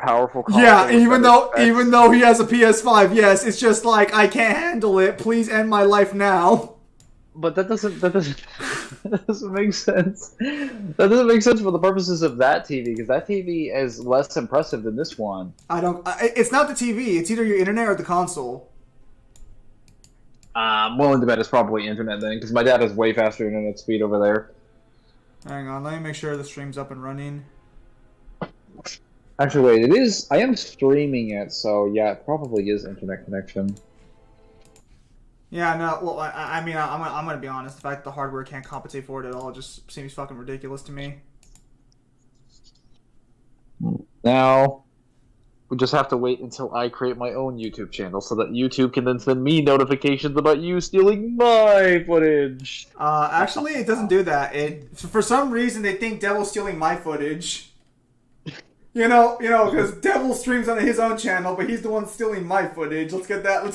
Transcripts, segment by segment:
powerful console. Yeah, even though he has a PS5, yes, it's just like I can't handle it. Please end my life now. But that doesn't that doesn't make sense. That doesn't make sense for the purposes of that TV, because that TV is less impressive than this one. It's not the TV. It's either your internet or the console. I'm willing to bet it's probably internet then, because my dad has way faster internet speed over there. Hang on, let me make sure the stream's up and running. Actually, wait, it is. I am streaming it, so yeah, it probably is internet connection. Yeah, no, well, I mean, I'm gonna be honest. The fact that the hardware can't compensate for it at all just seems fucking ridiculous to me. Now, we just have to wait until I create my own YouTube channel so that YouTube can then send me notifications about you stealing my footage. Actually, it doesn't do that. For some reason, they think Devil's stealing my footage. You know, because Devil streams on his own channel, but he's the one stealing my footage. Let's get that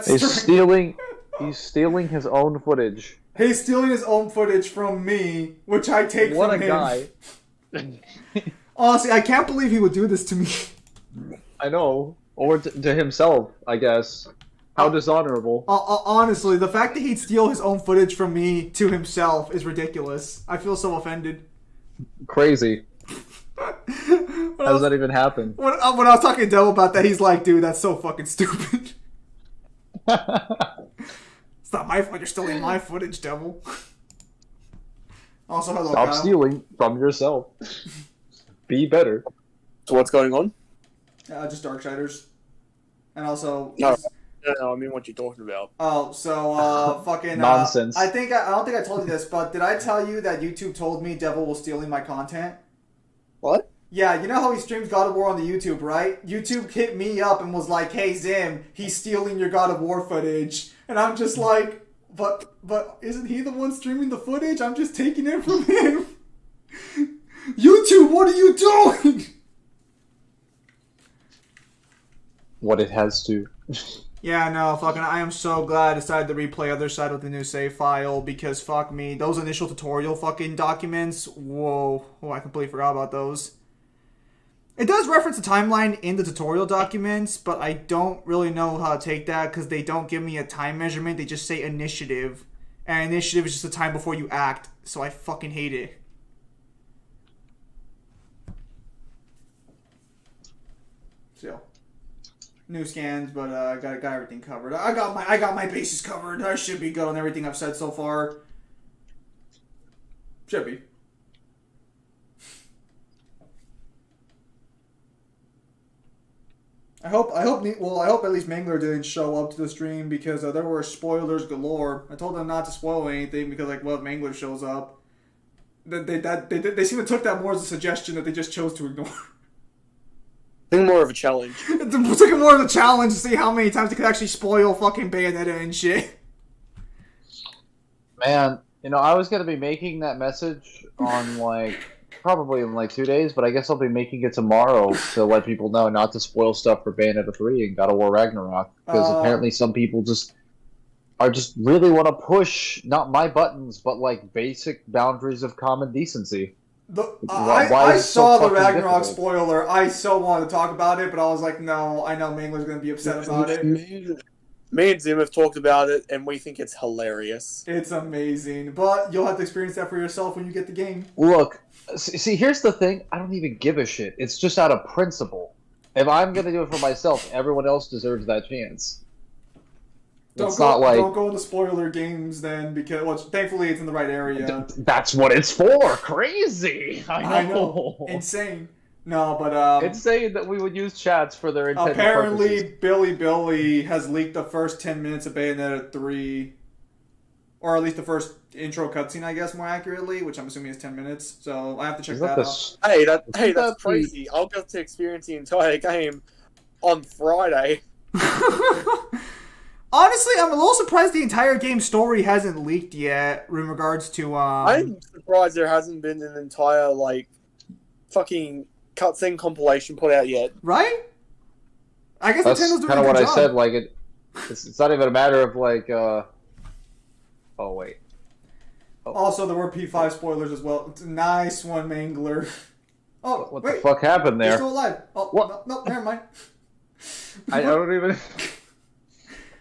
straight. He's stealing his own footage. He's stealing his own footage from me, which I take from him. What a guy. Honestly, I can't believe he would do this to me. I know. Or to himself, I guess. How dishonorable. Honestly, the fact that he'd steal his own footage from me to himself is ridiculous. I feel so offended. Crazy. How does that even happen? When I was talking to Devil about that, he's like, dude, that's so fucking stupid. It's not my fault you're stealing my footage, Devil. Also, hello, Stop Kyle. stealing from yourself. Be better. So what's going on? Just darksiders. And also... No, I mean what you're talking about. Oh, so, fucking... Nonsense. I don't think I told you this, but did I tell you that YouTube told me Devil was stealing my content? What? Yeah, you know how he streams God of War on the YouTube, right? YouTube hit me up and was like, hey, Zim, he's stealing your God of War footage. And I'm just like, but isn't he the one streaming the footage? I'm just taking it from him. YouTube, what are you doing? What it has to. Yeah, no, fucking, I am so glad I decided to replay Other Side with the new save file, because fuck me, those initial tutorial fucking documents, whoa, I completely forgot about those. It does reference the timeline in the tutorial documents, but I don't really know how to take that, because they don't give me a time measurement, they just say initiative, and initiative is just the time before you act, so I fucking hate it. So... new scans, but I got everything covered. I got my bases covered. I should be good on everything I've said so far. Should be. I hope at least Mangler didn't show up to the stream, because there were spoilers galore. I told them not to spoil anything because, like, well, if Mangler shows up, they seem to took that more as a suggestion that they just chose to ignore. I think more of a challenge. It took it more of a challenge to see how many times they could actually spoil fucking Bayonetta and shit. Man, I was gonna be making that message on, like, probably in, like, 2 days, but I guess I'll be making it tomorrow to let people know not to spoil stuff for Bayonetta 3 and God of War Ragnarok. Because apparently some people just really want to push, not my buttons, but, like, basic boundaries of common decency. I saw the Ragnarok spoiler. I so wanted to talk about it, but I was like, no, I know Mangler's going to be upset about it. Me and Zim have talked about it, and we think it's hilarious. It's amazing, but you'll have to experience that for yourself when you get the game. Look, see, here's the thing. I don't even give a shit. It's just out of principle. If I'm going to do it for myself, everyone else deserves that chance. Don't go in the spoiler games then, because thankfully it's in the right area. That's what it's for. Crazy. I know. Insane. No, but insane that we would use chats for their intended apparently purposes. Billy has leaked the first 10 minutes of Bayonetta 3, or at least the first intro cutscene, I guess, more accurately, which I'm assuming is 10 minutes. So I have to check that out. Hey, that's crazy. I'll get to experience the entire game on Friday. Honestly, I'm a little surprised the entire game story hasn't leaked yet in regards to, I'm surprised there hasn't been an entire, like, fucking cutscene compilation put out yet. Right? I guess that's Nintendo's doing kind of a good what job. I said, like, it's not even a matter of, like, oh, wait. Oh. Also, there were P5 spoilers as well. Nice one, Mangler. Oh, What wait. the fuck happened They're there? still alive. Oh, What? no, never mind. I don't even.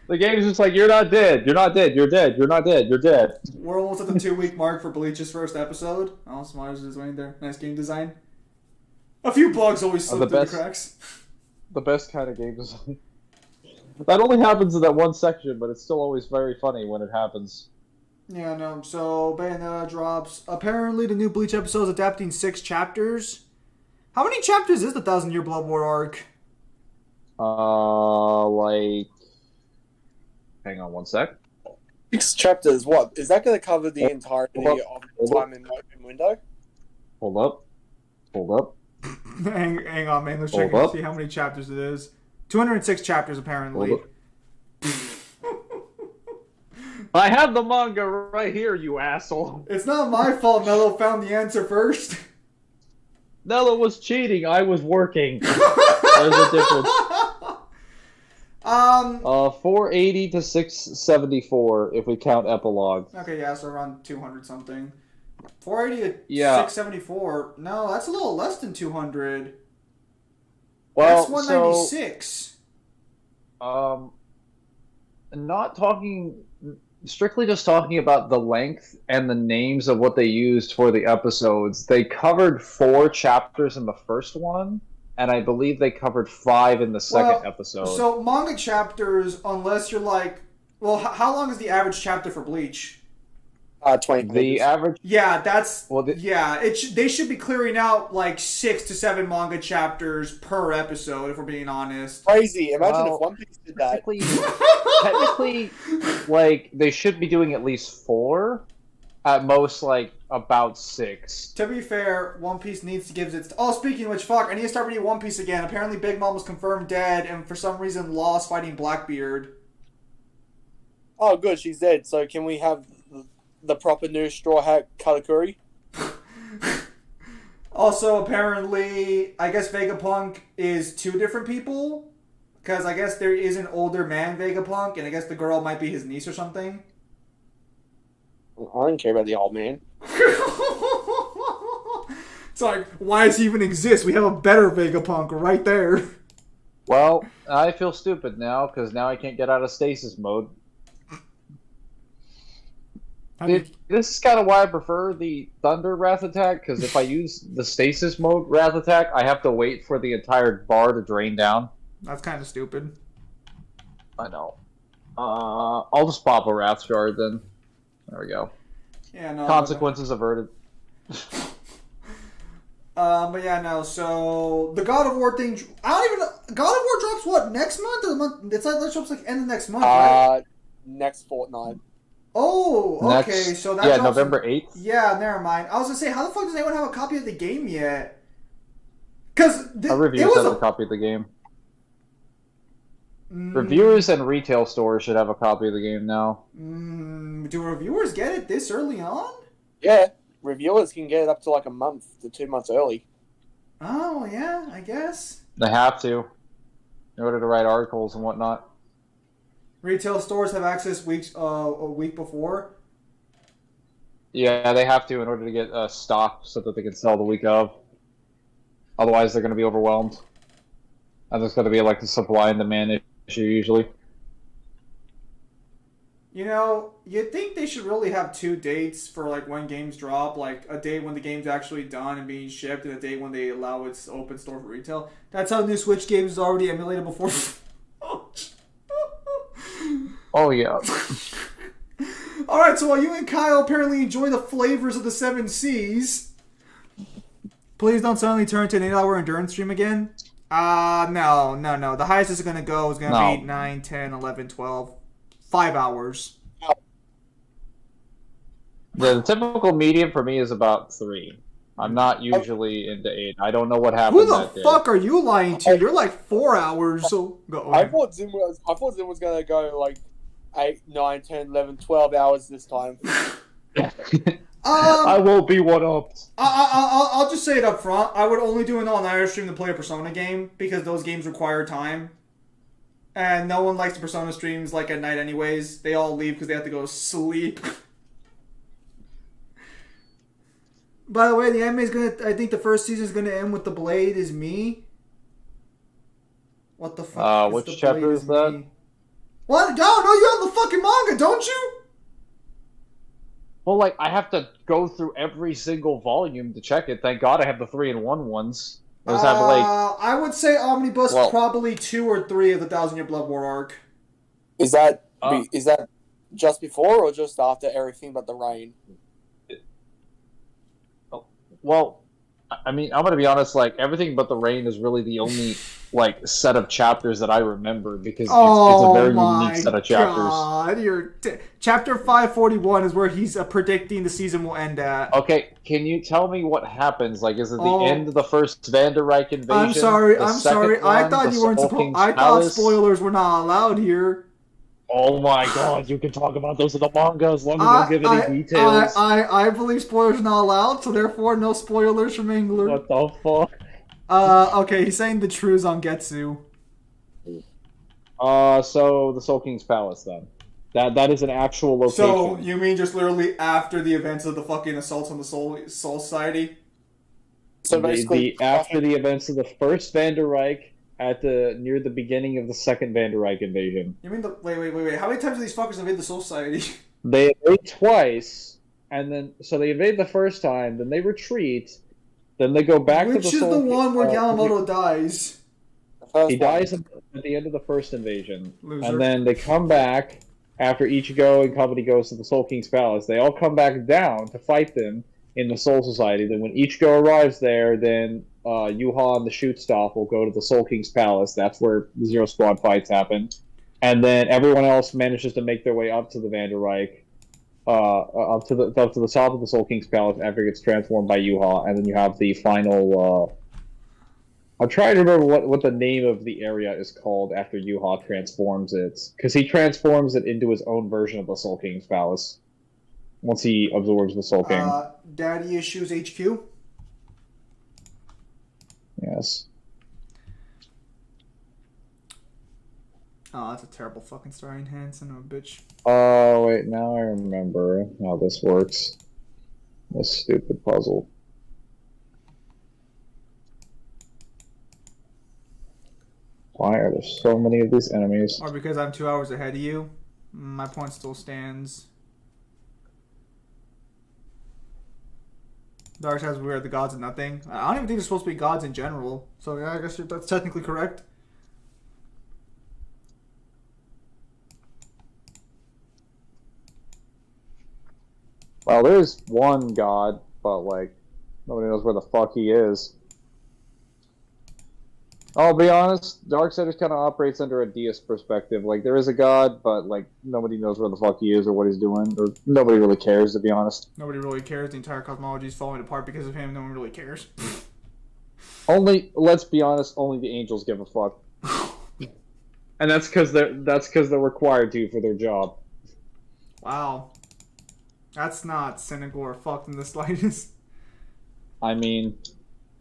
The game's just like, you're not dead. You're not dead. You're dead. You're not dead. You're dead. We're almost at the 2-week mark for Bleach's first episode. Oh, Smarters is waiting there. Nice game design. A few bugs always slip through the cracks. The best kind of game design. That only happens in that one section, but it's still always very funny when it happens. Yeah, no. So, Bayonetta drops. Apparently, the new Bleach episode is adapting 6 chapters. How many chapters is the 1,000-Year Blood War arc? Like... Hang on one sec. 6 chapters, what? Is that going to cover the entirety of the time in open window? Hold up. Hold up. hang on, man. Let's check and see how many chapters it is. 206 chapters, apparently. I have the manga right here, you asshole. It's not my fault Nello found the answer first. Nello was cheating. I was working. There's a difference. 480 to 674 if we count epilogue. Okay, yeah, so around 200 something. 480 to 674. No, that's a little less than 200. Well, that's 196. So, not talking strictly just talking about the length and the names of what they used for the episodes. They covered 4 chapters in the first one. And I believe they covered 5 in the second episode. So manga chapters, unless you're like, well, how long is the average chapter for Bleach? 20 pages. The average. Yeah, that's they should be clearing out like 6 to 7 manga chapters per episode. If we're being honest. Crazy. Imagine if One Piece did that. Technically, like they should be doing at least 4. At most, like, about 6. To be fair, One Piece needs to give its... Oh, speaking of which, fuck, I need to start reading One Piece again. Apparently Big Mom was confirmed dead, and for some reason lost fighting Blackbeard. Oh, good, she's dead. So can we have the proper new Straw Hat Katakuri? Also, apparently, I guess Vegapunk is 2 different people. Because I guess there is an older man Vegapunk, and I guess the girl might be his niece or something. I don't care about the old man. It's like, why does he even exist? We have a better Vegapunk right there. Well, I feel stupid now, because now I can't get out of stasis mode. This is kind of why I prefer the Thunder Wrath attack, because if I use the stasis mode Wrath attack, I have to wait for the entire bar to drain down. That's kind of stupid. I know. I'll just pop a Wrath Shard then. There we go. Yeah, no. Consequences averted. But yeah, no. So the God of War thing. I don't even know. God of War drops what next month? Or the month? It's like it drops like end of next month, right? Next fortnight. Oh, okay. So that drops November 8th. Yeah, never mind. I was gonna say, how the fuck does anyone have a copy of the game yet? Because reviewers have a copy of the game. Reviewers and retail stores should have a copy of the game now. Do reviewers get it this early on? Yeah, reviewers can get it up to like a month to 2 months early. Oh, yeah, I guess. They have to, in order to write articles and whatnot. Retail stores have access a week before? Yeah, they have to in order to get stock so that they can sell the week of. Otherwise, they're going to be overwhelmed. And there's going to be like a supply and demand issue usually. You know, you'd think they should really have 2 dates for like when games drop, like a date when the game's actually done and being shipped, and a date when they allow its open store for retail. That's how new Switch games is already emulated before. Oh yeah. Alright, so while you and Kyle apparently enjoy the flavors of the 7 Seas, please don't suddenly turn to an 8-hour endurance stream again. No. The highest it's going to go is going to be 9, 10, 11, 12, 5 hours. The typical medium for me is about 3. I'm not usually into 8. I don't know what happened. Who the fuck are you lying to? You're like 4 hours. So go. I thought Zim was going to go like 8, 9, 10, 11, 12 hours this time. I will be one up. I'll just say it up front. I would only do an all-nighter stream to play a Persona game because those games require time. And no one likes the Persona streams like at night anyways. They all leave because they have to go to sleep. By the way, the anime is gonna. I think the first season is gonna end with the blade is me. What the fuck? Which chapter is that? Me? What? No, you have the fucking manga, don't you? Well, like, I have to go through every single volume to check it. Thank God I have the 3-in-1 ones. I would say Omnibus probably 2 or 3 of the 1,000-Year Blood War arc. Is that just before or just after everything but the rain? Well, I mean, I'm gonna be honest. Like, everything but the rain is really the only like set of chapters that I remember because it's a very unique set of chapters. Chapter 541 is where he's predicting the season will end at. Okay, can you tell me what happens? Like, is it the end of the first Vanderreich invasion? I'm sorry. I thought you weren't supposed. I thought spoilers were not allowed here. Oh my God! You can talk about those in the manga as long as you don't give any details. I believe spoilers are not allowed, so therefore no spoilers from Mangler. What the fuck? Okay, he's saying the truths on Getsu. So the Soul King's Palace then. That is an actual location. So you mean just literally after the events of the fucking assaults on the Soul Society? So basically, after the events of the first Vanderreich. Near the beginning of the second Vanderreich invasion. You mean wait? How many times do these fuckers invade the Soul Society? They invade twice, and then so they invade the first time, then they retreat, then they go back to the Soul. Which is the one where Yamamoto dies? He dies at the end of the first invasion, Loser. And then they come back after Ichigo and company goes to the Soul King's Palace. They all come back down to fight them in the Soul Society. Then when Ichigo arrives there, then Yuha and the Shoot Stop will go to the Soul King's Palace. That's where the Zero Squad fights happen. And then everyone else manages to make their way up to the Vanderreich, up to the top of the Soul King's Palace after it gets transformed by Yuha. And then you have the final... I'm trying to remember what the name of the area is called after Yuha transforms it. Because he transforms it into his own version of the Soul King's Palace. Once he absorbs the Soul King. Daddy Issues HQ? Yes. Oh, that's a terrible fucking starting hand, son of a bitch. Oh, wait, now I remember how this works. This stupid puzzle. Why are there so many of these enemies? Or because I'm 2 hours ahead of you, my point still stands. Darksiders, we are the gods of nothing. I don't even think they're supposed to be gods in general. So yeah, I guess that's technically correct. Well, there's one god, but like nobody knows where the fuck he is. I'll be honest, Darksiders kind of operates under a deist perspective. Like, there is a god, but like nobody knows where the fuck he is or what he's doing, or nobody really cares, to be honest. Nobody really cares. The entire cosmology is falling apart because of him. No one really cares. Let's be honest, only the angels give a fuck, and that's because they're required to for their job. Wow, that's not cynical or fucked in the slightest. I mean,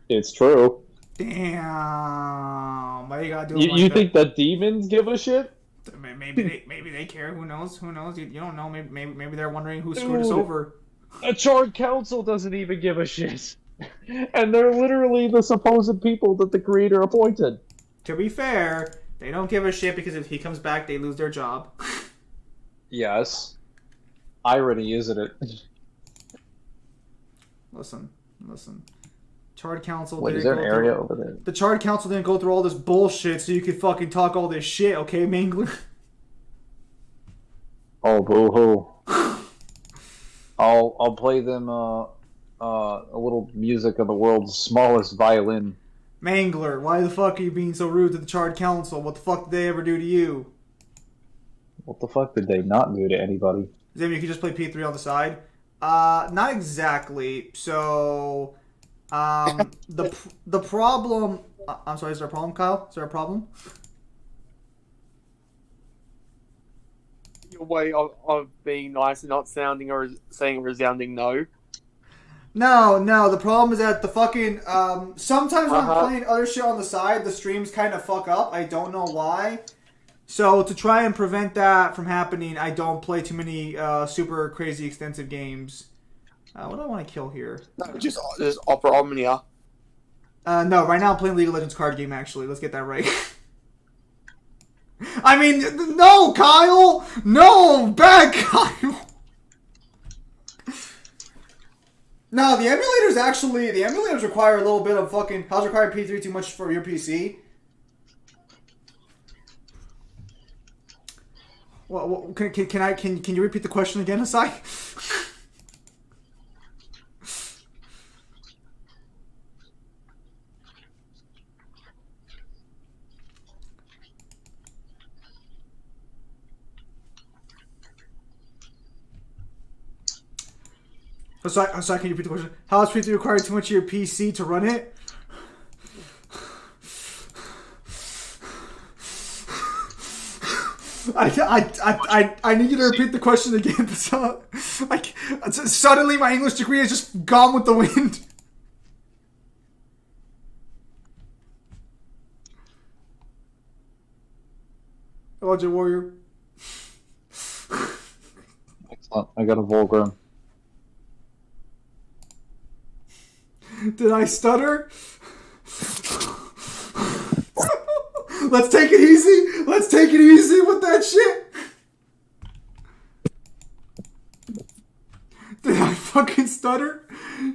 it's true. Damn, why you gotta do it You, like you that? think the demons give a shit? Maybe they care. Who knows? You don't know. Maybe they're wondering who screwed us over. A charred council doesn't even give a shit, and they're literally the supposed people that the creator appointed. To be fair, they don't give a shit because if he comes back, they lose their job. Yes, irony, isn't it? Listen. Charred Council. Wait, is there an area over there? The Charred Council didn't go through all this bullshit so you could fucking talk all this shit, okay, Mangler? Oh, boo-hoo. I'll play them a little music of the world's smallest violin. Mangler, why the fuck are you being so rude to the Charred Council? What the fuck did they ever do to you? What the fuck did they not do to anybody? Does that mean you can just play P3 on the side? Not exactly. So... the problem... I'm sorry, is there a problem, Kyle? Is there a problem? Your way of being nice and not sounding or saying a resounding no. No, the problem is that the fucking... sometimes when I'm playing other shit on the side, the streams kind of fuck up. I don't know why. So to try and prevent that from happening, I don't play too many super crazy extensive games. What do I want to kill here? No, just Opera Omnia. No, right now I'm playing League of Legends card game, actually. Let's get that right. I mean, no, Kyle! No! Bad Kyle! No, the emulators require a little bit of fucking... How's required P3 too much for your PC? Well, can you repeat the question again, Asai? I'm sorry, can you repeat the question? How is P3 require too much of your PC to run it? I need you to repeat the question again. Suddenly my English degree is just gone with the wind. Hello, J Warrior. Excellent. I got a Volgrim. Did I stutter? Let's take it easy. Let's take it easy with that shit. Did I fucking stutter?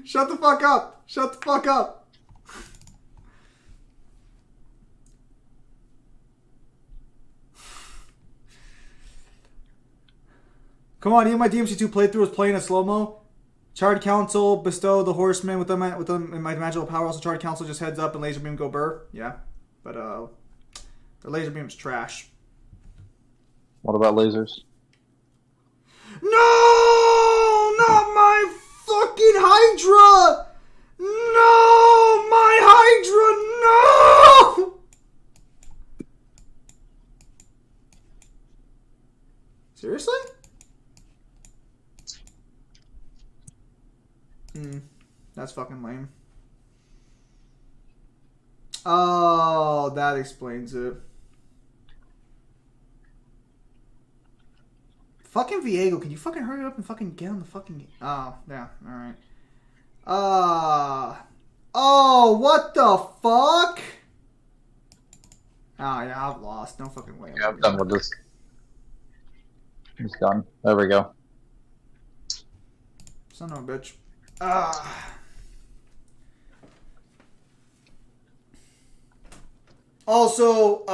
Shut the fuck up. Shut the fuck up. Come on, even my DMC2 playthrough was playing a slow-mo. Charred Council, bestow the horseman with them in my magical power. Also, Charred Council just heads up and laser beam go burr. Yeah, but the laser beam's trash. What about lasers? No, not my fucking Hydra. No, my Hydra. No. Seriously? That's fucking lame. Oh, that explains it. Fucking Viego, can you fucking hurry up and fucking get on the fucking... Oh, yeah, alright. Oh, what the fuck? Oh, yeah, I've lost. No fucking way. Yeah, I'm done with this. He's done. There we go. Son of a bitch. Also,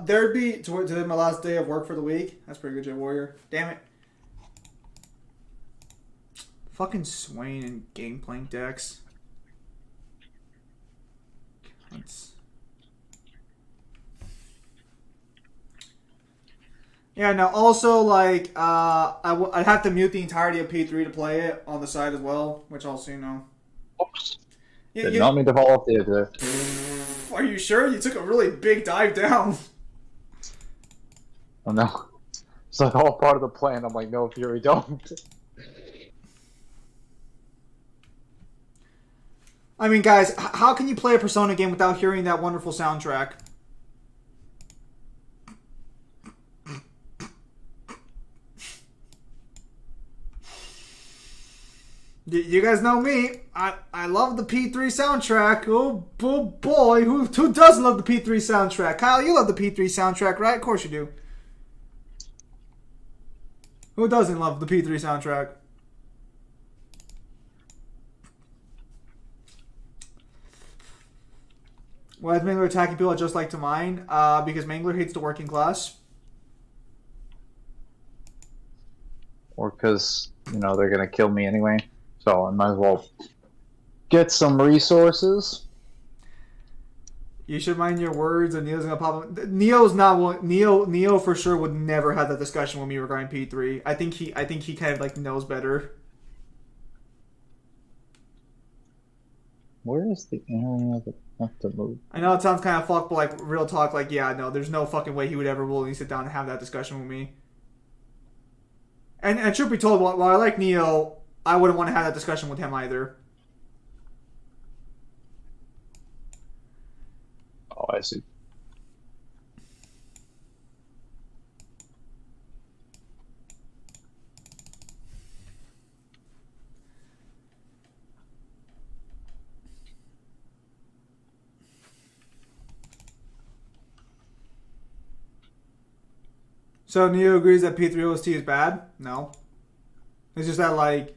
there'd be today my last day of work for the week. That's pretty good, J Warrior. Damn it. Fucking Swain and Gangplank decks. Yeah, no, also, like, I'd have to mute the entirety of P3 to play it on the side as well, which also, you know. Oops. Yeah, Did not mean to fall off the edge there. Are you sure? You took a really big dive down. Oh no. It's like all part of the plan. I'm like, no, Fury, don't. I mean, guys, how can you play a Persona game without hearing that wonderful soundtrack? You guys know me. I love the P3 soundtrack. Oh boy, who doesn't love the P3 soundtrack? Kyle, you love the P3 soundtrack, right? Of course you do. Who doesn't love the P3 soundtrack? Why is Mangler attacking people just like to mine? Because Mangler hates the working class. Or because, you know, they're going to kill me anyway. So I might as well get some resources. You should mind your words, and Neo's gonna pop up. Neo's not one. Neo for sure would never have that discussion with me regarding P3. I think he kind of like knows better. Where is the area that I have to move? I know it sounds kind of fucked, but like real talk, like yeah, no, there's no fucking way he would ever willingly sit down and have that discussion with me. And truth be told, while I like Neo, I wouldn't want to have that discussion with him either. Oh, I see. So Neo agrees that P3 OST is bad? No. It's just that like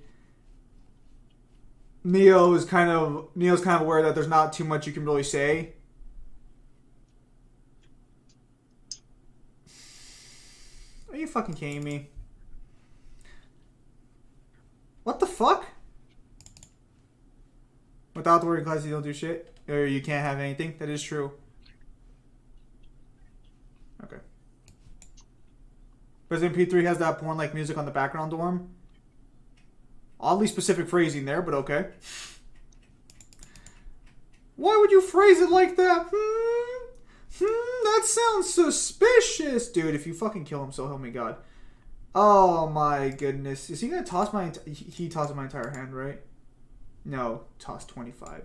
Neo's kind of aware that there's not too much you can really say. Are you fucking kidding me? What the fuck? Without the working class, you don't do shit? Or you can't have anything? That is true. Okay. President P3 has that porn-like music on the background dorm. Oddly specific phrasing there, but okay. Why would you phrase it like that? That sounds suspicious. Dude, if you fucking kill him, so help me God. Oh my goodness. Is he gonna toss my... He tossed my entire hand, right? No. Toss 25.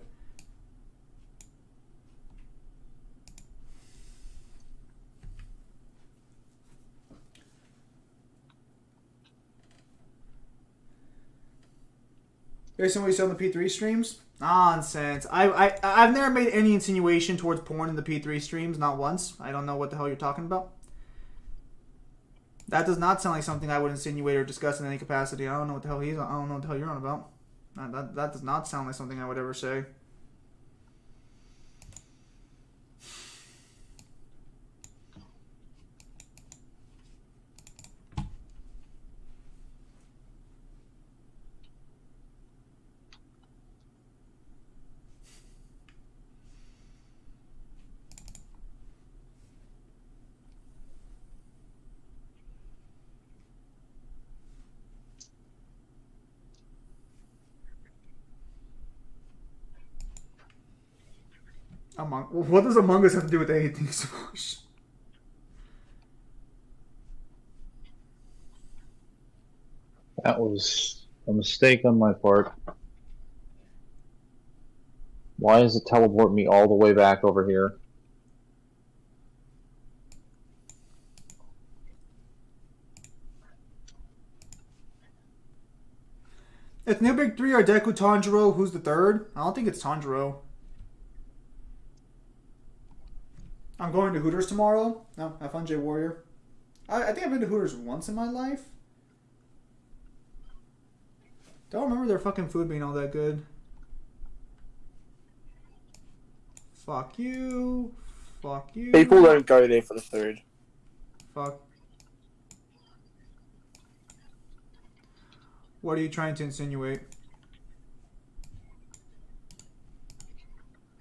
Based on what you said on the P3 streams? Nonsense. I've never made any insinuation towards porn in the P3 streams, not once. I don't know what the hell you're talking about. That does not sound like something I would insinuate or discuss in any capacity. I don't know what the hell I don't know what the hell you're on about. That does not sound like something I would ever say. What does Among Us have to do with anything, Smosh? That was a mistake on my part. Why does it teleport me all the way back over here? It's New Big 3 or Deku Tanjiro. Who's the third? I don't think it's Tanjiro. I'm going to Hooters tomorrow. No, have fun, J Warrior. I think I've been to Hooters once in my life. Don't remember their fucking food being all that good. Fuck you. Fuck you. People don't go there for the food. Fuck. What are you trying to insinuate?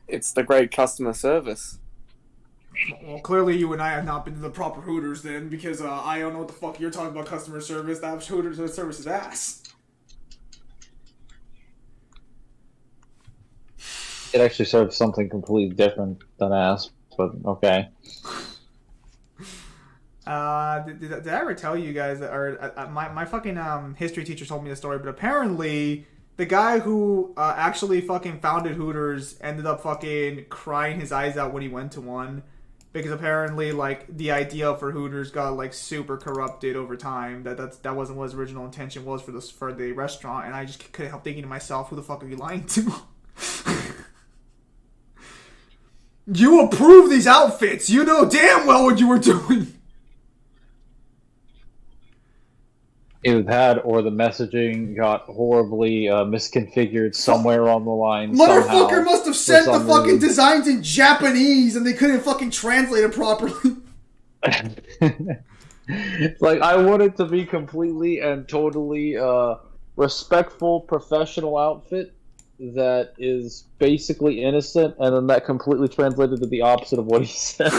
It's the great customer service. Well, clearly you and I have not been to the proper Hooters then, because I don't know what the fuck you're talking about customer service. That Hooters service is ass. It actually serves something completely different than ass, but okay. Did I ever tell you guys that, or my fucking history teacher told me the story, but apparently the guy who actually fucking founded Hooters ended up fucking crying his eyes out when he went to one. Because apparently, like, the idea for Hooters got, like, super corrupted over time. That wasn't what his original intention was for the restaurant. And I just couldn't help thinking to myself, who the fuck are you lying to? You approve these outfits! You know damn well what you were doing! Either that or the messaging got horribly misconfigured somewhere on the line. Motherfucker somehow, must have sent the fucking reason. designs in Japanese and they couldn't fucking translate it properly. Like, I want it to be completely and totally respectful, professional outfit that is basically innocent, and then that completely translated to the opposite of what he said.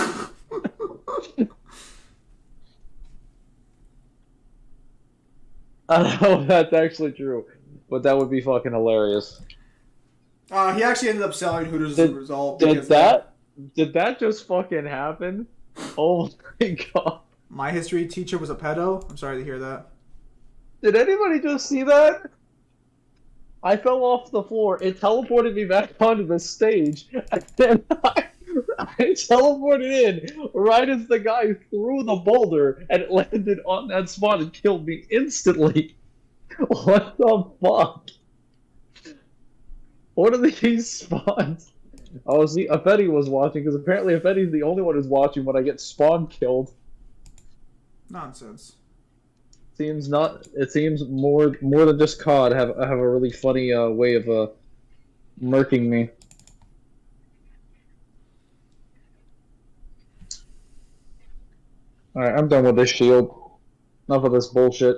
I don't know if that's actually true, but that would be fucking hilarious. He actually ended up selling Hooters as a result. Did that just fucking happen? Oh my god. My history teacher was a pedo. I'm sorry to hear that. Did anybody just see that? I fell off the floor. It teleported me back onto the stage, and then I teleported in right as the guy threw the boulder, and it landed on that spot and killed me instantly. What the fuck? What are these spawns? Oh, see, Afetti was watching, because apparently Afetti's the only one who's watching when I get spawn killed. Nonsense. Seems not. It seems more than just COD have a really funny way of murking me. All right, I'm done with this shield. Enough of this bullshit.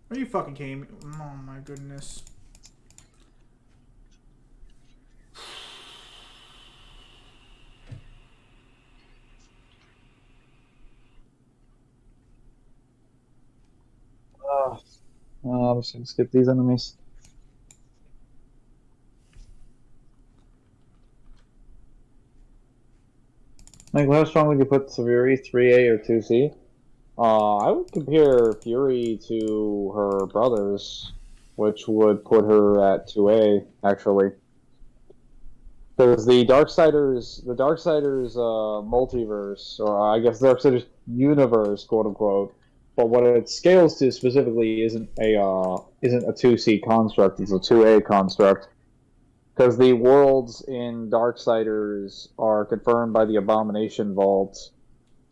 Are you fucking kidding me? Oh my goodness. I'm just gonna skip these enemies. Like, how strong would you put Fury, 3A or 2C? I would compare Fury to her brothers, which would put her at 2A, actually. Because the Darksiders multiverse, or I guess Darksiders universe, quote unquote, but what it scales to specifically isn't a 2C construct; it's a 2A construct. Because the worlds in Darksiders are confirmed by the Abomination Vault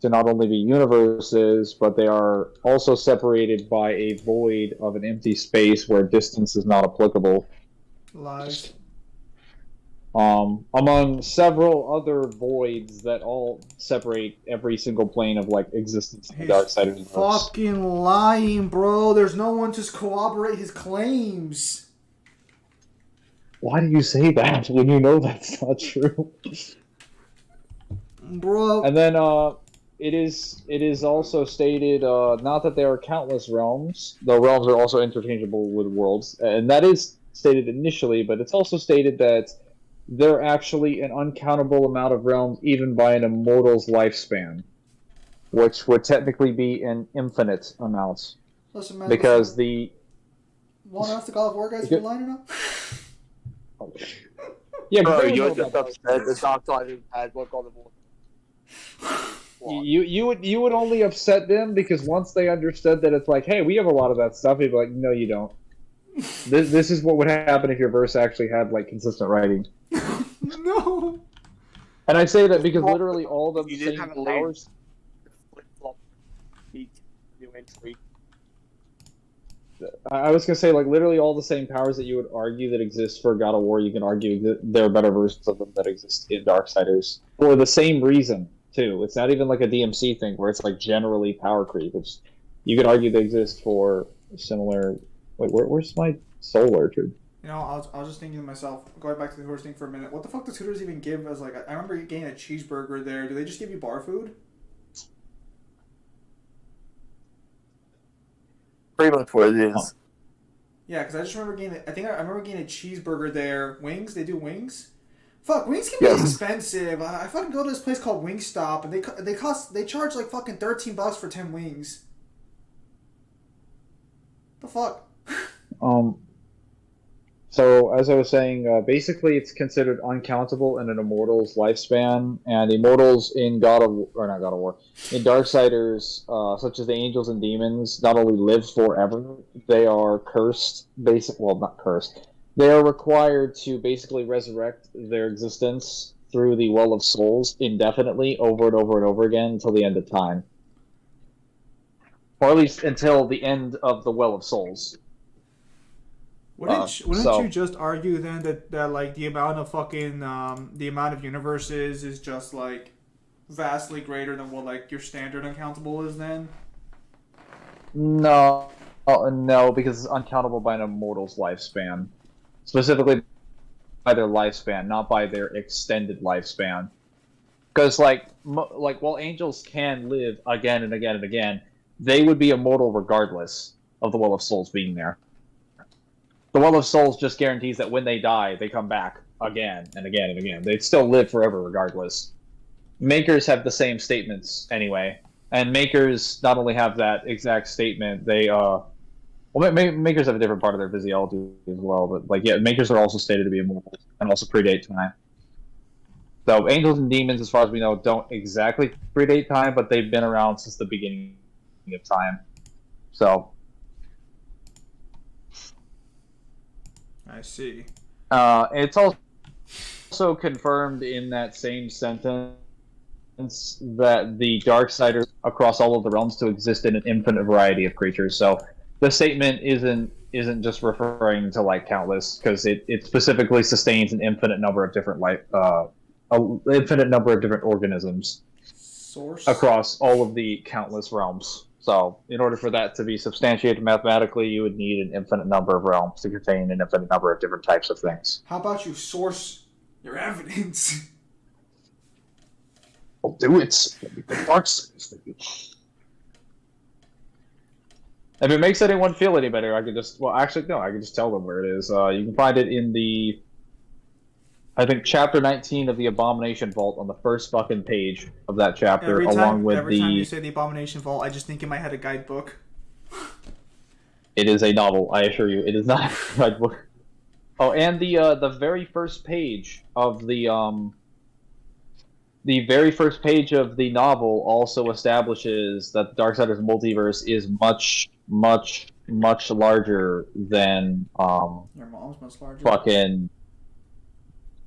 to not only be universes, but they are also separated by a void of an empty space where distance is not applicable. Lies. Among several other voids that all separate every single plane of like existence in the Darksiders universe. Fucking lying, bro. There's no one to corroborate his claims. Why do you say that when you know that's not true? Bro. And then it is also stated not that there are countless realms, though realms are also interchangeable with worlds, and that is stated initially, but it's also stated that there are actually an uncountable amount of realms even by an immortal's lifespan, which would technically be an infinite amount. Listen, man, because want to ask the God of War guys if you're lying or not? Yeah, Bro, but you're just upset the Darksiders had what God of War. You would only upset them because once they understood that it's like, hey, we have a lot of that stuff, you'd be like, no, you don't. This is what would happen if your verse actually had like consistent writing. No. And I say that because literally all of them You the did same have a powers. Flip-flop peak new entry. I was gonna say, like, literally all the same powers that you would argue that exist for God of War, you can argue that there are better versions of them that exist in Darksiders. For the same reason, too. It's not even like a DMC thing where it's like generally power creep. It's, you could argue they exist for similar. Wait, where's my soul orchard? You know, I was just thinking to myself, going back to the Hooters thing for a minute, what the fuck does Hooters even give as, like, I remember getting a cheeseburger there. Do they just give you bar food? Pretty much what it is. Yeah, because I just remember getting, I remember getting a cheeseburger there. Wings? They do wings? Fuck, wings can be expensive. I fucking go to this place called Wingstop, and they charge like fucking $13 for 10 wings. The fuck? So, as I was saying, basically it's considered uncountable in an immortal's lifespan, and immortals in in Darksiders, such as the angels and demons, not only live forever, they are cursed, well, not cursed, they are required to basically resurrect their existence through the Well of Souls indefinitely, over and over and over again, until the end of time. Or at least until the end of the Well of Souls. Wouldn't you just argue then that like the amount of fucking the amount of universes is just like vastly greater than what like your standard uncountable is then? No, no, because it's uncountable by an immortal's lifespan, specifically by their lifespan, not by their extended lifespan. Because like while angels can live again and again and again, they would be immortal regardless of the Well of Souls being there. The Well of Souls just guarantees that when they die, they come back again and again and again. They'd still live forever regardless. Makers have the same statements anyway. And Makers not only have that exact statement, they, Makers have a different part of their physiology as well, but, like, yeah, Makers are also stated to be immortal and also predate time. So angels and demons, as far as we know, don't exactly predate time, but they've been around since the beginning of time. So I see. It's also confirmed in that same sentence that the darksiders across all of the realms to exist in an infinite variety of creatures. So the statement isn't just referring to like countless, because it specifically sustains an infinite number of different infinite number of different organisms Source across all of the countless realms. So in order for that to be substantiated mathematically, you would need an infinite number of realms to contain an infinite number of different types of things. How about you source your evidence? I'll do it. The darksiders. If it makes anyone feel any better, I could just... Well, actually, no, I could just tell them where it is. You can find it in the... I think chapter 19 of the Abomination Vault on the first fucking page of that chapter, every along with time you say the Abomination Vault, I just think in my head a guidebook. It is a novel, I assure you. It is not a guidebook. Oh, and the very first page of the very first page of the novel also establishes that the Darksiders multiverse is much, much, much larger than Your mom's much larger. fucking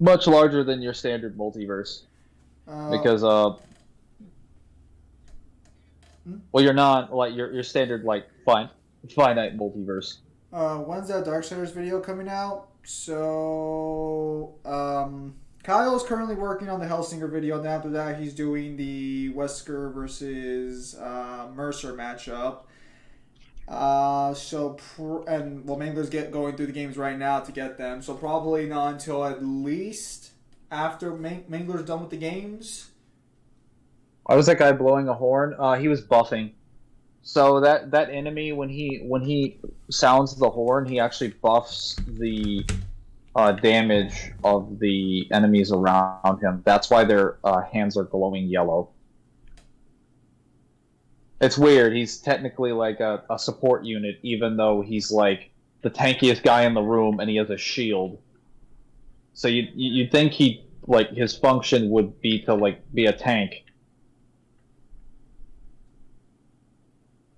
much larger than your standard multiverse. Because well, you're not like your standard like finite multiverse. When's that Darksiders video coming out? So Kyle's currently working on the Hellsinger video, and after that he's doing the Wesker versus Mercer matchup. Mangler's going through the games right now to get them. So probably not until at least after Mangler's done with the games. Why was that guy blowing a horn? He was buffing. So that enemy, when he sounds the horn, he actually buffs the damage of the enemies around him. That's why their hands are glowing yellow. It's weird. He's technically like a support unit, even though he's like the tankiest guy in the room and he has a shield. So you'd think he like his function would be to like be a tank.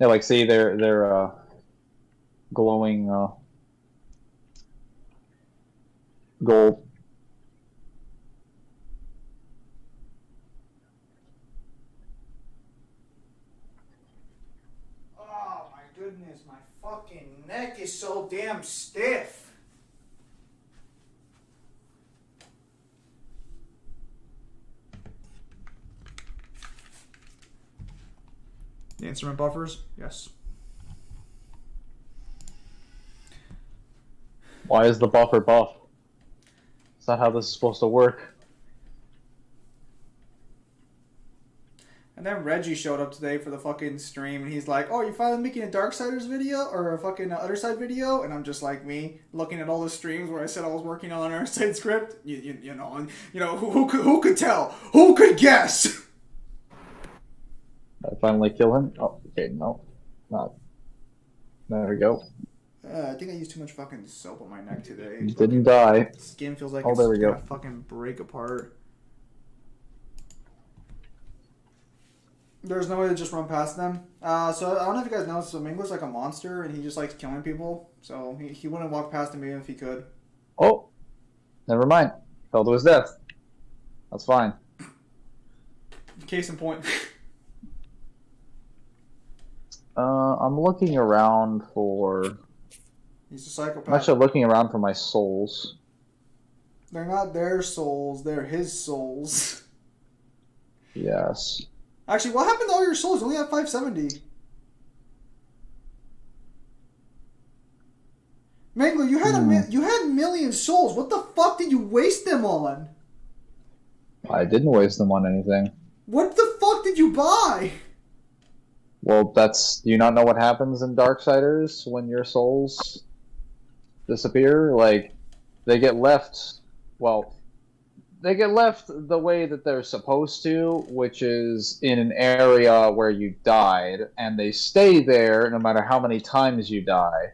Yeah, like see they're glowing gold. Oh my goodness, my fucking neck is so damn stiff. The instrument buffers? Yes. Why is the buffer buff? That's not how this is supposed to work. And then Reggie showed up today for the fucking stream, and he's like, "Oh, you finally making a Darksiders video or a fucking Other Side video?" And I'm just like me, looking at all the streams where I said I was working on an Other Side script. You know, who could tell? Who could guess? I finally kill him. Oh, okay, no, not. There we go. I think I used too much fucking soap on my neck today. He didn't die. Skin feels like Oh, there we gonna go. fucking break apart. There's no way to just run past them. So I don't know if you guys know, so Mangler's like a monster, and he just likes killing people. So he wouldn't walk past him even if he could. Oh, never mind. Fell to his death. That's fine. Case in point. I'm looking around for... He's a psychopath. I'm actually looking around for my souls. They're not their souls, they're his souls. Yes. Actually, what happened to all your souls? You only have 570. Mangler, you had million souls. What the fuck did you waste them on? I didn't waste them on anything. What the fuck did you buy? Well, do you not know what happens in Darksiders when your souls disappear? Like, they get left the way that they're supposed to, which is in an area where you died, and they stay there no matter how many times you die.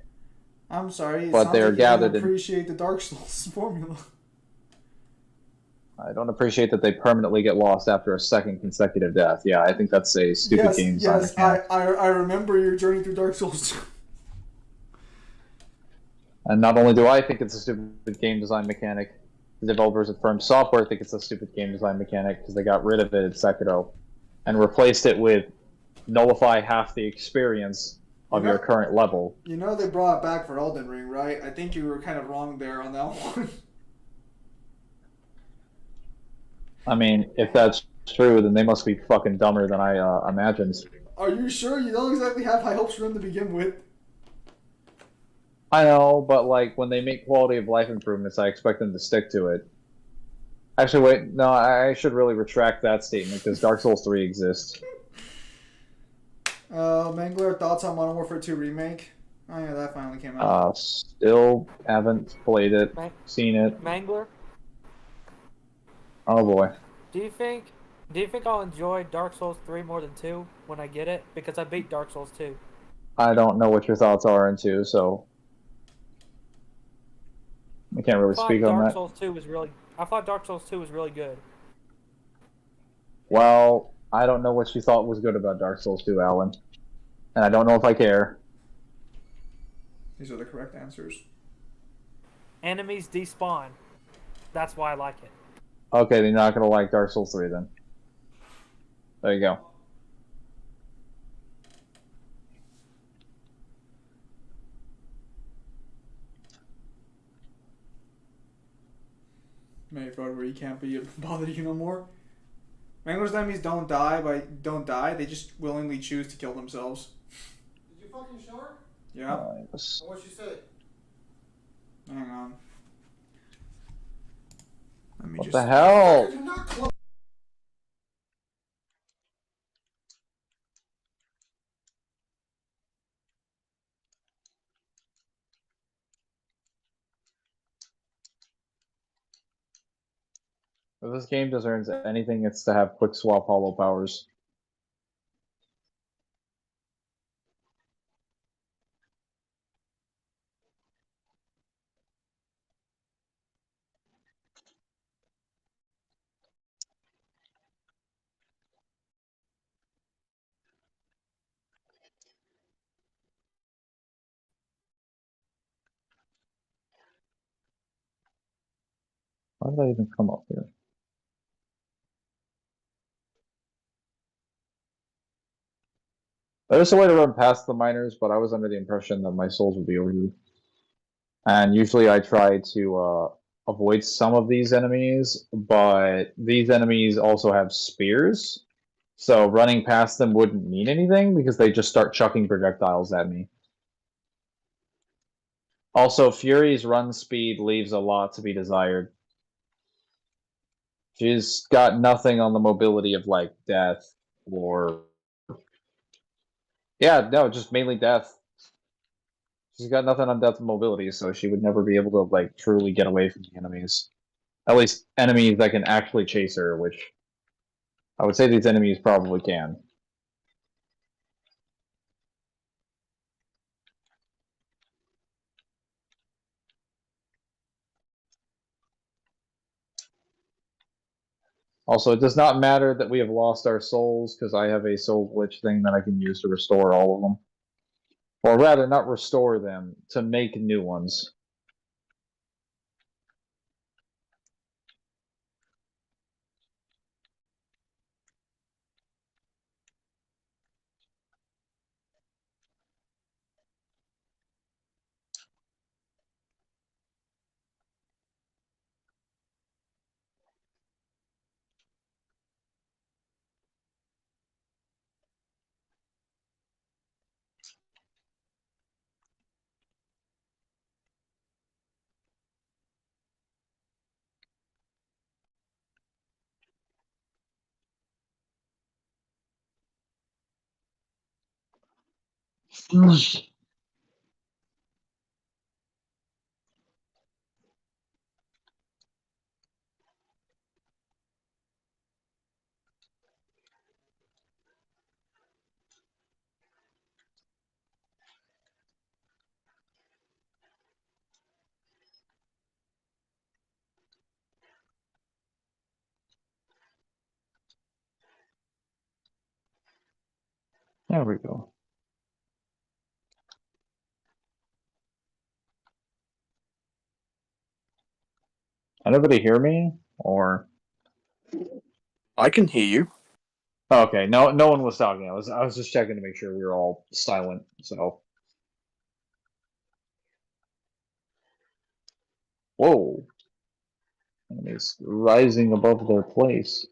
I'm sorry, but they're gathered in... appreciate the Dark Souls formula. I don't appreciate that they permanently get lost after a second consecutive death. Yeah, I think that's a stupid Yes, game design yes, I, mechanic. I I remember your journey through Dark Souls. And not only do I think it's a stupid game design mechanic, the developers at Firm Software think it's a stupid game design mechanic because they got rid of it in Sekiro and replaced it with nullify half the experience You of your know, current level. you know they brought it back for Elden Ring, right? I think you were kind of wrong there on that one. I mean, if that's true, then they must be fucking dumber than I imagined. Are you sure you don't exactly have high hopes for them to begin with? I know, but like when they make quality of life improvements, I expect them to stick to it. Actually, wait, no, I should really retract that statement because Dark Souls 3 exists. Mangler, thoughts on Modern Warfare 2 Remake? Oh yeah, that finally came out. Still haven't played it, seen it. Mangler, Oh boy. do you think do you think I'll enjoy Dark Souls 3 more than 2 when I get it? Because I beat Dark Souls 2. I don't know what your thoughts are into, so I can't really speak on that. I thought Dark Souls 2 was really good. Well, I don't know what you thought was good about Dark Souls 2, Alan. And I don't know if I care. These are the correct answers. Enemies despawn. That's why I like it. Okay, then you're not gonna like Dark Souls 3 then. There you go. Made for where you can't be bothered you no more. Mangler's enemies don't die, they just willingly choose to kill themselves. Did you fucking show her? Yeah. Nice. What'd she say? Hang on. Let me What just the hell? Do not close. If this game deserves anything, it's to have quick swap hollow powers. Why did I even come up here? There's a way to run past the miners, but I was under the impression that my souls would be over here. And usually I try to avoid some of these enemies, but these enemies also have spears. So running past them wouldn't mean anything because they just start chucking projectiles at me. Also, Fury's run speed leaves a lot to be desired. She's got nothing on the mobility of like death or yeah, no, just mainly death. She's got nothing on death and mobility, so she would never be able to like truly get away from the enemies. At least enemies that can actually chase her, which I would say these enemies probably can. Also, it does not matter that we have lost our souls, because I have a soul glitch thing that I can use to restore all of them. Or rather, not restore them, to make new ones. There we go. Anybody hear me? Or I can hear you. okay, no one was talking. I was just checking to make sure we were all silent. So whoa. Enemies rising above their place.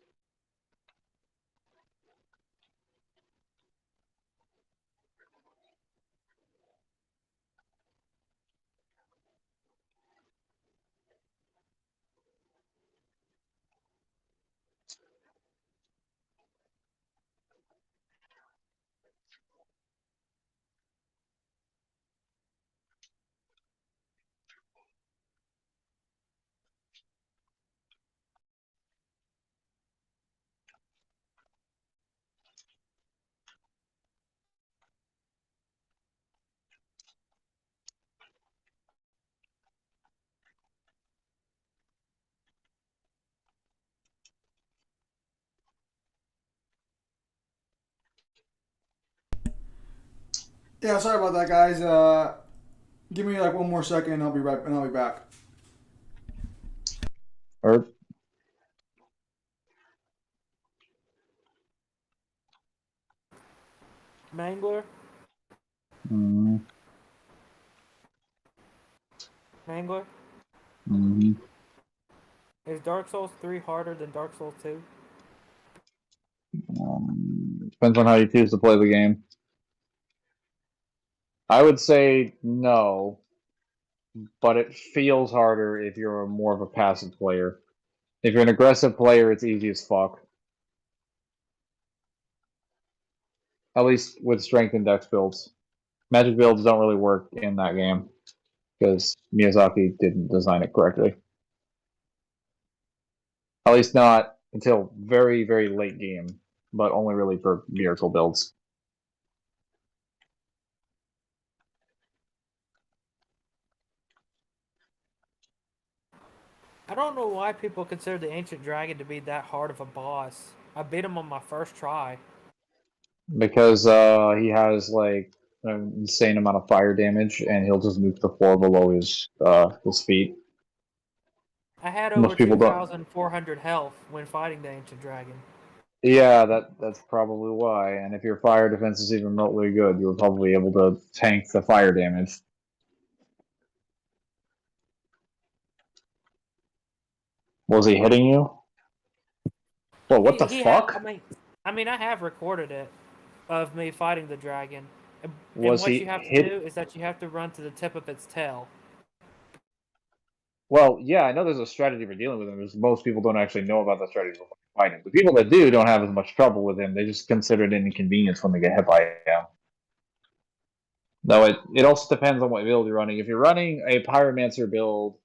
Yeah, sorry about that, guys. Give me like one more second, and I'll be right. And I'll be back. Or Mangler? mm, Mangler? mm, Is Dark Souls 3 harder than Dark Souls 2? depends on how you choose to play the game. I would say no, but it feels harder if you're more of a passive player. If you're an aggressive player, it's easy as fuck. At least with strength and dex builds. Magic builds don't really work in that game because Miyazaki didn't design it correctly. At least not until very, very late game, but only really for miracle builds. I don't know why people consider the Ancient Dragon to be that hard of a boss. I beat him on my first try. Because he has like an insane amount of fire damage, and he'll just nuke the floor below his feet. I had over Most people don't. 2,400 health when fighting the Ancient Dragon. Yeah, that's probably why. And if your fire defense is even remotely good, you're probably able to tank the fire damage. Was he hitting you? Well, what the fuck? I mean, I have recorded it of me fighting the dragon. And Was what he you have hit? to do is that you have to run to the tip of its tail. Well, yeah, I know there's a strategy for dealing with him. Because most people don't actually know about the strategy for fighting. The people that do don't have as much trouble with him. They just consider it an inconvenience when they get hit by him. Though it also depends on what build you're running. If you're running a Pyromancer build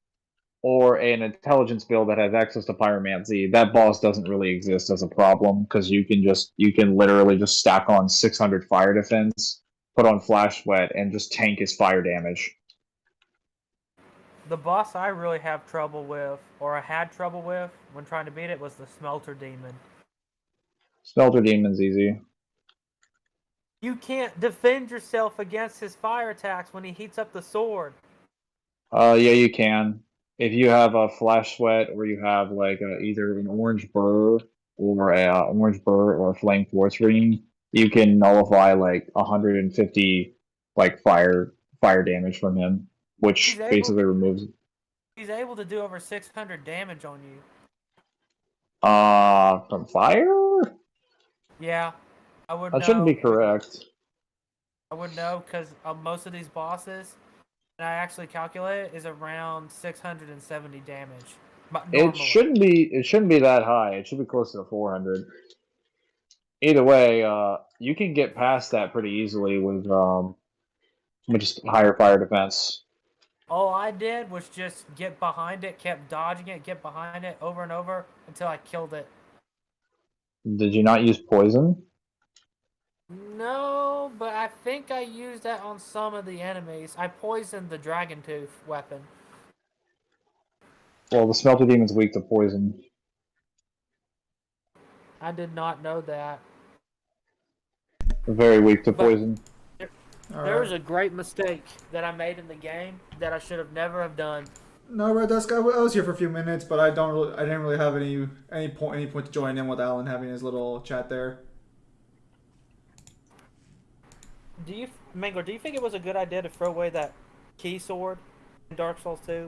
or an intelligence build that has access to Pyromancy, that boss doesn't really exist as a problem because you can literally just stack on 600 fire defense, put on Flash Sweat, and just tank his fire damage. The boss I really have trouble with, or I had trouble with when trying to beat it, was the Smelter Demon. Smelter Demon's easy. You can't defend yourself against his fire attacks when he heats up the sword. Yeah, you can. If you have a Flash Sweat, or you have like either an Orange Burr or a Flame Force Ring, you can nullify like 150 like fire damage from him, which basically removes. He's able to do over 600 damage on you. From fire? Yeah, I would know. That shouldn't be correct. I would know because most of these bosses, and I actually calculate it, is around 670 damage. But normally. It shouldn't be that high. It should be closer to 400. Either way, you can get past that pretty easily with just higher fire defense. All I did was just get behind it, kept dodging it, get behind it over and over until I killed it. Did you not use poison? No, but I think I used that on some of the enemies. I poisoned the Dragon Tooth weapon. Well, the Smelter Demon's weak to poison. I did not know that. Very weak to But- poison. There was a great mistake that I made in the game that I should have never have done. No, Red Dusk. I was here for a few minutes, but I didn't really have any point to join in with Alan having his little chat there. Mangler, do you think it was a good idea to throw away that key sword in Dark Souls 2?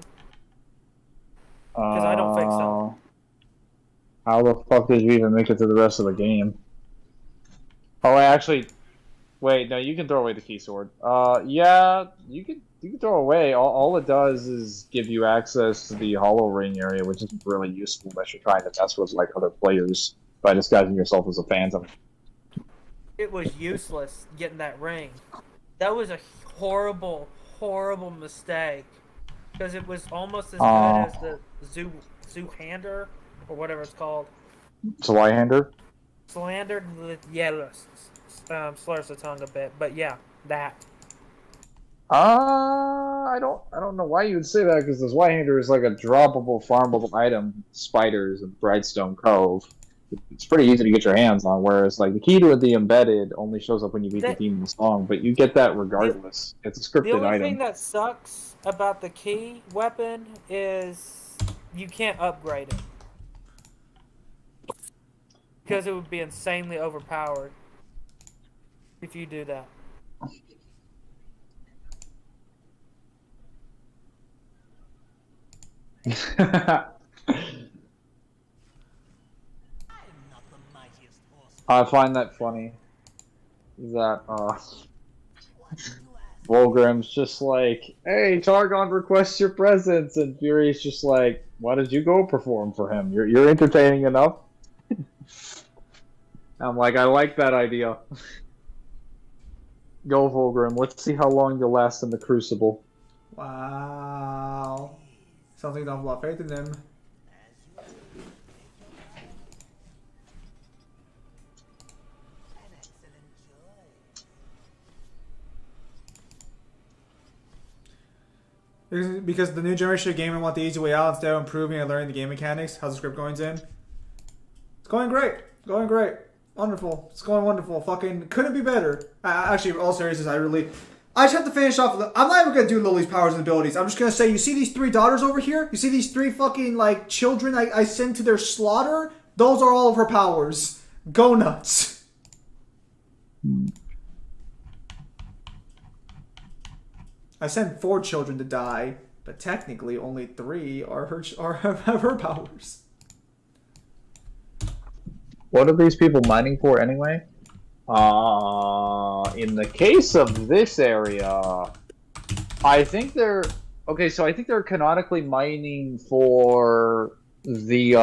Because I don't think so. How the fuck did you even make it to the rest of the game? Oh, actually, wait. No, you can throw away the key sword. Yeah, you can throw away. All it does is give you access to the Hollow Ring area, which isn't really useful unless you're trying to mess with like other players by disguising yourself as a phantom. It was useless getting that ring. That was a horrible, horrible mistake. Because it was almost as good as the Zoohander, or whatever it's called. Zweihander? Slandered with yellows. Slurs the tongue a bit, but yeah, that. I don't know why you would say that, because the Zweihander is like a droppable, farmable item, spiders and Brightstone Cove. It's pretty easy to get your hands on, whereas like the key to the embedded only shows up when you beat the demon's song, but you get that regardless. It's a scripted The only item. thing that sucks about the key weapon is you can't upgrade it. Because it would be insanely overpowered if you do that. I find that funny. That Volgrim's just like, hey, Targon requests your presence, and Fury's just like, why did you go perform for him? You're entertaining enough. I'm like, I like that idea. Go, Volgrim. Let's see how long you'll last in the Crucible. Wow. Sounds like you don't have a lot of faith in them. Because the new generation of gamer want the easy way out instead of improving and learning the game mechanics. How's the script going, Zin? It's going great. Going great. Wonderful. It's going wonderful. Fucking couldn't be better. Actually, all seriousness, I just have to finish off. I'm not even gonna do Lily's powers and abilities. I'm just gonna say, you see these 3 daughters over here? You see these 3 fucking like children I send to their slaughter? Those are all of her powers. Go nuts. I sent 4 children to die, but technically only 3 have her powers. What are these people mining for anyway? In the case of this area, I think they're okay. So I think they're canonically mining for the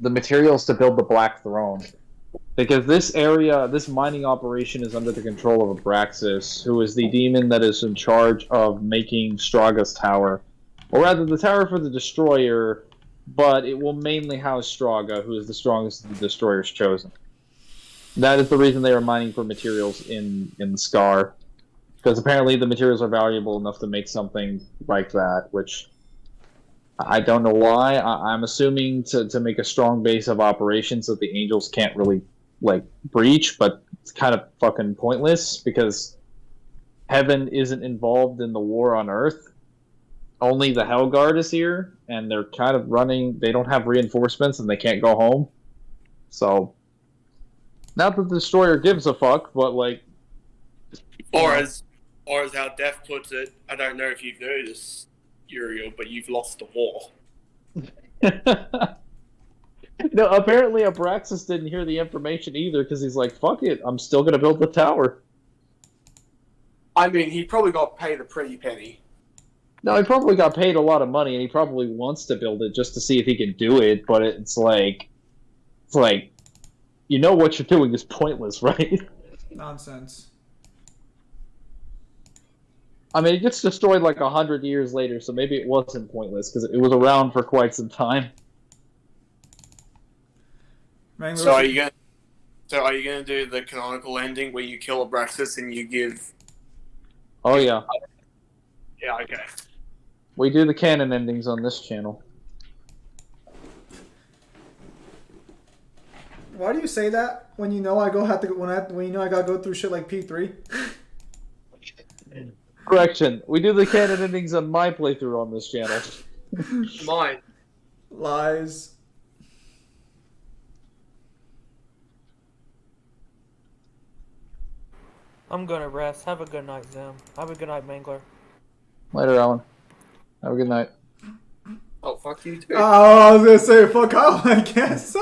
materials to build the Black Throne, because this area, this mining operation, is under the control of Abraxas, who is the demon that is in charge of making Straga's tower, or rather, the tower for the Destroyer. But it will mainly house Straga, who is the strongest of the Destroyers chosen. That is the reason they are mining for materials in the Scar. Because apparently the materials are valuable enough to make something like that, which I don't know why. I'm assuming to make a strong base of operations that the Angels can't really, like, breach, but it's kind of fucking pointless, because Heaven isn't involved in the war on Earth. Only the Hellguard is here, and they're kind of running. They don't have reinforcements, and they can't go home. So, not that the Destroyer gives a fuck, but like, Or as how Death puts it, I don't know if you've noticed, Uriel, but you've lost the war. no. Apparently, Abraxas didn't hear the information either, because he's like, "Fuck it, I'm still gonna build the tower." I mean, he probably got paid a pretty penny. No, he probably got paid a lot of money, and he probably wants to build it just to see if he can do it. But it's like, you know what you're doing is pointless, right? Nonsense. I mean, it gets destroyed like 100 years later, so maybe it wasn't pointless because it was around for quite some time. Mangler, So are you gonna do the canonical ending where you kill Abraxas and you give? Oh yeah, Yeah, okay. we do the canon endings on this channel. Why do you say that when you know I gotta go through shit like P3? Correction. We do the canon endings on my playthrough on this channel. Mine. Lies. I'm gonna rest. Have a good night, Zim. Have a good night, Mangler. Later, Alan. Have a good night. Oh, fuck you too. I was gonna say fuck Kyle, I guess.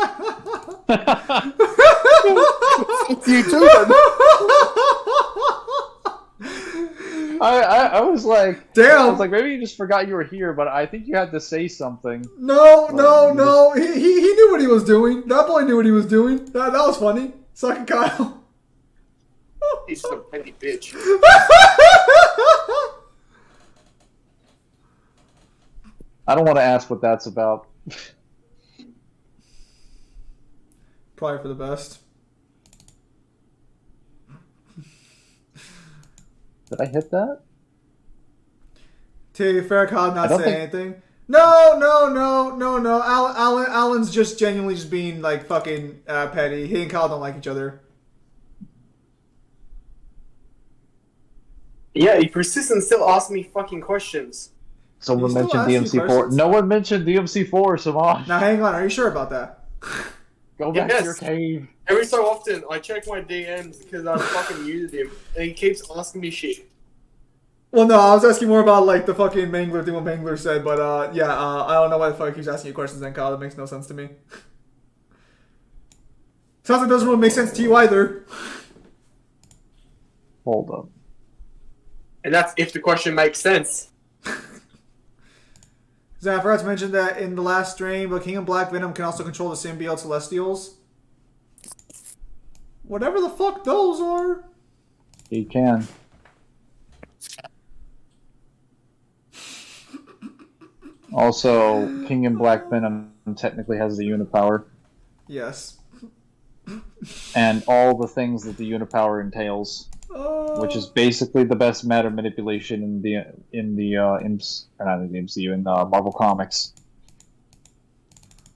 You too. I was like, Damn. I was like, maybe you just forgot you were here, but I think you had to say something. No. He knew what he was doing. That boy knew what he was doing. That was funny. Sucking Kyle. He's a petty bitch. I don't want to ask what that's about. Probably for the best. Did I hit that? To be fair, Kyle not don't say anything. No. Alan's just genuinely just being like fucking petty. He and Kyle don't like each other. Yeah, he persists and still asks me fucking questions. Someone still mentioned asking DMC4. questions? No one mentioned DMC4, Samaj. Now hang on, are you sure about that? Go back Yes. to your cave. Every so often, I check my DMs because I fucking muted him, and he keeps asking me shit. Well, no, I was asking more about like the fucking Mangler thing what Mangler said, but I don't know why the fuck he keeps asking you questions then, Kyle. That makes no sense to me. Sounds like it doesn't really make sense to you either. Hold up. And that's if the question makes sense. Zan, I forgot to mention that in the last stream, but King and Black Venom can also control the symbiote Celestials. Whatever the fuck those are. He can. Also, King and Black Venom technically has the Unipower, Yes. and all the things that the Unipower entails, which is basically the best matter manipulation in the Marvel Comics,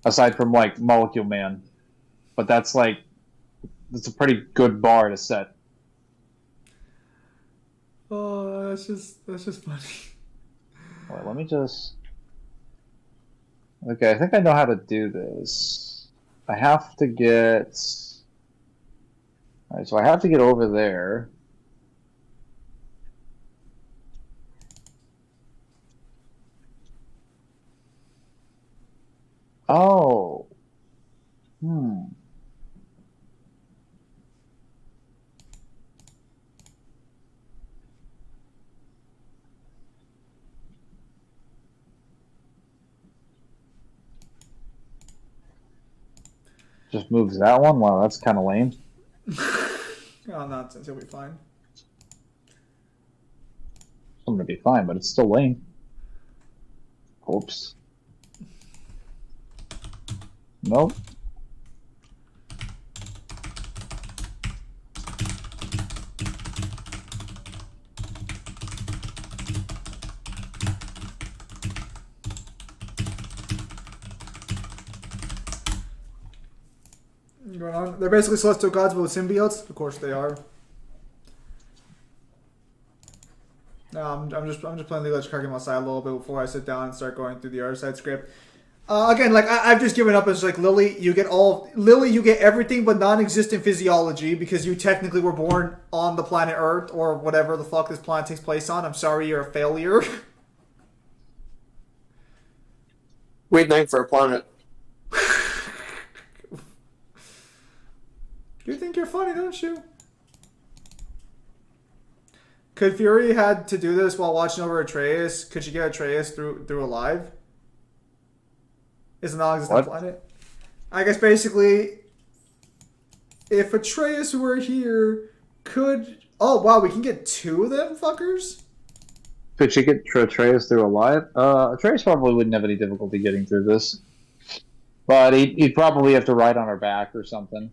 aside from like Molecule Man, but that's a pretty good bar to set. Oh, that's just funny. Wait, let me just. Okay, I think I know how to do this. I have to get. Alright, so I have to get over there. Oh. Just moves that one? Wow, that's kind of lame. Oh, nonsense. He'll be fine. I'm gonna be fine, but it's still lame. Oops. Nope. Going on. They're basically celestial gods, but with symbiotes. Of course they are. No, I'm just playing League of Legends card game outside a little bit before I sit down and start going through the other side script. Again, like I've just given up. It's like Lily, you get everything but non-existent physiology because you technically were born on the planet Earth or whatever the fuck this planet takes place on. I'm sorry, you're a failure. Weird name for a planet. You think you're funny, don't you? Could Fury had to do this while watching over Atreus? Could she get Atreus through alive? Is a non-existent planet. I guess basically, if Atreus were here, could... Oh, wow, we can get two of them fuckers? Could she get Atreus through alive? Atreus probably wouldn't have any difficulty getting through this. But he'd probably have to ride on her back or something.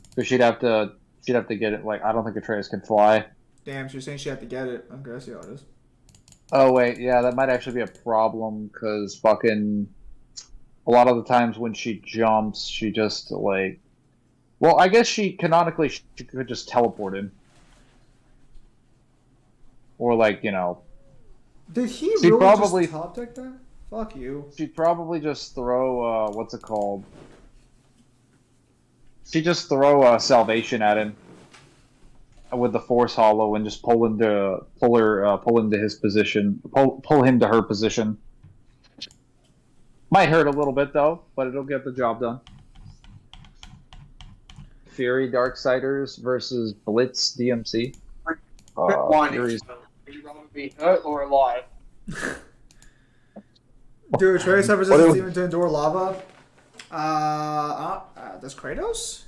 Because she'd have to get it, like, I don't think Atreus can fly. Damn, so you're saying she had to get it. Okay, I see how it is. Oh, wait, yeah, that might actually be a problem, because fucking... A lot of the times when she jumps, she just, like... Well, I guess canonically she could just teleport in. Or like, you know, Did he She'd really probably- just top deck that? Fuck you. she'd probably just throw what's it called? She'd just throw salvation at him with the force hollow and just pull into his position, pull him to her position. Might hurt a little bit though, but it'll get the job done. Fury Darksiders versus Blitz DMC. Fury's- Would you rather be hurt or alive? Dude, Trace have What resistance do- even to endure lava. Does Kratos?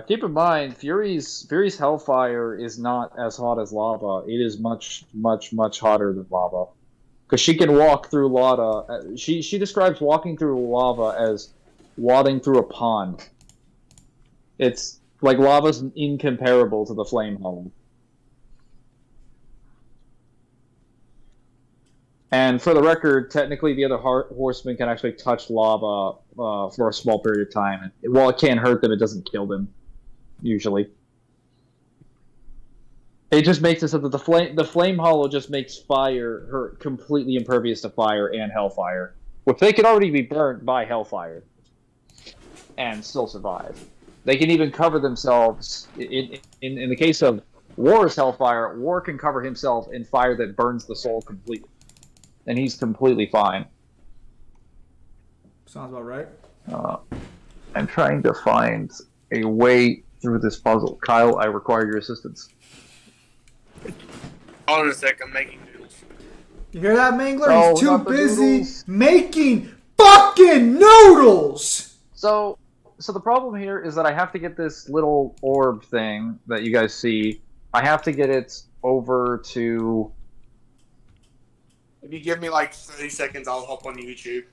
Keep in mind, Fury's Hellfire is not as hot as lava. It is much, much, much hotter than lava. Because she can walk through lava. She describes walking through lava as wading through a pond. It's like lava's incomparable to the flame hollow. And for the record, technically the other horseman can actually touch lava for a small period of time. And while it can't hurt them, it doesn't kill them, usually. It just makes it so that the flame hollow just makes her completely impervious to fire and hellfire, which they can already be burnt by hellfire and still survive. They can even cover themselves. In the case of War's hellfire, War can cover himself in fire that burns the soul completely, and he's completely fine. Sounds about right. I'm trying to find a way through this puzzle. Kyle, I require your assistance. Hold on a sec, I'm making noodles. You hear that, Mangler? No, He's too not the busy noodles. making fucking noodles! So the problem here is that I have to get this little orb thing that you guys see. I have to get it over to... If you give me like 30 seconds, I'll hop on YouTube.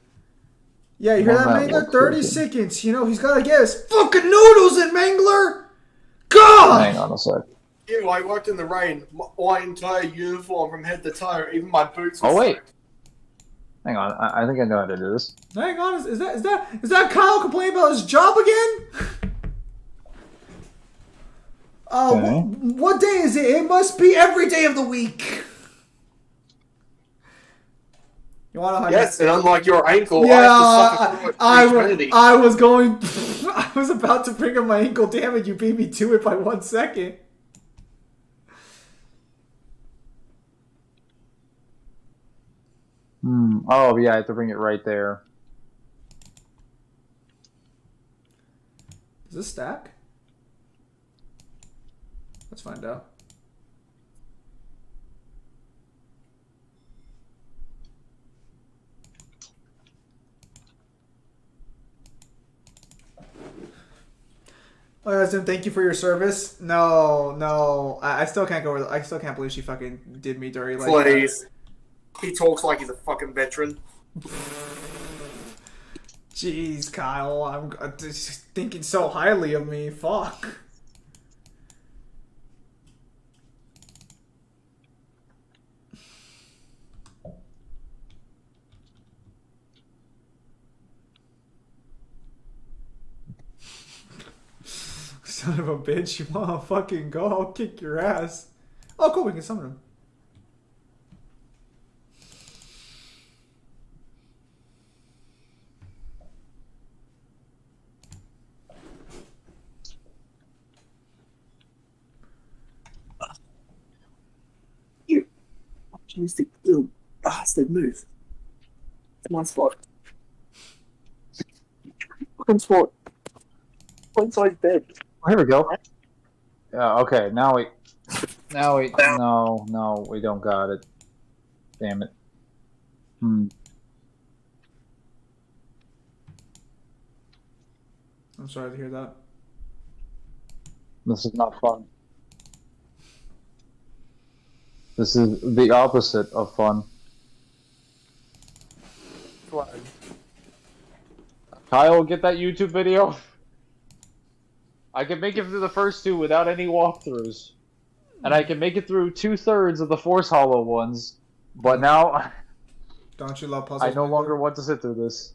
Yeah, you hear that, Well, that Mangler? looks 30 good. seconds. You know, he's gotta get his fucking noodles in, Mangler! God! Hang on a sec. Yeah, I worked in the rain. My entire uniform from head to toe, even my boots were Oh, wait. soaked. Hang on, I think I know how to do this. Hang on, is that Kyle complaining about his job again? Okay. What day is it? It must be every day of the week. You wanna know how Yes, and unlike your ankle, Yeah, I have to suffer through eternity. I was going. I was about to bring up my ankle. Damn it! You beat me to it by 1 second. Oh, yeah, I have to bring it right there. Does this stack? Let's find out. Oh, Tim, thank you for your service. No, I still can't go over. I still can't believe she fucking did me dirty like that. Please. He talks like he's a fucking veteran. Jeez, Kyle, I'm just thinking so highly of me. Fuck. Son of a bitch, you wanna fucking go? I'll kick your ass. Oh, cool, we can summon him. You opportunistic little bastard move. Come on, spot. Fucking spot. Go inside bed. Oh, here we go. Okay, now we... No, we don't got it. Damn it. I'm sorry to hear that. This is not fun. This is the opposite of fun. Kyle, get that YouTube video. I can make it through the first two without any walkthroughs. And I can make it through 2/3 of the Force Hollow ones. But now, Don't you love puzzles? I no Mangler? longer want to sit through this.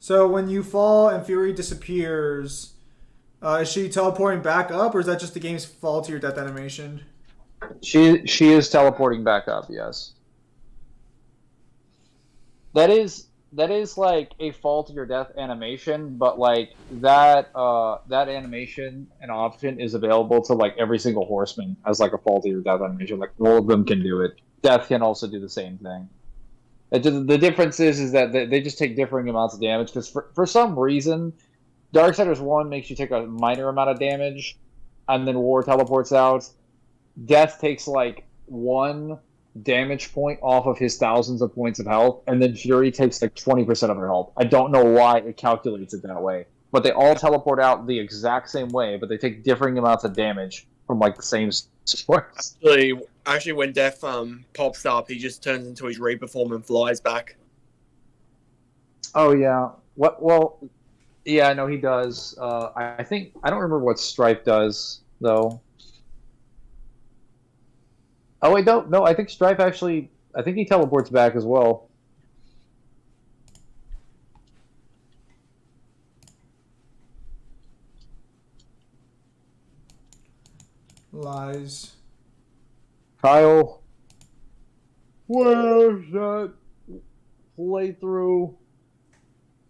So when you fall and Fury disappears, is she teleporting back up, or is that just the game's fall to your death animation? She is teleporting back up. Yes. That is like a fall to your death animation, but like that animation and option is available to like every single horseman as like a fall to your death animation. Like all of them can do it. Death can also do the same thing. The difference is that they just take differing amounts of damage because for some reason, Darksiders 1 makes you take a minor amount of damage, and then War teleports out. Death takes like 1 damage point off of his thousands of points of health, and then Fury takes like 20% of their health. I don't know why it calculates it that way, but they all teleport out the exact same way, but they take differing amounts of damage from like the same source. Actually, when Death pops up, he just turns into his Reaper form and flies back. Oh yeah. What? Well, yeah, no, he does. I think I don't remember what Strife does though. Oh wait, no, I think Strife actually. I think he teleports back as well. Lies. Kyle, where's that playthrough?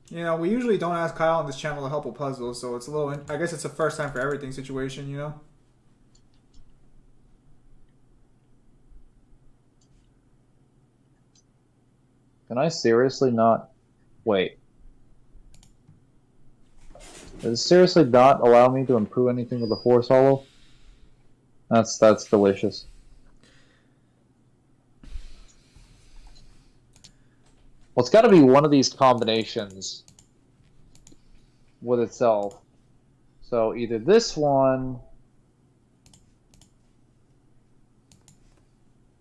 You know, we usually don't ask Kyle on this channel to help with puzzles, so it's a little. I guess it's a first time for everything situation, you know. Can I seriously not wait? Does it seriously not allow me to improve anything with the Force Hollow? That's delicious. Well, it's got to be one of these combinations with itself. So either this one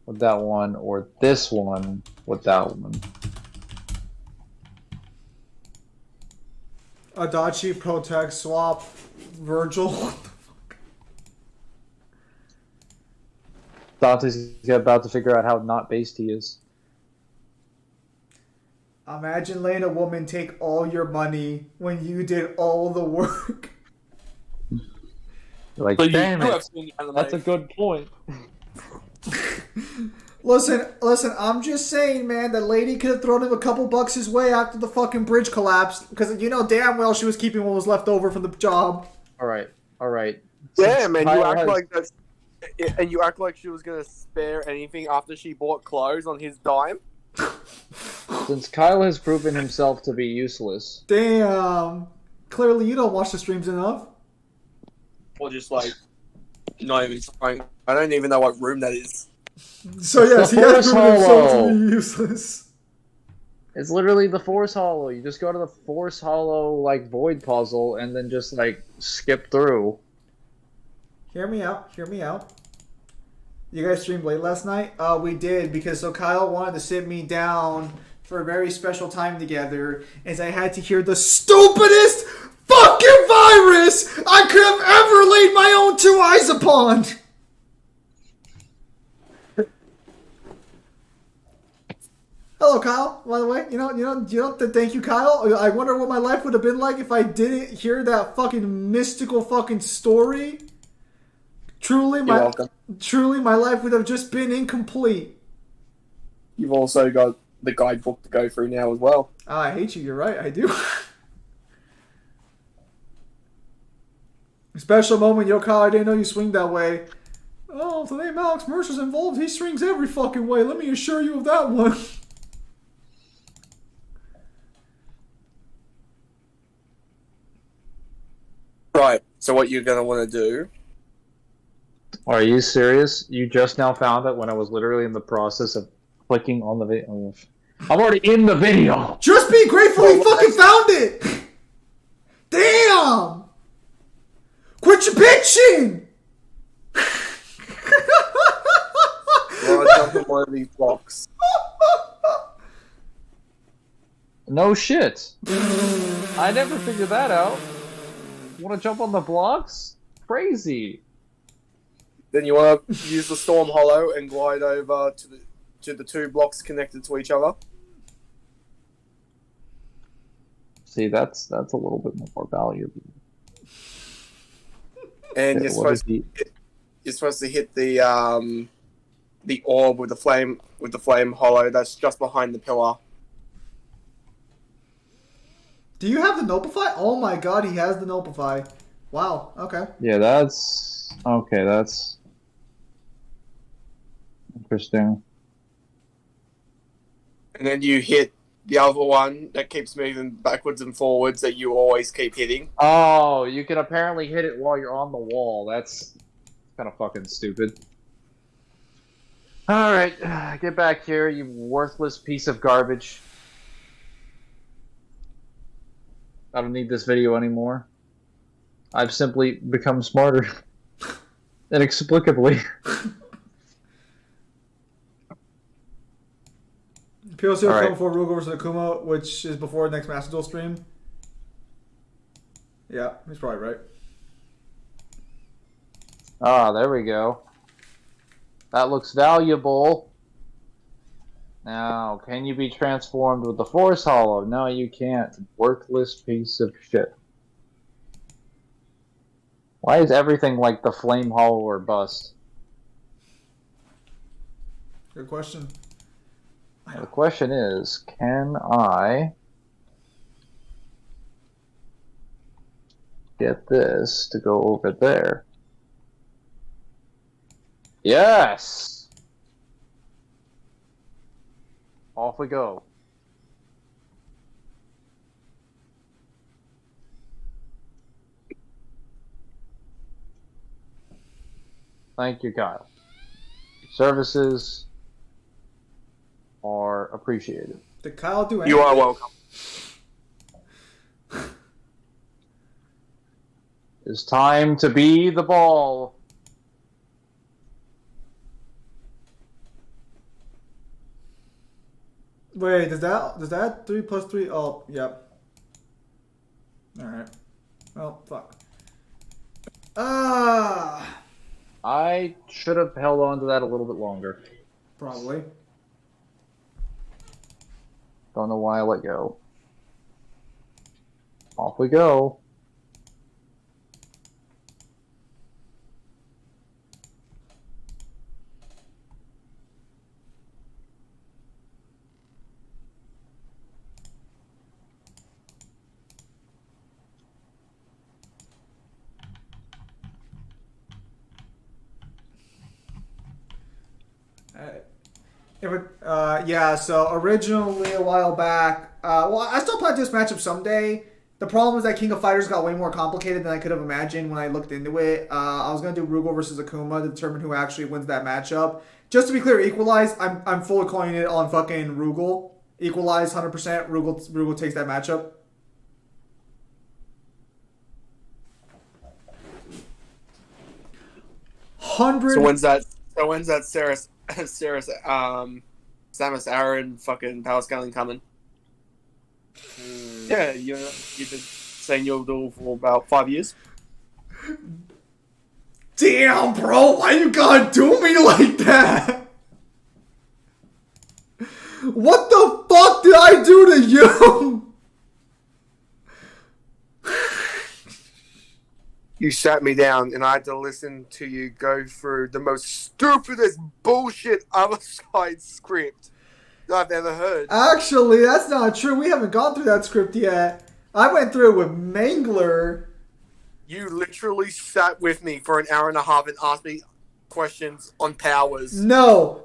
with that one, or this one with that one. Adachi Protect Swap Virgil. Dante's about to figure out how not based he is. Imagine letting a woman take all your money when you did all the work. Like, But damn you it. have seen the anime. That's a good point. Listen, I'm just saying, man, that lady could have thrown him a couple bucks his way after the fucking bridge collapsed, because you know damn well she was keeping what was left over from the job. All right. Yeah, man, you Kyle act has- like that's, and you act like she was gonna spare anything after she bought clothes on his dime. Since Kyle has proven himself to be useless. Damn. Clearly you don't watch the streams enough. Or just like, not even trying. I don't even know what room that is. So yes, he has Force proven himself Hollow. to be useless. It's literally the Force Hollow. You just go to the Force Hollow, like, void puzzle, and then just, like, skip through. Hear me out. You guys streamed late last night? We did, because so Kyle wanted to sit me down for a very special time together, as I had to hear the stupidest fucking virus I could have ever laid my own 2 eyes upon! Hello, Kyle. By the way, you know. Thank you, Kyle. I wonder what my life would have been like if I didn't hear that fucking mystical fucking story. Truly, You're my welcome. life would have just been incomplete. You've also got the guidebook to go through now as well. I hate you. You're right. I do. Special moment, yo, Kyle. I didn't know you swing that way. Oh, if the name Alex Mercer's involved, he swings every fucking way. Let me assure you of that one. Right. So what you're gonna want to do? Are you serious? You just now found it when I was literally in the process of clicking on the video. I'm already in the video! Just be grateful he fucking found it! Damn! Quit your bitching! Well, jump on one of these blocks. No shit. I never figured that out. Want to jump on the blocks? Crazy. Then you want to use the Storm Hollow and glide over to the 2 blocks connected to each other. See, that's a little bit more valuable. And Okay, you're what is supposed to hit the orb with the flame hollow that's just behind the pillar. Do you have the Nopify? Oh my god, he has the Nopify. Wow, okay. Yeah, that's okay. That's interesting. And then you hit the other one that keeps moving backwards and forwards that you always keep hitting. Oh, you can apparently hit it while you're on the wall. That's kind of fucking stupid. Alright, get back here, you worthless piece of garbage. I don't need this video anymore. I've simply become smarter. Inexplicably. POC will All come right. before Rugal versus Akuma, which is before next Master Duel stream. Yeah, he's probably right. Ah, there we go. That looks valuable. Now, can you be transformed with the Force Hollow? No, you can't. Worthless piece of shit. Why is everything like the Flame Hollow or bust? Good question. Now, the question is, can I get this to go over there? Yes! Off we go. Thank you, Kyle. Your services are appreciated. Did Kyle do anything? You are welcome. It's time to be the ball. Wait, does that 3 plus 3? Oh, yep. Alright. Well, fuck. Ah! I should have held on to that a little bit longer. Probably. Don't know why I let go. Off we go. Yeah, so originally a while back, well, I still plan this matchup someday. The problem is that King of Fighters got way more complicated than I could have imagined when I looked into it. I was going to do Rugal versus Akuma to determine who actually wins that matchup. Just to be clear, Equalize, I'm fully calling it on fucking Rugal. Equalize 100%, Rugal takes that matchup. So when's that Samus Aran fucking power scaling coming? Yeah, you've been saying you'll do for about 5 years. Damn, bro, why you gotta do me like that? What the fuck did I do to you? You sat me down and I had to listen to you go through the most stupidest bullshit other side script that I've ever heard. Actually, that's not true. We haven't gone through that script yet. I went through it with Mangler. You literally sat with me for an hour and a half and asked me questions on powers. No.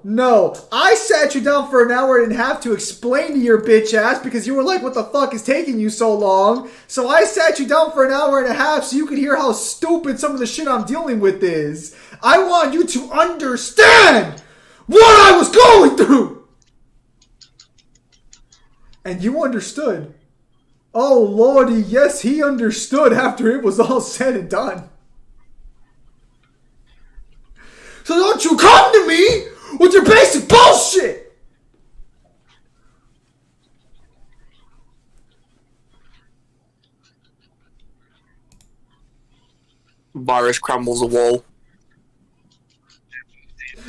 I sat you down for an hour and a half to explain to your bitch ass because you were like, what the fuck is taking you so long? So I sat you down for an hour and a half so you could hear how stupid some of the shit I'm dealing with is. I want you to understand what I was going through. And you understood. Oh, lordy, yes, he understood after it was all said and done. So don't you come to me with your basic bullshit! Virus crumbles a wall.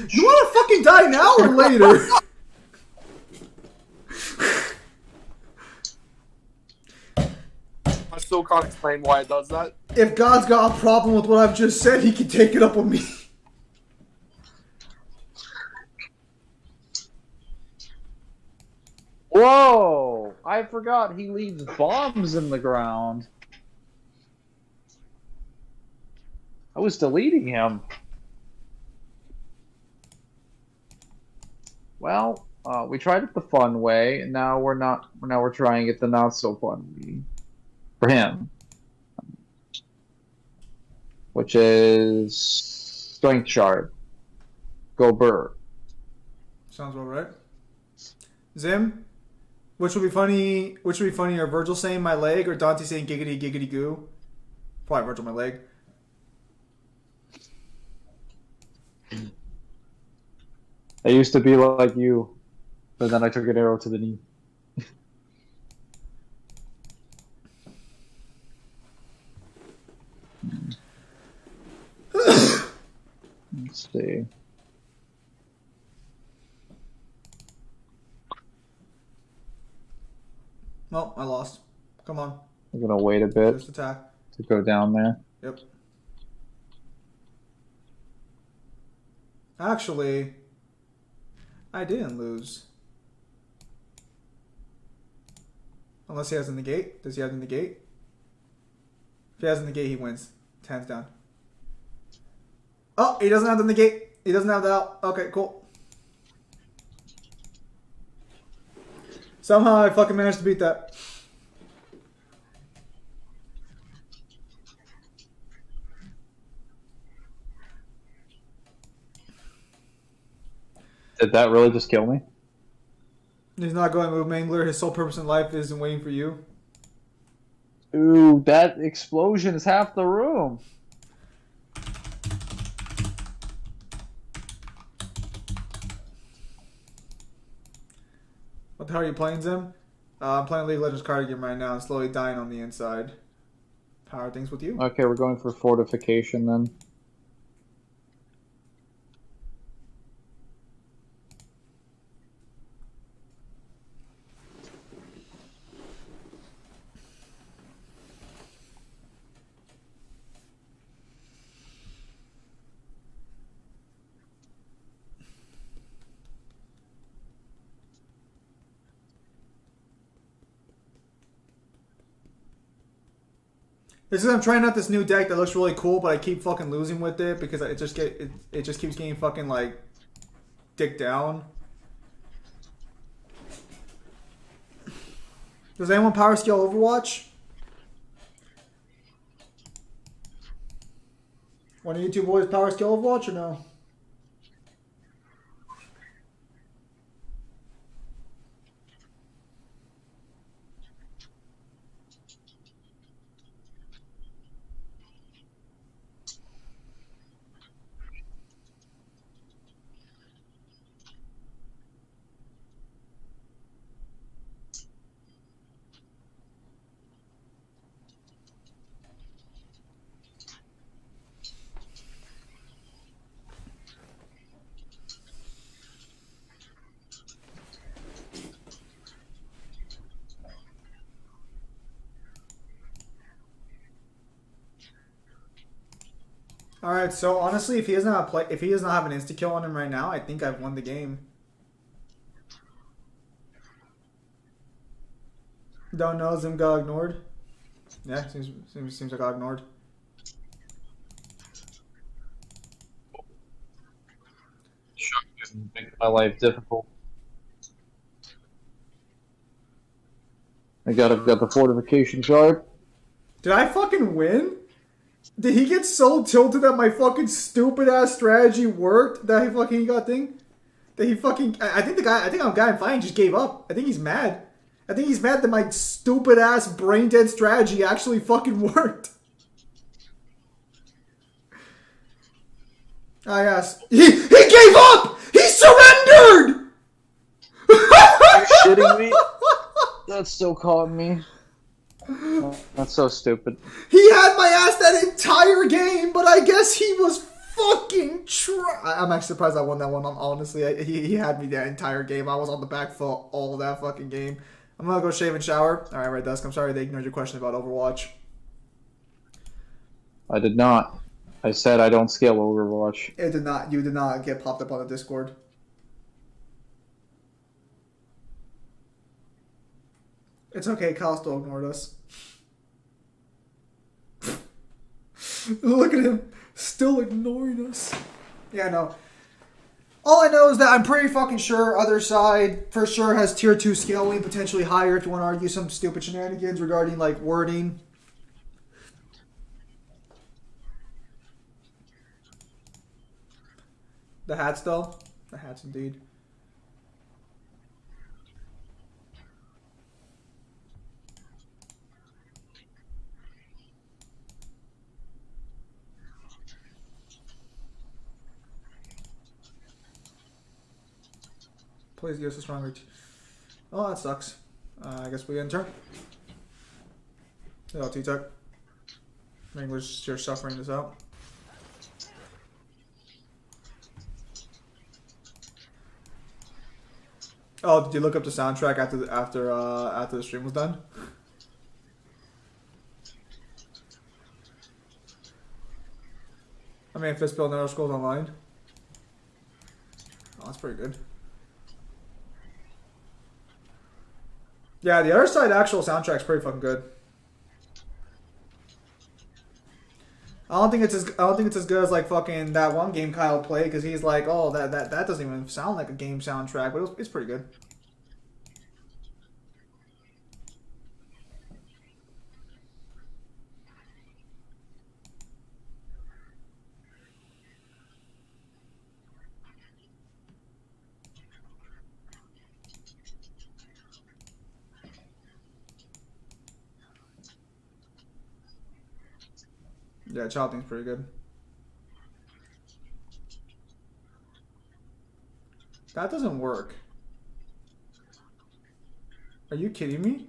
You wanna fucking die now or later? I still can't explain why it does that. If God's got a problem with what I've just said, he can take it up with me. Whoa! I forgot he leaves bombs in the ground. I was deleting him. Well, we tried it the fun way, and now we're not. Now we're trying it the not so fun way for him, which is strength shard. Go Burr. Sounds about right. Zim, which would be funny? Which would be funnier, Virgil saying my leg or Dante saying giggity giggity goo? Probably Virgil my leg. I used to be like you, but then I took an arrow to the knee. Let's see. Well, I lost. Come on. I'm gonna wait a bit First attack. to go down there. Yep. Actually, I didn't lose. Unless he has a negate. Does he have a negate? If he has a negate, he wins. Hands down. Oh, he doesn't have the negate. He doesn't have that. Okay, cool. Somehow I fucking managed to beat that. Did that really just kill me? He's not going to move Mangler. His sole purpose in life isn't waiting for you. Ooh, that explosion is half the room. What the hell are you playing, Zim? I'm playing League of Legends card game right now. I'm slowly dying on the inside. How are things with you? Okay, we're going for fortification then. This is I'm trying out this new deck that looks really cool, but I keep fucking losing with it because it just keeps getting fucking like dick down. Does anyone power scale Overwatch? One of you two boys power scale Overwatch or no? All right, so honestly, if he does not have an insta kill on him right now, I think I've won the game. Don't know, Zim got ignored. Yeah, seems like I got ignored. Make my life difficult. I've got the fortification shard. Did I fucking win? Did he get so tilted that my fucking stupid ass strategy worked that he fucking got thing? That he fucking I think our guy in flying just gave up. I think he's mad. I think he's mad that my stupid ass brain dead strategy actually fucking worked. Ah yes. He gave up! He surrendered! Are you shitting me? That still caught me. That's so stupid. He had my ass that entire game, but I guess he was fucking I'm actually surprised I won that one, honestly. He had me that entire game. I was on the back foot all that fucking game. I'm gonna go shave and shower. All right, Red Dusk. I'm sorry they ignored your question about Overwatch. I did not. I said I don't scale Overwatch. It did not. You did not get popped up on the Discord. It's okay. Kyle still ignored us. Look at him, still ignoring us. Yeah, no. All I know is that I'm pretty fucking sure other side for sure has tier 2 scaling, potentially higher if you want to argue some stupid shenanigans regarding like wording. The hats though? The hats indeed. Please give us a strong reach. Oh, that sucks. I guess we end turn. Hello, T-Tuck. Mangler's just suffering this out. Oh, did you look up the soundtrack after the stream was done? I mean, Fistbill never scrolls online. Oh, that's pretty good. Yeah, the other side actual soundtrack's pretty fucking good. I don't think it's as good as like fucking that one game Kyle played because he's like, oh, that doesn't even sound like a game soundtrack, but it's pretty good. Yeah, Child Thing's pretty good. That doesn't work. Are you kidding me?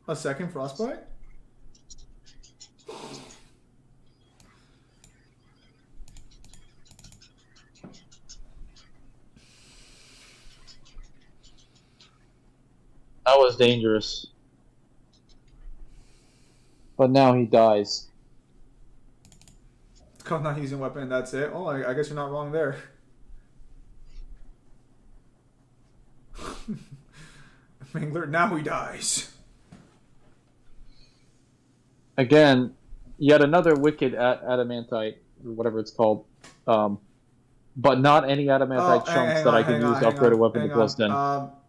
A second Frostbite? That was dangerous. But now he dies. Cause not using weapon and that's it. Oh, I guess you're not wrong there. Mangler, now he dies. Again, yet another wicked adamantite, or whatever it's called. But not any adamantite chunks that I can use to upgrade a weapon to plus 10.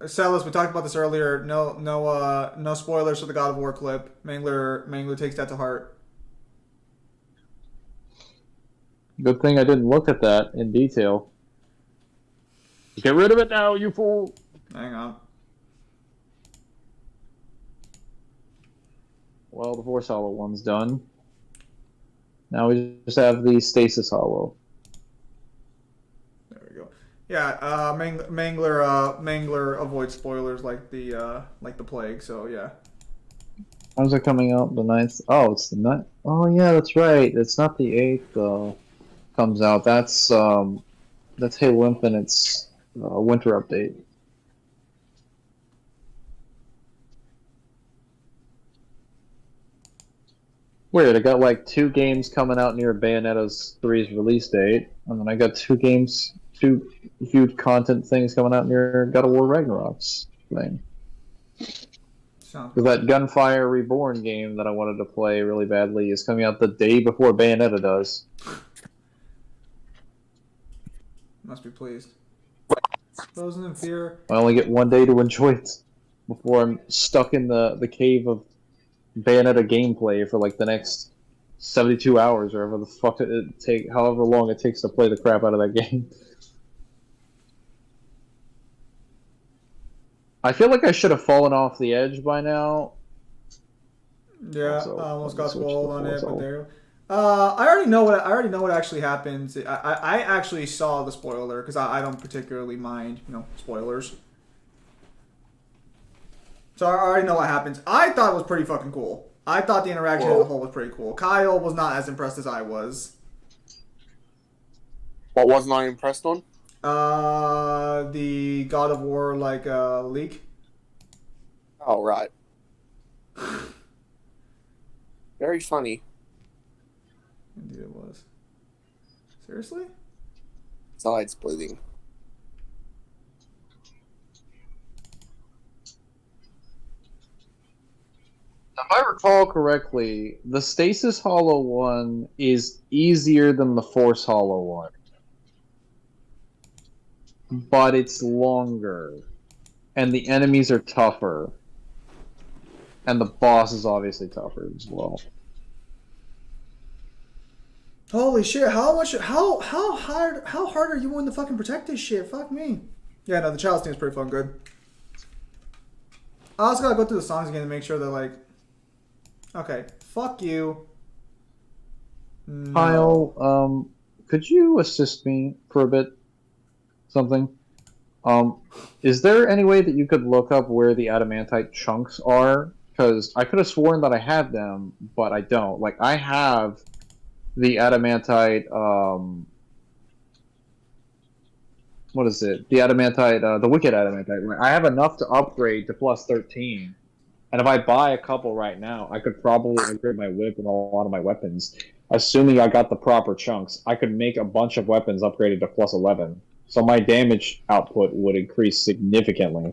Celis, we talked about this earlier. No spoilers for the God of War clip. Mangler takes that to heart. Good thing I didn't look at that in detail. Get rid of it now, you fool! Hang on. Well, the Force Hollow one's done. Now we just have the Stasis Hollow. There we go. Yeah, Mangler avoids spoilers like the plague. So yeah. When's it coming out? The 9th? Oh, it's the 9th. Oh yeah, that's right. It's not the 8th though. Comes out. That's Halo Infinite's winter update. Weird, I got like 2 games coming out near Bayonetta's 3's release date, and then I got 2 huge content things coming out near God of War Ragnarok's thing. Because that Gunfire Reborn game that I wanted to play really badly is coming out the day before Bayonetta does. Must be pleased. Frozen in fear. I only get 1 day to enjoy it before I'm stuck in the cave of Bayonetta gameplay for like the next 72 hours or however the fuck however long it takes to play the crap out of that game. I feel like I should have fallen off the edge by now. Yeah, Also, I almost got spoiled on it, but there. I already know what actually happens. I actually saw the spoiler because I don't particularly mind, spoilers. So I already know what happens. I thought it was pretty fucking cool. I thought the interaction as a whole was pretty cool. Kyle was not as impressed as I was. What wasn't I impressed on? The God of War leak. Oh, right. Very funny. Indeed it was. Seriously? Sides bleeding. If I recall correctly, the Stasis Hollow one is easier than the Force Hollow one. But it's longer. And the enemies are tougher. And the boss is obviously tougher as well. Holy shit! How hard are you willing to fucking protect this shit? Fuck me. Yeah, no, the Chalice thing is pretty fucking good. I also gotta go through the songs again to make sure they're like. Okay, fuck you. No. Kyle, could you assist me for a bit? Something? Is there any way that you could look up where the adamantite chunks are? Because I could have sworn that I had them, but I don't. Like, I have the adamantite, what is it? The adamantite, the wicked adamantite. I have enough to upgrade to plus 13. And if I buy a couple right now, I could probably upgrade my whip and a lot of my weapons. Assuming I got the proper chunks, I could make a bunch of weapons upgraded to plus 11. So my damage output would increase significantly.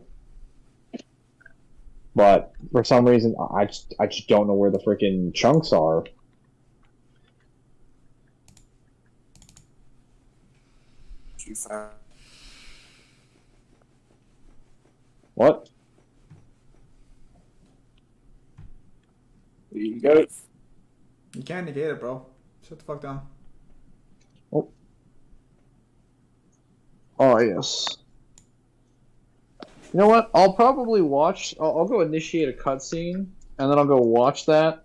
But for some reason, I just don't know where the freaking chunks are. What? There you go. You can't negate it, bro. Shut the fuck down. Oh. Oh, yes. You know what? I'll probably watch... I'll go initiate a cutscene, and then I'll go watch that.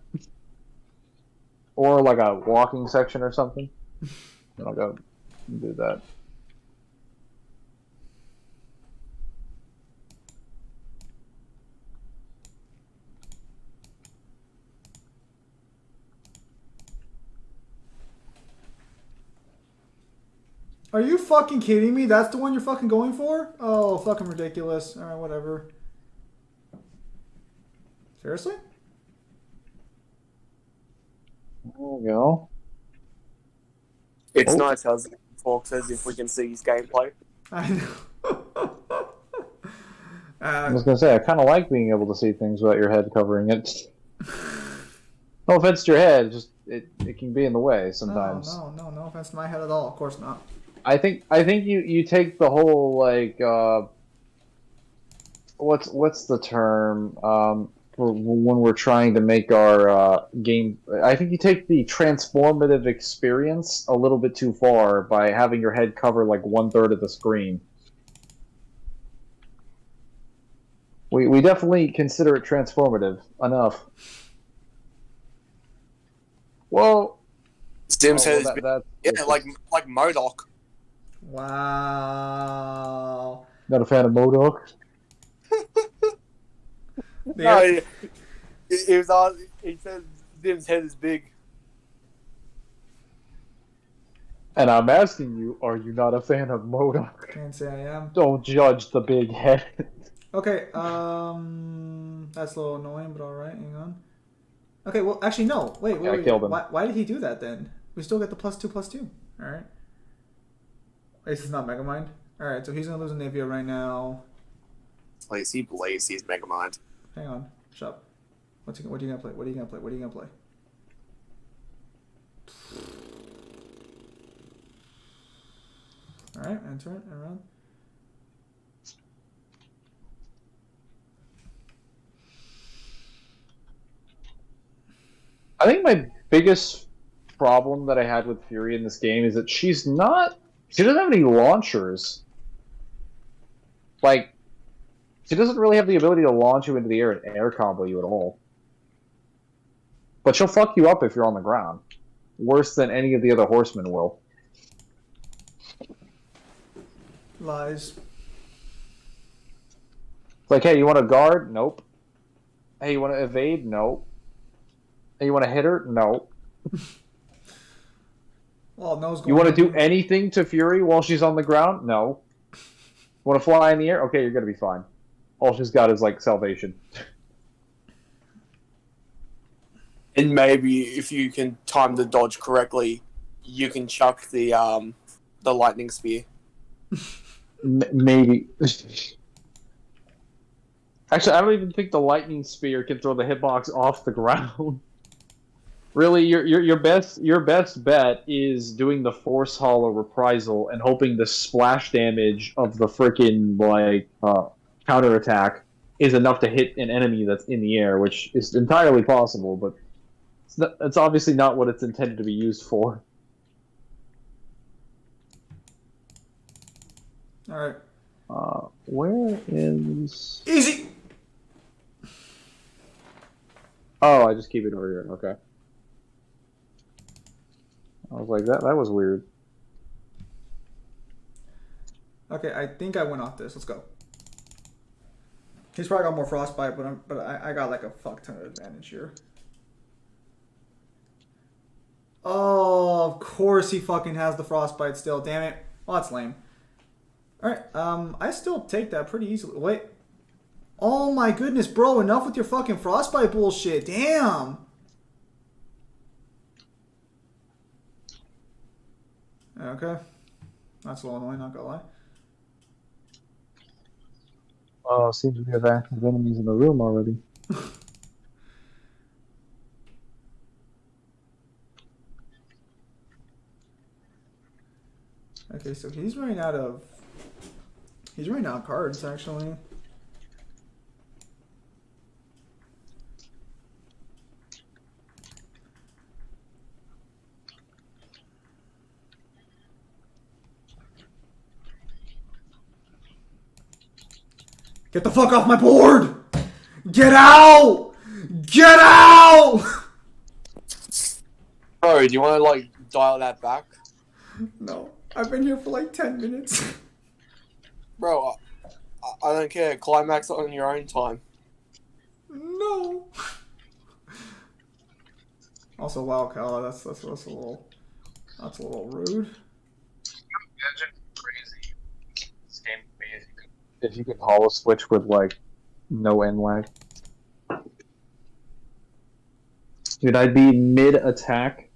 Or like a walking section or something. And I'll go do that. Are you fucking kidding me? That's the one you're fucking going for? Oh, fucking ridiculous. Alright, whatever. Seriously? There we go. It's Oh. nice how Fork says if we can see his gameplay. I know. I was gonna say, I kind of like being able to see things without your head covering it. No offense to your head, just it can be in the way sometimes. No offense to my head at all. Of course not. I think you take the whole like what's the term for when we're trying to make our game. I think you take the transformative experience a little bit too far by having your head cover like 1/3 of the screen. We definitely consider it transformative enough. Well, Stim's head is that, yeah, like MODOK. Wow. not a fan of MODOK. No, he was on. He said Stim's head is big. And I'm asking you, are you not a fan of MODOK? Can't say I am. Don't judge the big head. Okay, that's a little annoying, but alright, hang on. Okay, well, actually, no. Wait. I killed him. Why did he do that then? We still get the +2/+2. Alright. This is not Megamind. Alright, so he's gonna lose a Navia right now. Please, he believes he's Megamind. Hang on. Shut up. What are you gonna play? What are you gonna play? What are you gonna play? Alright, enter it, and run. I think my biggest problem that I had with Fury in this game is that she doesn't have any launchers. Like, she doesn't really have the ability to launch you into the air and air combo you at all. But she'll fuck you up if you're on the ground. Worse than any of the other horsemen will. Lies. It's like, hey, you want to guard? Nope. Hey, you want to evade? Nope. Hey, you want to hit her? No. Well, no's going. You want to do anything to Fury while she's on the ground? No. Want to fly in the air? Okay, you're gonna be fine. All she's got is like salvation. And maybe if you can time the dodge correctly, you can chuck the lightning spear. Maybe. Actually, I don't even think the lightning spear can throw the hitbox off the ground. Really, your best bet is doing the force hollow reprisal and hoping the splash damage of the freaking counterattack is enough to hit an enemy that's in the air, which is entirely possible, but it's obviously not what it's intended to be used for. All right. Where is... Easy! Oh, I just keep it over here. Okay. I was like, that was weird. Okay, I think I went off this. Let's go. He's probably got more frostbite, but I got like a fuck ton of advantage here. Oh, of course he fucking has the frostbite still. Damn it. Well, that's lame. Alright, I still take that pretty easily. Wait. Oh my goodness, bro. Enough with your fucking frostbite bullshit. Damn. Okay. That's a little annoying, not gonna lie. Oh, seems we have active enemies in the room already. Okay, so he's running out of cards, actually. Get the fuck off my board! Get out! Get out! Bro, do you want to like dial that back? No, I've been here for like 10 minutes. Bro, I don't care. Climax on your own time. No. Also, wow, Kala, that's a little rude. Imagine crazy this game if you could hollow switch with like no end lag. Dude, I'd be mid attack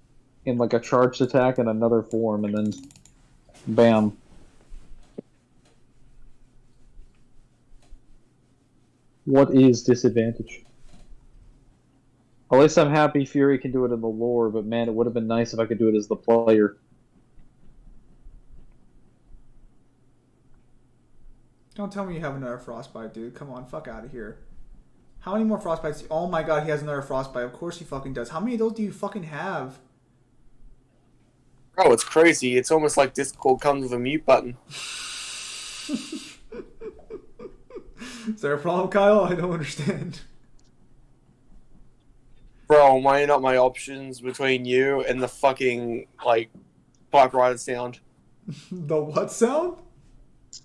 in like a charged attack in another form, and then bam. What is disadvantage? At least I'm happy Fury can do it in the lore, but man, it would have been nice if I could do it as the player. Don't tell me you have another frostbite, dude. Come on, fuck out of here. How many more frostbites? Oh my god, he has another frostbite. Of course he fucking does. How many of those do you fucking have? Bro, it's crazy. It's almost like Discord comes with a mute button. Is there a problem, Kyle? I don't understand. Bro, I'm weighing up my options between you and the fucking, like, typewriter sound. The what sound?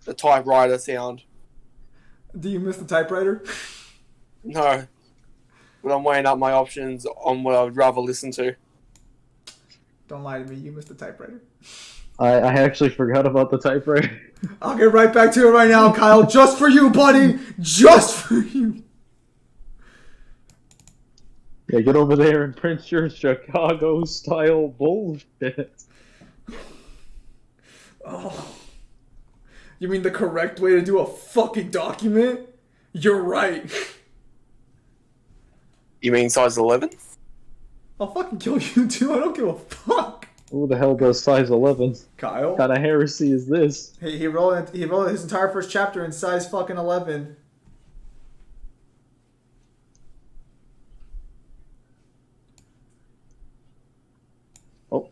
The typewriter sound. Do you miss the typewriter? No. But I'm weighing up my options on what I would rather listen to. Don't lie to me, you missed the typewriter. I actually forgot about the typewriter. I'll get right back to it right now, Kyle. Just for you, buddy. Just for you. Yeah, get over there and print your Chicago-style bullshit. Oh. You mean the correct way to do a fucking document? You're right. You mean size 11? I'll fucking kill you too. I don't give a fuck. Who the hell does size 11? Kyle. What kind of heresy is this? He wrote his entire first chapter in size fucking 11. Oh.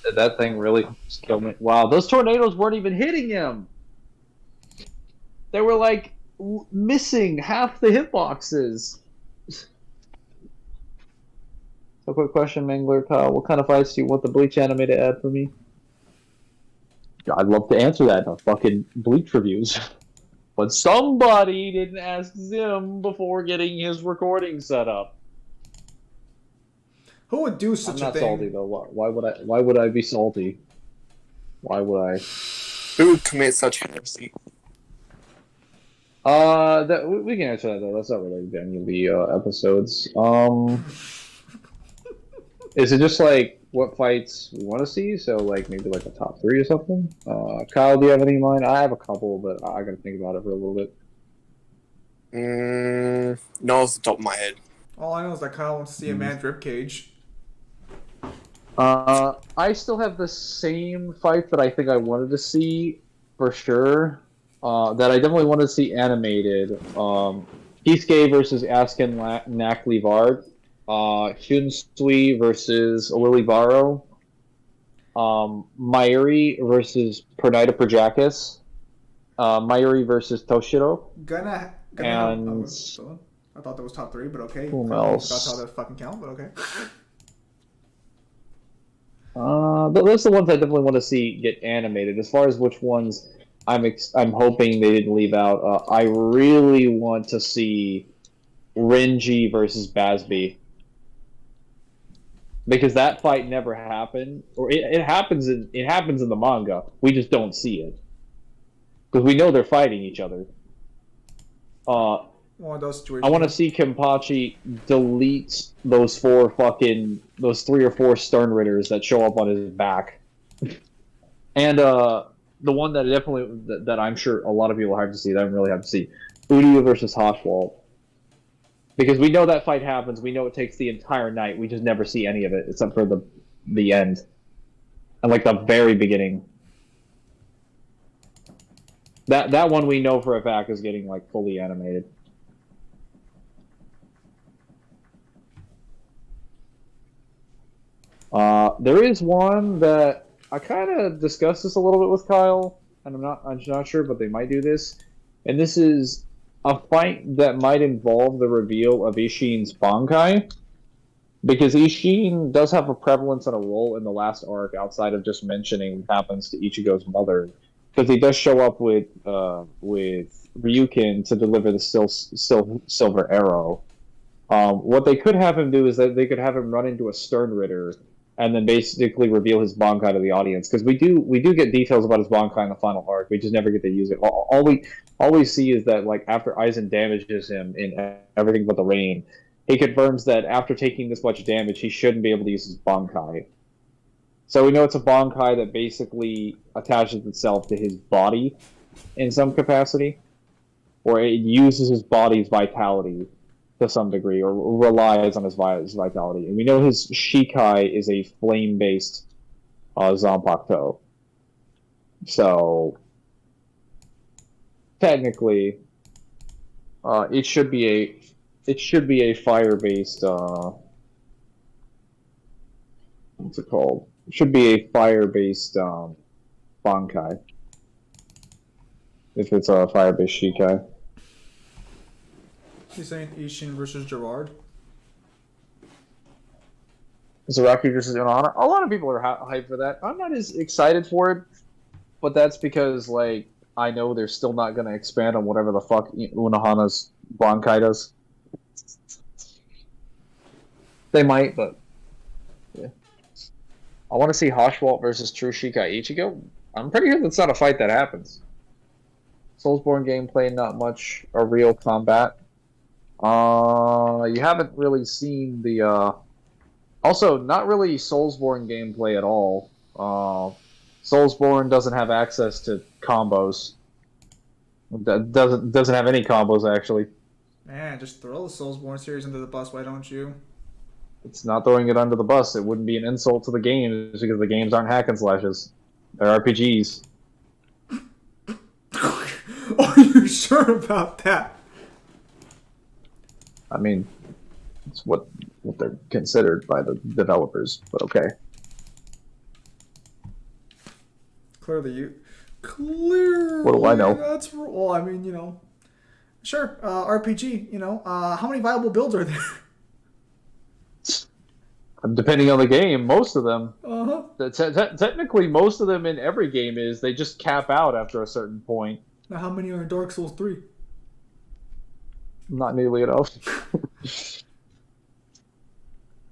Did that thing really just kill me? Wow, those tornadoes weren't even hitting him. They were like missing half the hitboxes. So, quick question, Mangler, Kyle, what kind of fights do you want the Bleach anime to add for me? I'd love to answer that in fucking Bleach reviews. But somebody didn't ask Zim before getting his recording set up. Who would do I'm such a not thing? salty though. Why would I be salty? Why would I? Who would commit such heresy? We can answer that though. That's not related to any of the episodes. Is it just like what fights we want to see? So like maybe like a top 3 or something. Kyle, do you have any in mind? I have a couple, but I gotta think about it for a little bit. Not off the top of my head. All I know is that Kyle wants to see a man's ribcage. I still have the same fight that I think I wanted to see for sure. That I definitely wanted to see animated. Kisuke versus Askin Nakli Vard. Shunsui versus Olivaro. Mayuri versus Pernita Prajakis. Mayuri versus Toshiro. And I thought that was top 3, but okay. Who I else? forgot how that fucking count, but okay. Those are the ones I definitely want to see get animated. As far as which ones I'm hoping they didn't leave out, I really want to see Renji versus Basby. Because that fight never happened, or it happens in the manga. We just don't see it because we know they're fighting each other. One of those situations. I want to see Kenpachi delete those 3 or 4 Sternritters that show up on his back, and the one that that I'm sure a lot of people have to see, that I'm really have to see, Udio versus Hoshwalt. Because we know that fight happens, we know it takes the entire night, we just never see any of it, except for the end. And like the very beginning. That one we know for a fact is getting like fully animated. There is one that I kind of discussed this a little bit with Kyle, and I'm not sure, but they might do this. And this is a fight that might involve the reveal of Ishin's Bankai, because Ishin does have a prevalence and a role in the last arc outside of just mentioning what happens to Ichigo's mother, because he does show up with Ryukin to deliver the silver arrow. What they could have him do is that they could have him run into a Sternritter and then basically reveal his Bankai to the audience, because we do get details about his Bankai in the final arc. We just never get to use it. All we see is that like after Aizen damages him in Everything But the Rain, he confirms that after taking this much damage, he shouldn't be able to use his Bankai. So we know it's a Bankai that basically attaches itself to his body in some capacity, or it uses his body's vitality to some degree, or relies on his vitality. And we know his Shikai is a flame-based Zanpakuto. So technically, it should be a fire-based. What's it called? It should be a fire-based Bankai. If it's a fire-based Shikai. You're saying Ishin versus Gerard? Zaraki versus Unohana. A lot of people are hyped for that. I'm not as excited for it, but that's because like I know they're still not going to expand on whatever the fuck Unohana's Bankai does. They might, but yeah. I want to see Hoshwalt versus True Shikai Ichigo. I'm pretty sure that's not a fight that happens. Soulsborne gameplay, not much a real combat. You haven't really seen the also not really Soulsborne gameplay at all. Soulsborne doesn't have access to combos. That doesn't have any combos actually. Man, just throw the Soulsborne series under the bus, why don't you? It's not throwing it under the bus. It wouldn't be an insult to the games because the games aren't hack and slashes. They're RPGs. Are you sure about that? I mean, it's what they're considered by the developers, but okay. Clearly. What do I know? That's well. I mean, sure. RPG. How many viable builds are there? Depending on the game, most of them. Uh huh. Technically, most of them in every game they just cap out after a certain point. Now, how many are in Dark Souls 3? Not nearly enough.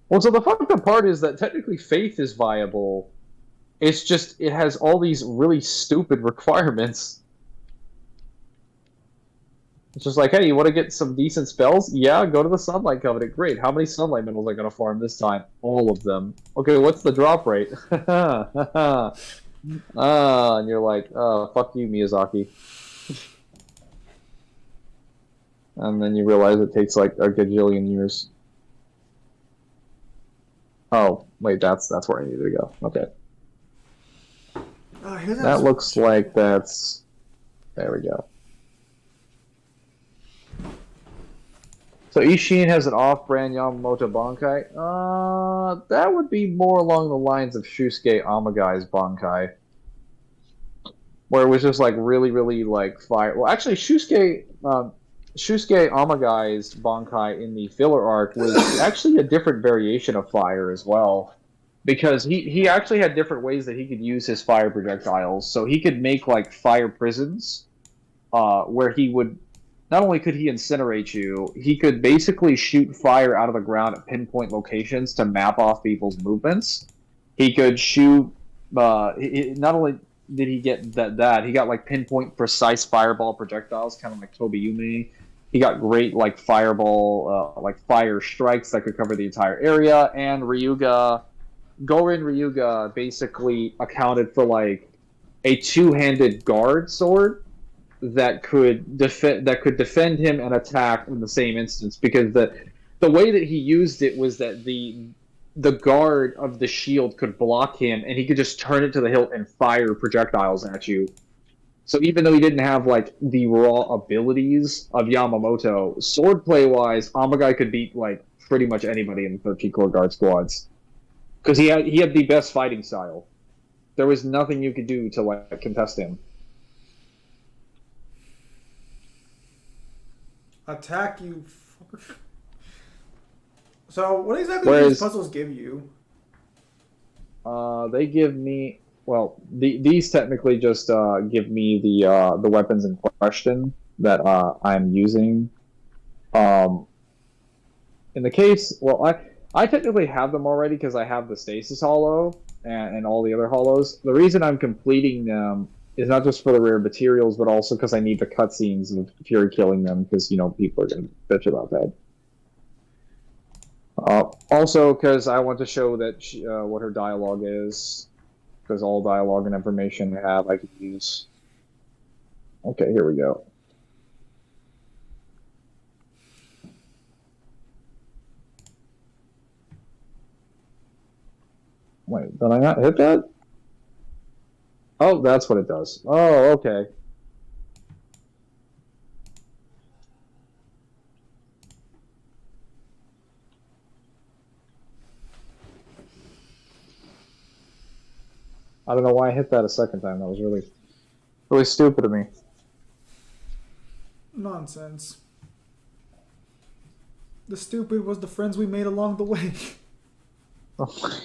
Well, so the fucked up part is that technically faith is viable. It's just, it has all these really stupid requirements. It's just like, hey, you want to get some decent spells? Yeah, go to the Sunlight Covenant. Great. How many Sunlight Minerals am I going to farm this time? All of them. Okay, what's the drop rate? And you're like, oh, fuck you, Miyazaki. And then you realize it takes like a gajillion years. Oh, wait, that's where I needed to go. Okay. That looks like that's... There we go. So Ishin has an off-brand Yamamoto Bankai. That would be more along the lines of Shusuke Amagai's Bankai. Where it was just like really, really like fire. Well, actually, Shusuke Amagai's Bankai in the filler arc was actually a different variation of fire as well. Because he actually had different ways that he could use his fire projectiles. So he could make like fire prisons, where he would, not only could he incinerate you, he could basically shoot fire out of the ground at pinpoint locations to map off people's movements. He could shoot, not only did he get that, he got like pinpoint precise fireball projectiles, kind of like Tobiyume. He got great like fireball, like fire strikes that could cover the entire area, and Gorin Ryuga basically accounted for like a two-handed guard sword that could defend him and attack in the same instance, because the way that he used it was that the guard of the shield could block him and he could just turn it to the hilt and fire projectiles at you. So even though he didn't have like the raw abilities of Yamamoto, swordplay wise, Amagai could beat like pretty much anybody in the 13 core guard squads. Because he had the best fighting style. There was nothing you could do to like contest him. Attack you. So what exactly do these puzzles give you? They give me, well, these technically just give me the weapons in question that I'm using. In the case, well, I technically have them already because I have the Stasis Hollow and all the other hollows. The reason I'm completing them is not just for the rare materials, but also because I need the cutscenes of Fury killing them, because, you know, people are going to bitch about that. Also, because I want to show that what her dialogue is, because all dialogue and information I have I can use. Okay, here we go. Wait, did I not hit that? Oh, that's what it does. Oh, okay. I don't know why I hit that a second time. That was really, really stupid of me. Nonsense. The stupid was the friends we made along the way. Oh.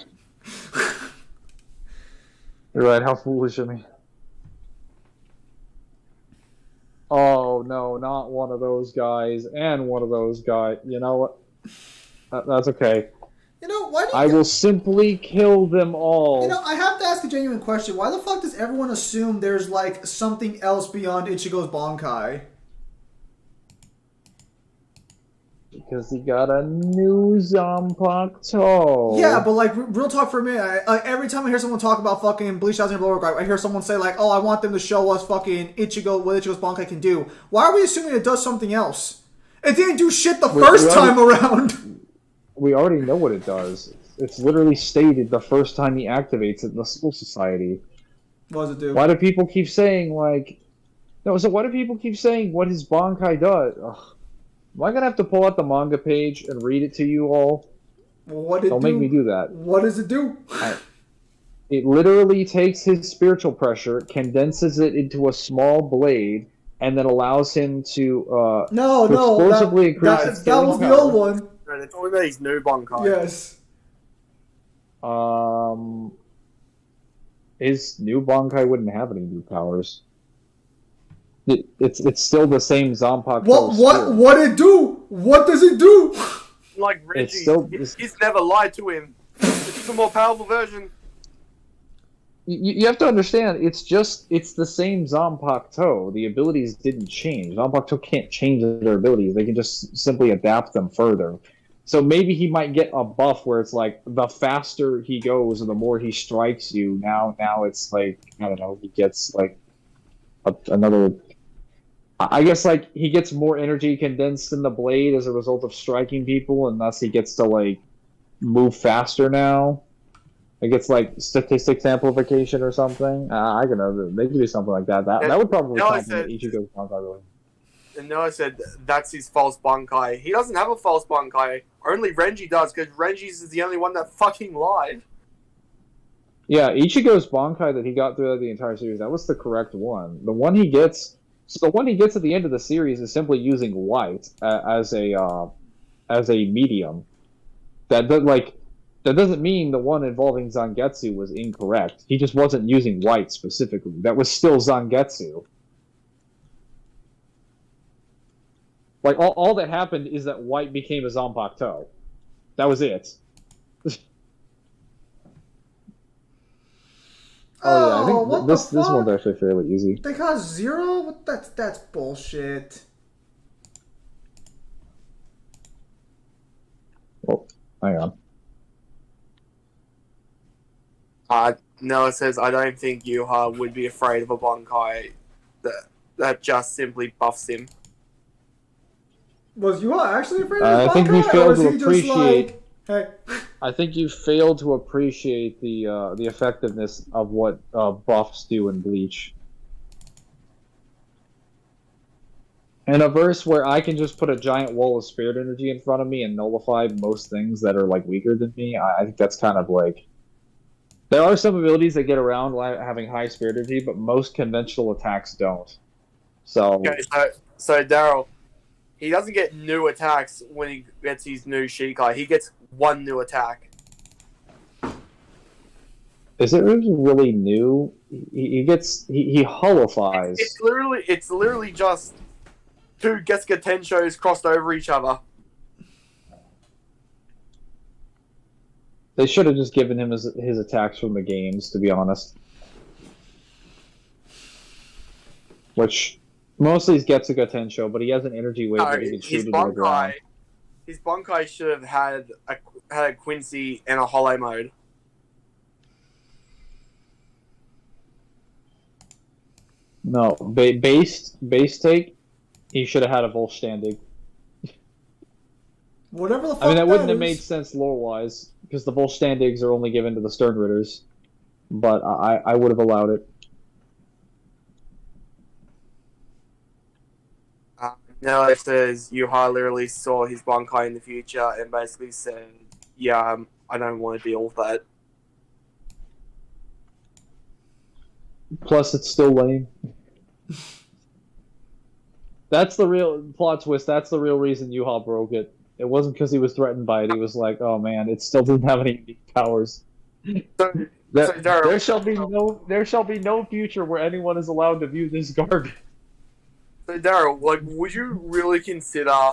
You're right, how foolish of me. Oh, no, not one of those guys, and one of those guys. You know what? That's okay. You know, why do you... I will simply kill them all. You know, I have to ask a genuine question. Why the fuck does everyone assume there's, like, something else beyond Ichigo's Bankai? Because he got a new Zanpakuto. Yeah, but like, real talk for a minute. Every time I hear someone talk about fucking Bleach Thousand Blower Guard, I hear someone say like, "Oh, I want them to show us fucking Ichigo, what Ichigo's Bankai can do." Why are we assuming it does something else? It didn't do shit the first time around. We already know what it does. It's literally stated the first time he activates it in the Soul Society. What does it do? Why do people keep saying like? No, so why do people keep saying what his Bankai does? Ugh. Am I gonna have to pull out the manga page and read it to you all? What Don't make me do that. What does it do? It literally takes his spiritual pressure, condenses it into a small blade, and then allows him to explosively increase. That was the old one. No, they're talking about his new Bankai. Yes. His new Bankai wouldn't have any new powers. It's still the same Zombok. What it do? What does it do? Like Reggie, It's still- he's never lied to him. It's just a more powerful version. You have to understand, it's the same Zombok. The abilities didn't change. Zombok can't change their abilities. They can just simply adapt them further. So maybe he might get a buff where it's like the faster he goes and the more he strikes you. Now it's like, I don't know, he gets like another. I guess like he gets more energy condensed in the blade as a result of striking people, and thus he gets to like move faster now. It gets like statistics amplification or something. I don't know. They could do something like that. That would probably complement Ichigo's Bankai really. And Noah said that's his false Bankai. He doesn't have a false Bankai. Only Renji does, because Renji's is the only one that fucking lied. Yeah, Ichigo's Bankai that he got throughout the entire series, that was the correct one. The one he gets at the end of the series is simply using white as a medium. That doesn't mean the one involving Zangetsu was incorrect. He just wasn't using white specifically. That was still Zangetsu. Like, all that happened is that white became a Zanpakuto. That was it. Oh yeah, I think this one's actually fairly easy. They got 0? That's bullshit. Oh, hang on. Noah says, I don't think Yuha would be afraid of a Bankai that just simply buffs him. Was you actually afraid of I this think Bankai, we failed or was to he just appreciate. like, hey? I think you failed to appreciate the effectiveness of what buffs do in Bleach. In a verse where I can just put a giant wall of spirit energy in front of me and nullify most things that are like weaker than me, I think that's kind of like. There are some abilities that get around having high spirit energy, but most conventional attacks don't. So. Okay, so Daryl, he doesn't get new attacks when he gets his new Shikai. He gets one new attack. Is it really new? He hollifies. It's literally just two Getsuga Tenshos crossed over each other. They should have just given him his attacks from the games, to be honest. Which mostly is Getsuga Tensho, but he has an energy wave that he can shoot into the ground. His Bankai should have had a Quincy and a Hollow mode. No, base take, he should have had a Volstandig. Whatever the fuck I mean, that wouldn't have is. made sense lore-wise, because the Volstandigs are only given to the Stern Ritters. But I would have allowed it. Now, if there's Yuha literally saw his Bankai in the future and basically said, yeah, I don't want to deal with that. Plus, it's still lame. That's the real plot twist. That's the real reason Yuha broke it. It wasn't because he was threatened by it. He was like, "Oh man, it still doesn't have any unique powers." There shall be no future where anyone is allowed to view this garbage. So Daryl, would you really consider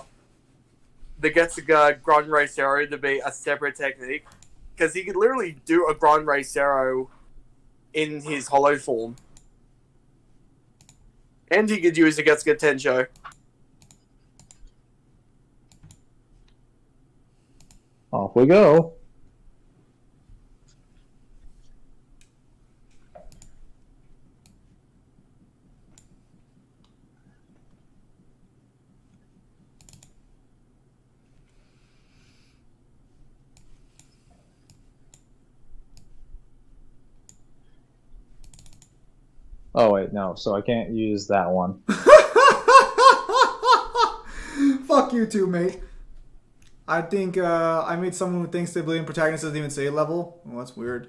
the Getsuga Grand Ray Zero to be a separate technique? Because he could literally do a Grand Ray Zero in his hollow form. And he could use the Getsuga Tensho. Off we go. Oh wait, no. So I can't use that one. Fuck you too, mate. I think I made someone who thinks the Oblivion protagonist doesn't even say level. Well, that's weird.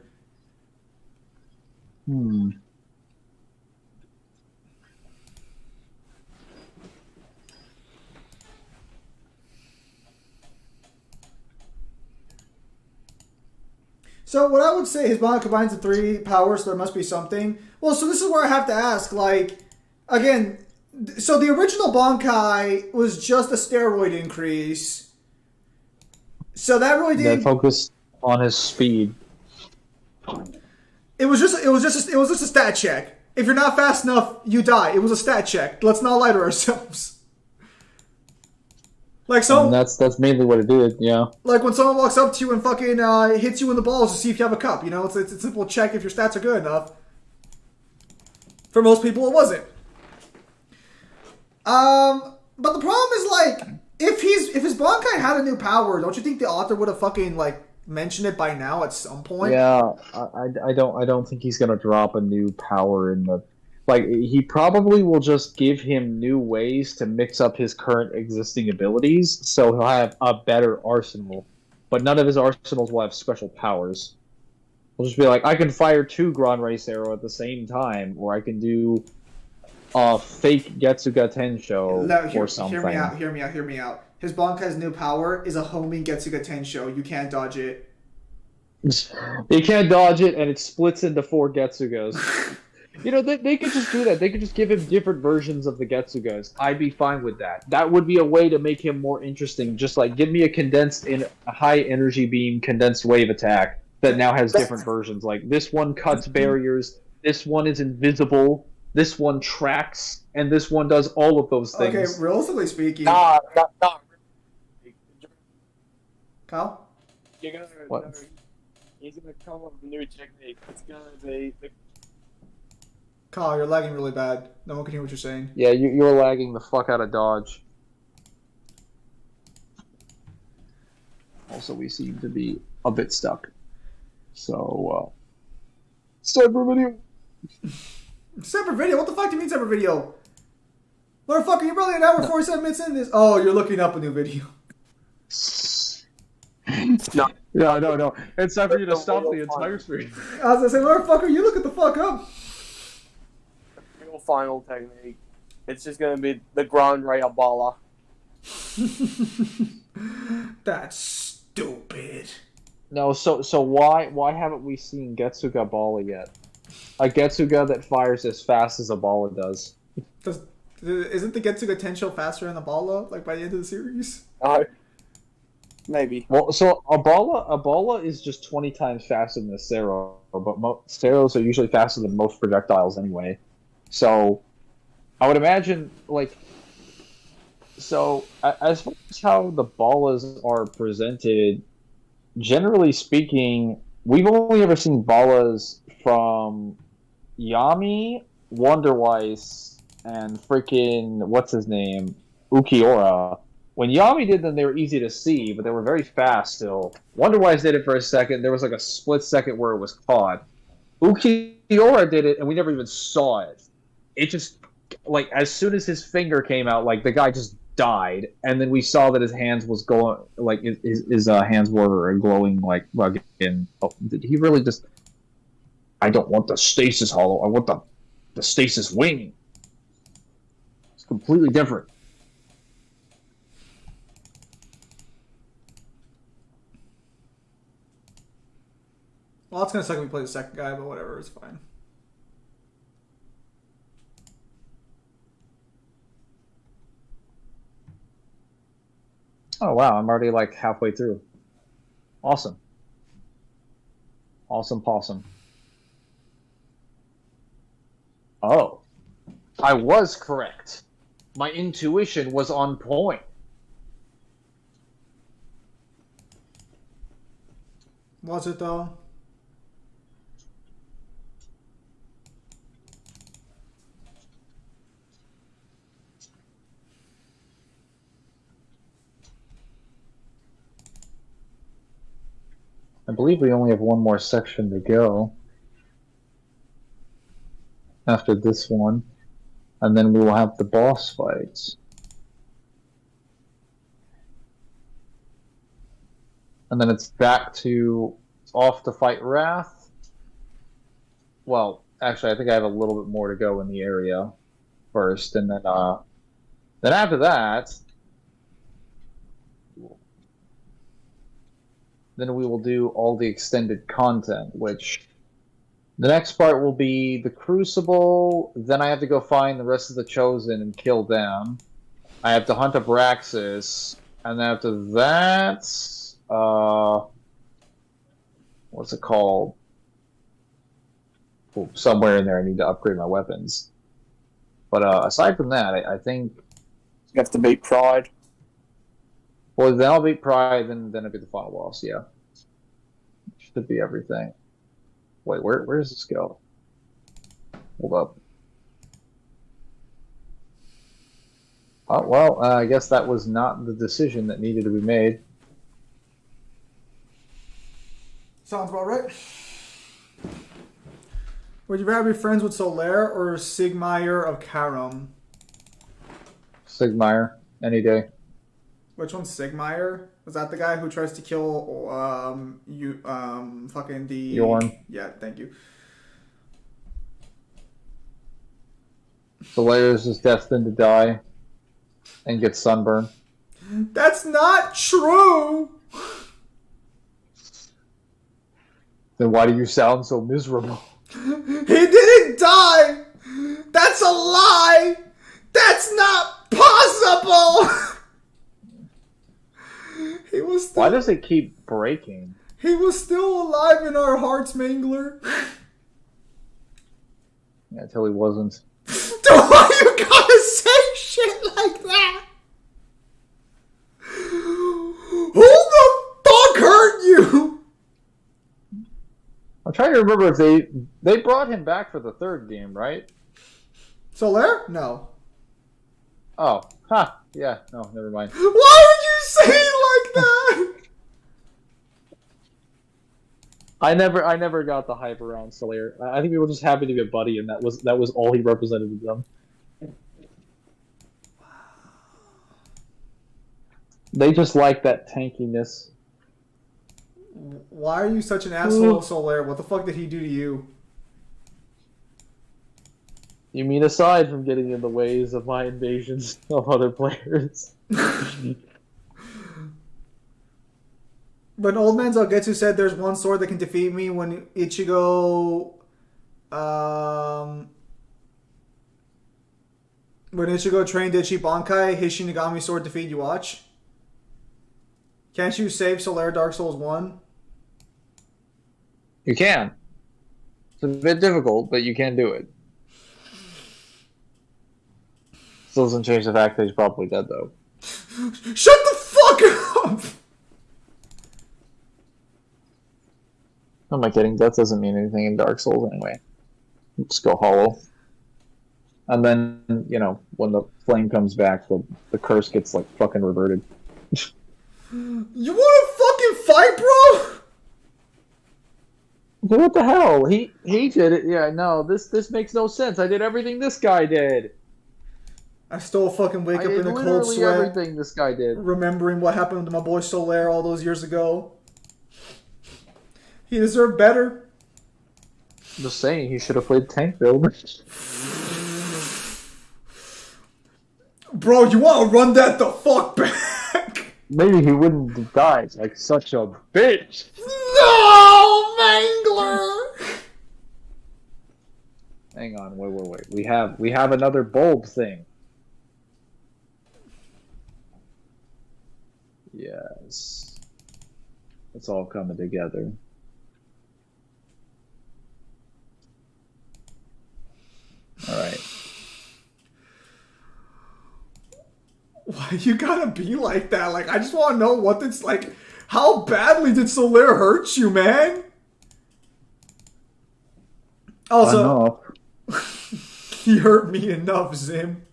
So what I would say, his bond combines the 3 powers, so there must be something. Well, so this is where I have to ask, like, again, So the original Bankai was just a steroid increase. So that really That didn't. focused on his speed. It was just a stat check. If you're not fast enough, you die. It was a stat check. Let's not lie to ourselves. Like And that's mainly what it did. Yeah. like when someone walks up to you and fucking hits you in the balls to see if you have a cup. You know, it's a simple check if your stats are good enough. For most people, it wasn't. But the problem is like if his Bankai had a new power, don't you think the author would have fucking like mentioned it by now at some point? Yeah, I don't think he's gonna drop a new power in the like he probably will just give him new ways to mix up his current existing abilities so he'll have a better arsenal. But none of his arsenals will have special powers. He'll just be like, I can fire 2 Grand Race Arrow at the same time, or I can do a fake Getsuga Tensho or something. Hear me out. His Bankai's new power is a homing Getsuga Tensho. You can't dodge it. You can't dodge it, and it splits into 4 Getsugas. You know, they could just do that. They could just give him different versions of the Getsugas. I'd be fine with that. That would be a way to make him more interesting. Just like, give me a high energy beam condensed wave attack that now has different versions. Like, this one cuts barriers, this one is invisible, this one tracks, and this one does all of those things. Okay, realistically speaking, Nah. Kyle? You're gonna. What? No, he's gonna come up with a new technique. It's gonna be. Kyle, you're lagging really bad. No one can hear what you're saying. Yeah, you're lagging the fuck out of Dodge. Also, we seem to be a bit stuck. So, separate video. Separate video? What the fuck do you mean separate video? Motherfucker, you're probably an hour 47 minutes in this. Oh, you're looking up a new video. No. It's time for you to stop the entire stream. I was gonna say, motherfucker, you look at the fuck up. Real final technique. It's just gonna be the Grand Ray Abala. That's stupid. No, so why haven't we seen Getsuga Bala yet? A Getsuga that fires as fast as a Bala does. Isn't the Getsuga Tensho faster than the Bala, like by the end of the series? Maybe. Well, so a Bala is just 20 times faster than a Sero, but Seros are usually faster than most projectiles anyway. So, I would imagine, like, so as far as how the Balas are presented, generally speaking, we've only ever seen Balas from Yami, Wonderweiss, and freaking, what's his name, Ukiora. When Yami did them, they were easy to see, but they were very fast still. Wonderwise did it for a second. There was like a split second where it was caught. Ukiora did it, and we never even saw it. It just, like, as soon as his finger came out, like, the guy just died. And then we saw that his hands was going, like, his hands were glowing, like, again. Oh, did he really just... I don't want the stasis hollow. I want the stasis wing. It's completely different. Well, it's gonna suck if we play the second guy, but whatever, it's fine. Oh wow, I'm already like halfway through. Awesome. Awesome possum. Oh. I was correct. My intuition was on point. Was it though? I believe we only have one more section to go after this one, and then we will have the boss fights. And then it's off to fight Wrath. Well, actually, I think I have a little bit more to go in the area first, and then after that, then we will do all the extended content, which The next part will be the Crucible. Then I have to go find the rest of the Chosen and kill them. I have to hunt up Raxus, and then after that, what's it called? Well, somewhere in there, I need to upgrade my weapons. But aside from that, I think You have to beat Pride. well, then I'll beat Pride, then it'll be the final boss. Yeah, should be everything. Wait, where does this go? Hold up. Oh, well, I guess that was not the decision that needed to be made. Sounds about right. Would you rather be friends with Solaire or Sigmire of Karam? Sigmire, any day. Which one's Sigmire? Was that the guy who tries to kill fucking the Yorn. Yeah, thank you. Solaire's is destined to die and get sunburned. That's not true. Then why do you sound so miserable? He didn't die. That's a lie. That's not possible. He was still, Why does it keep breaking? he was still alive in our hearts, Mangler. Yeah, until he wasn't. Why you gotta say shit like that? Who the fuck hurt you? I'm trying to remember if they brought him back for the third game, right? Solaire? No. Oh, yeah, no, never mind. Why would you say it like that? I never got the hype around Solaire. I think we were just happy to be a buddy, and that was all he represented to them. They just like that tankiness. Why are you such an asshole, Solaire? What the fuck did he do to you? You mean aside from getting in the ways of my invasions of other players? But Old Man Zangetsu said there's one sword that can defeat me when Ichigo... when Ichigo trained Ichibankai, his Shinigami sword defeat you, watch. Can't you save Solaire Dark Souls 1? You can. It's a bit difficult, but you can do it. Still doesn't change the fact that he's probably dead, though. Shut the fuck up! How am I kidding? Death doesn't mean anything in Dark Souls anyway. Just go hollow. And then, you know, when the flame comes back, the curse gets, like, fucking reverted. You wanna fucking fight, bro? What the hell? He did it. Yeah, no, this makes no sense. I did everything this guy did. I still fucking wake I up did in a cold literally sweat, everything this guy did. remembering what happened to my boy Solaire all those years ago. He deserved better. I'm just saying, he should have played tank build. Bro, you wanna run that the fuck back? Maybe he wouldn't have died like such a bitch. No, Mangler! Hang on, wait. We have another bulb thing. Yes. It's all coming together. Alright. Why you gotta be like that? Like, I just wanna know what it's like. How badly did Solaire hurt you, man? Also, he hurt me enough, Zim.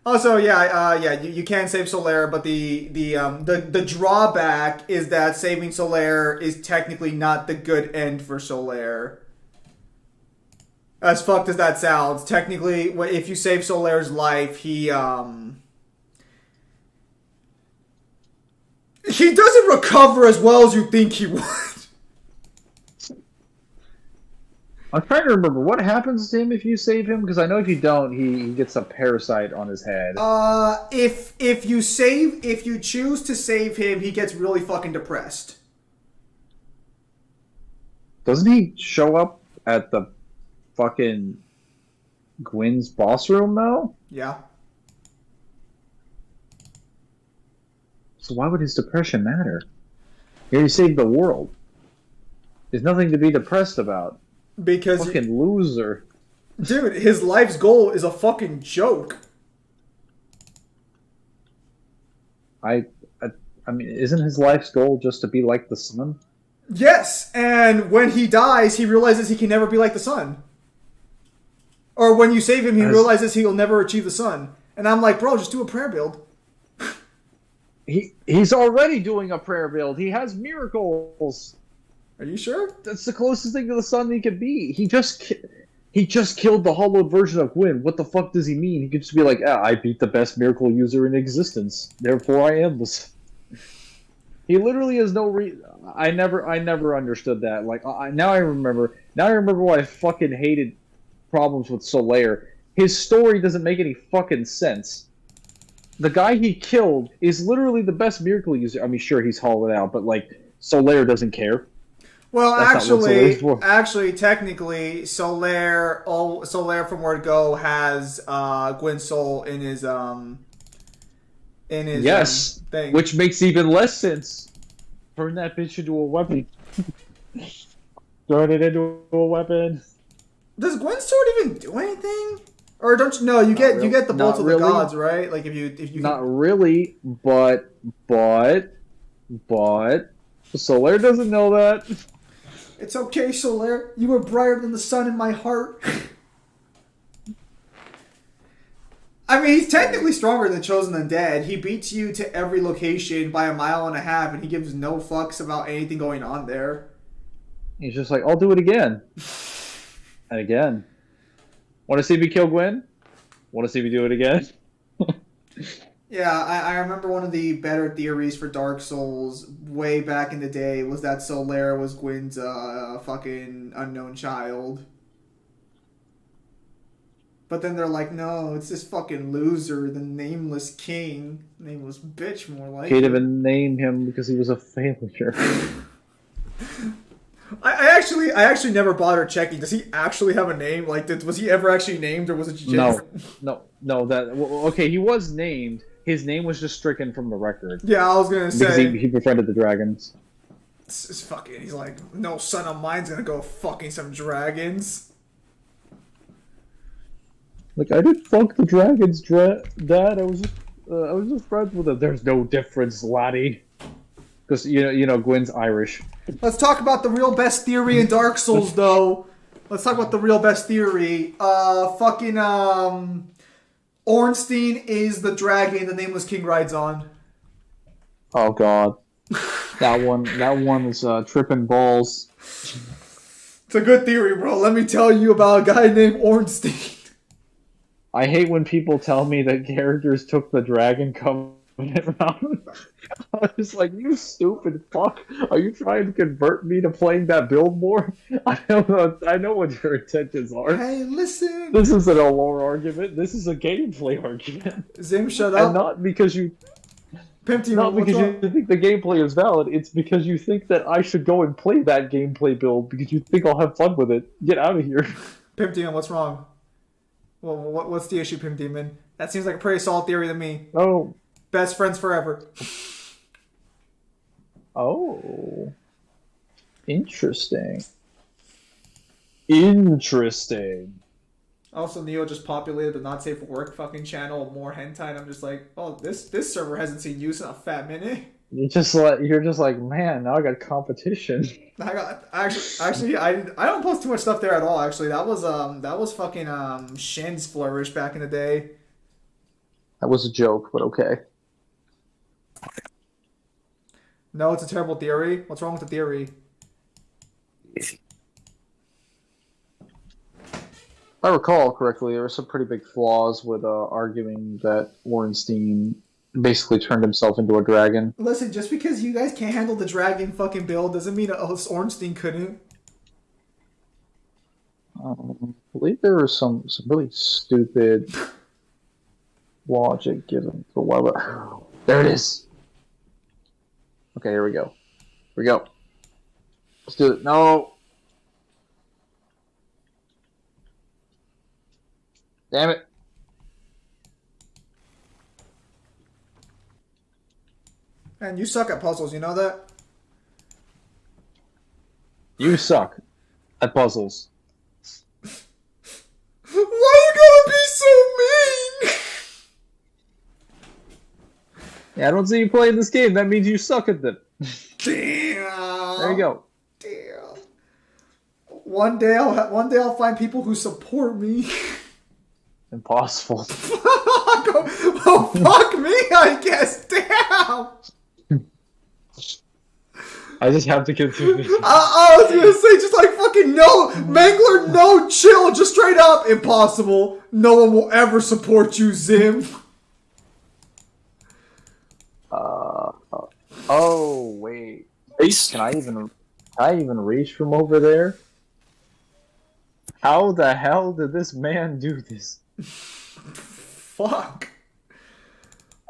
Also, you can save Solaire, but the drawback is that saving Solaire is technically not the good end for Solaire. As fucked as that sounds, technically, if you save Solaire's life, he doesn't recover as well as you think he would. I'm trying to remember what happens to him if you save him, because I know if you don't, he gets a parasite on his head. If you choose to save him, he gets really fucking depressed. Doesn't he show up at the fucking Gwyn's boss room now? Yeah. So why would his depression matter? He saved the world. There's nothing to be depressed about. Because Fucking loser. dude, his life's goal is a fucking joke. I mean, isn't his life's goal just to be like the sun? Yes, and when he dies, he realizes he can never be like the sun. Or when you save him, he realizes he'll never achieve the sun. And I'm like, bro, just do a prayer build. He's already doing a prayer build. He has miracles. Are you sure? That's the closest thing to the sun he could be. He just killed the hollowed version of Gwyn. What the fuck does he mean? He could just be like, I beat the best miracle user in existence. Therefore, I am this. He literally has no reason. I never understood that. Like now I remember why I fucking hated problems with Solaire. His story doesn't make any fucking sense. The guy he killed is literally the best miracle user. I mean, sure, he's hollowed out, but like Solaire doesn't care. Well, That's actually, technically, Solaire from Word Go has Gwyn's soul in his yes, thing, which makes even less sense. Turn that bitch into a weapon. Turn it into a weapon. Does Gwyn's sword even do anything? Or don't you know you get the bolts of the gods, right? Like if you not really, but Solaire doesn't know that. It's okay, Solaire. You were brighter than the sun in my heart. I mean, he's technically stronger than Chosen Undead. He beats you to every location by 1.5 miles, and he gives no fucks about anything going on there. He's just like, I'll do it again. And again. Want to see me kill Gwyn? Want to see me do it again? Yeah, I remember one of the better theories for Dark Souls way back in the day was that Solaire was Gwyn's fucking unknown child. But then they're like, no, it's this fucking loser, the nameless king. Nameless bitch, more like. Can't even name him because he was a failure. I actually never bothered checking. Does he actually have a name? Like, was he ever actually named, or was it just... No. Okay, he was named. His name was just stricken from the record. Yeah, I was gonna say... Because he befriended the dragons. It's fucking... He's like, no son of mine's gonna go fucking some dragons. Like, I didn't fuck the dragons, Dad. I was just friends with them. There's no difference, laddie. Because, you know, Gwyn's Irish. Let's talk about the real best theory in Dark Souls, though. Let's talk about the real best theory. Ornstein is the dragon the nameless king rides on. Oh, God. that one is tripping balls. It's a good theory, bro. Let me tell you about a guy named Ornstein. I hate when people tell me that characters took the dragon covenant route. I was like, you stupid fuck. Are you trying to convert me to playing that build more? I know what your intentions are. Hey, listen. This isn't a lore argument. This is a gameplay argument. Zim, shut up. And not because you... Not because you think the gameplay is valid. It's because you think that I should go and play that gameplay build because you think I'll have fun with it. Get out of here. Pimp Demon, what's wrong? Well, what's the issue, Pimp Demon? That seems like a pretty solid theory to me. Oh. Best friends forever. Oh. Interesting. Interesting. Also, Neo just populated the Not Safe for Work fucking channel, more hentai, and I'm just like, oh, this server hasn't seen use in a fat minute. You're just like, man, now I got competition. I don't post too much stuff there at all. Actually, that was fucking Shin's flourish back in the day. That was a joke, but okay. No, it's a terrible theory. What's wrong with the theory? If I recall correctly, there were some pretty big flaws with arguing that Ornstein basically turned himself into a dragon. Listen, just because you guys can't handle the dragon fucking build doesn't mean Ornstein couldn't. I believe there was some really stupid logic given for why. There it is. Okay, here we go. Here we go. Let's do it. No. Damn it. Man, you suck at puzzles, you know that? You suck at puzzles. Why you gotta be so mean? Yeah, I don't see you playing this game. That means you suck at them. Damn. There you go. Damn. One day I'll find people who support me. Impossible. Oh, fuck me, I guess. Damn. I just have to get through this. I was gonna say, just like fucking no, Mangler, no, chill, just straight up, impossible. No one will ever support you, Zim. Oh wait. Ace. Can I even reach from over there? How the hell did this man do this? Fuck.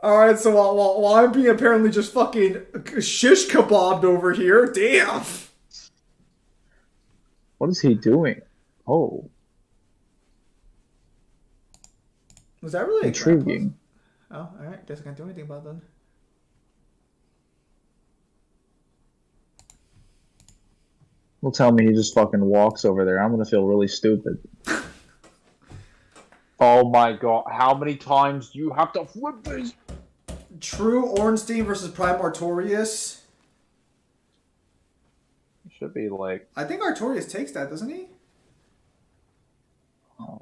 Alright, so while I'm being apparently just fucking shish kebabbed over here, damn. What is he doing? Oh, Was that really intriguing. Oh, alright, guess I can't do anything about that. Well, tell me he just fucking walks over there. I'm gonna feel really stupid. Oh my god, how many times do you have to flip this? True Ornstein versus Prime Artorias. It should be like... I think Artorias takes that, doesn't he? Oh.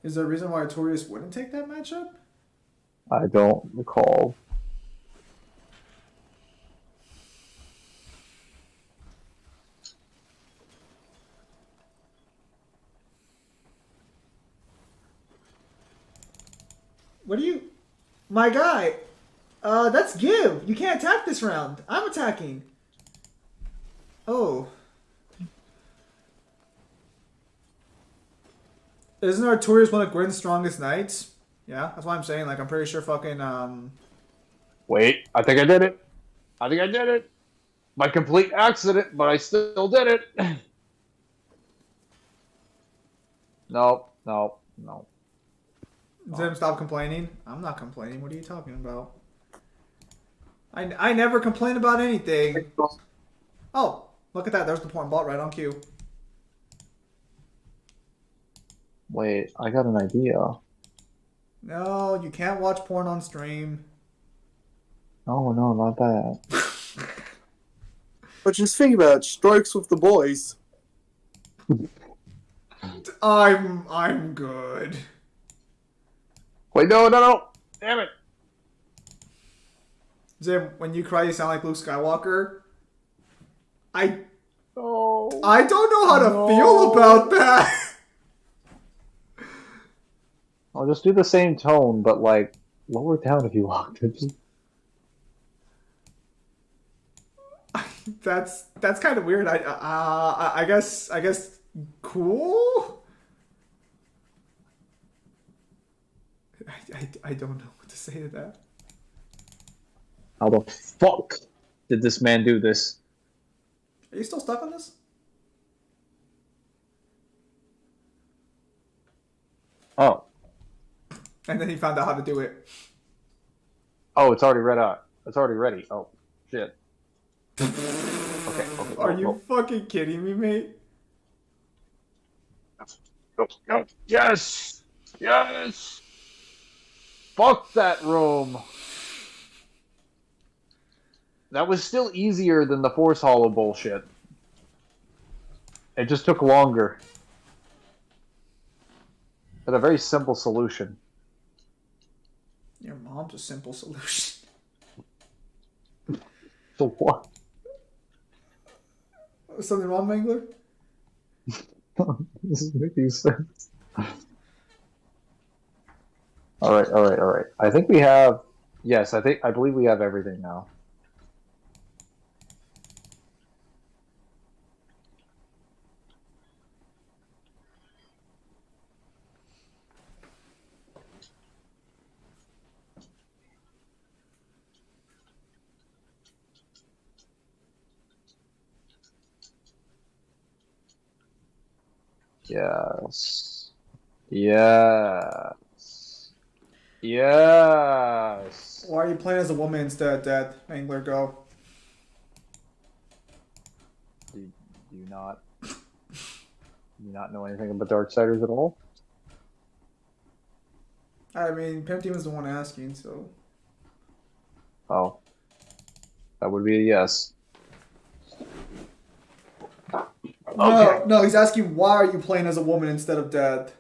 Is there a reason why Artorias wouldn't take that matchup? I don't recall. What do you... My guy! That's give! You can't attack this round! I'm attacking! Oh. Isn't Artorias one of Gwen's strongest knights? Yeah, that's why I'm saying, like, I'm pretty sure fucking, Wait, I think I did it. I think I did it. By complete accident, but I still did it. No. Zim, stop complaining. I'm not complaining. What are you talking about? I never complain about anything. Oh, look at that. There's the porn bot right on cue. Wait, I got an idea. No, you can't watch porn on stream. Oh no, not that. But just think about it. Strokes with the boys. I'm good. Wait, no. Damn it. Zim, when you cry, you sound like Luke Skywalker. I No. don't know how to feel about that. I'll just do the same tone, but like lower down a few octaves. That's kind of weird. I guess cool. I don't know what to say to that. How the fuck did this man do this? Are you still stuck on this? Oh. And then he found out how to do it. Oh, it's already read out. It's already ready. Oh, shit. Okay. Are you fucking kidding me, mate? No. Yes! Yes! Fuck that room! That was still easier than the Force Hollow bullshit. It just took longer. But a very simple solution. Your mom's a simple solution. So what? Something wrong, Mangler? This is making sense. Alright. I think we have... Yes, I believe we have everything now. Yes. Yes. Yes. Why are you playing as a woman instead of dead? Mangler, go. Do you not know anything about darksiders at all? I mean, Pimp Team is the one asking, so. Oh. That would be a yes. No, he's asking why are you playing as a woman instead of dead?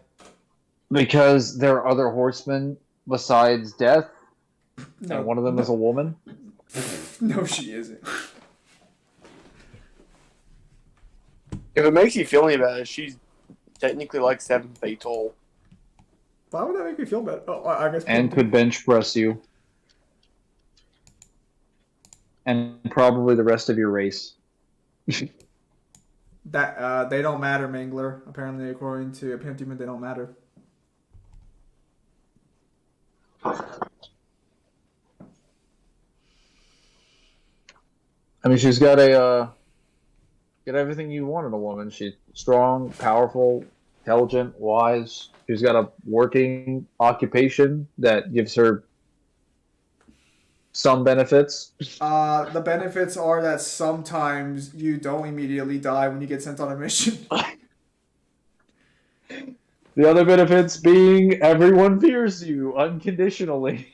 Because there are other horsemen besides Death, No, and one of them is a woman. no, she isn't. If it makes you feel any better, she's technically like 7 feet tall. Why would that make me feel better? Oh, I guess. And could bench press you. And probably the rest of your race. That they don't matter, Mangler. Apparently, according to Pimp Team, they don't matter. I mean, she's got everything you want in a woman. She's strong, powerful, intelligent, wise. She's got a working occupation that gives her some benefits. The benefits are that sometimes you don't immediately die when you get sent on a mission. The other benefits being everyone fears you unconditionally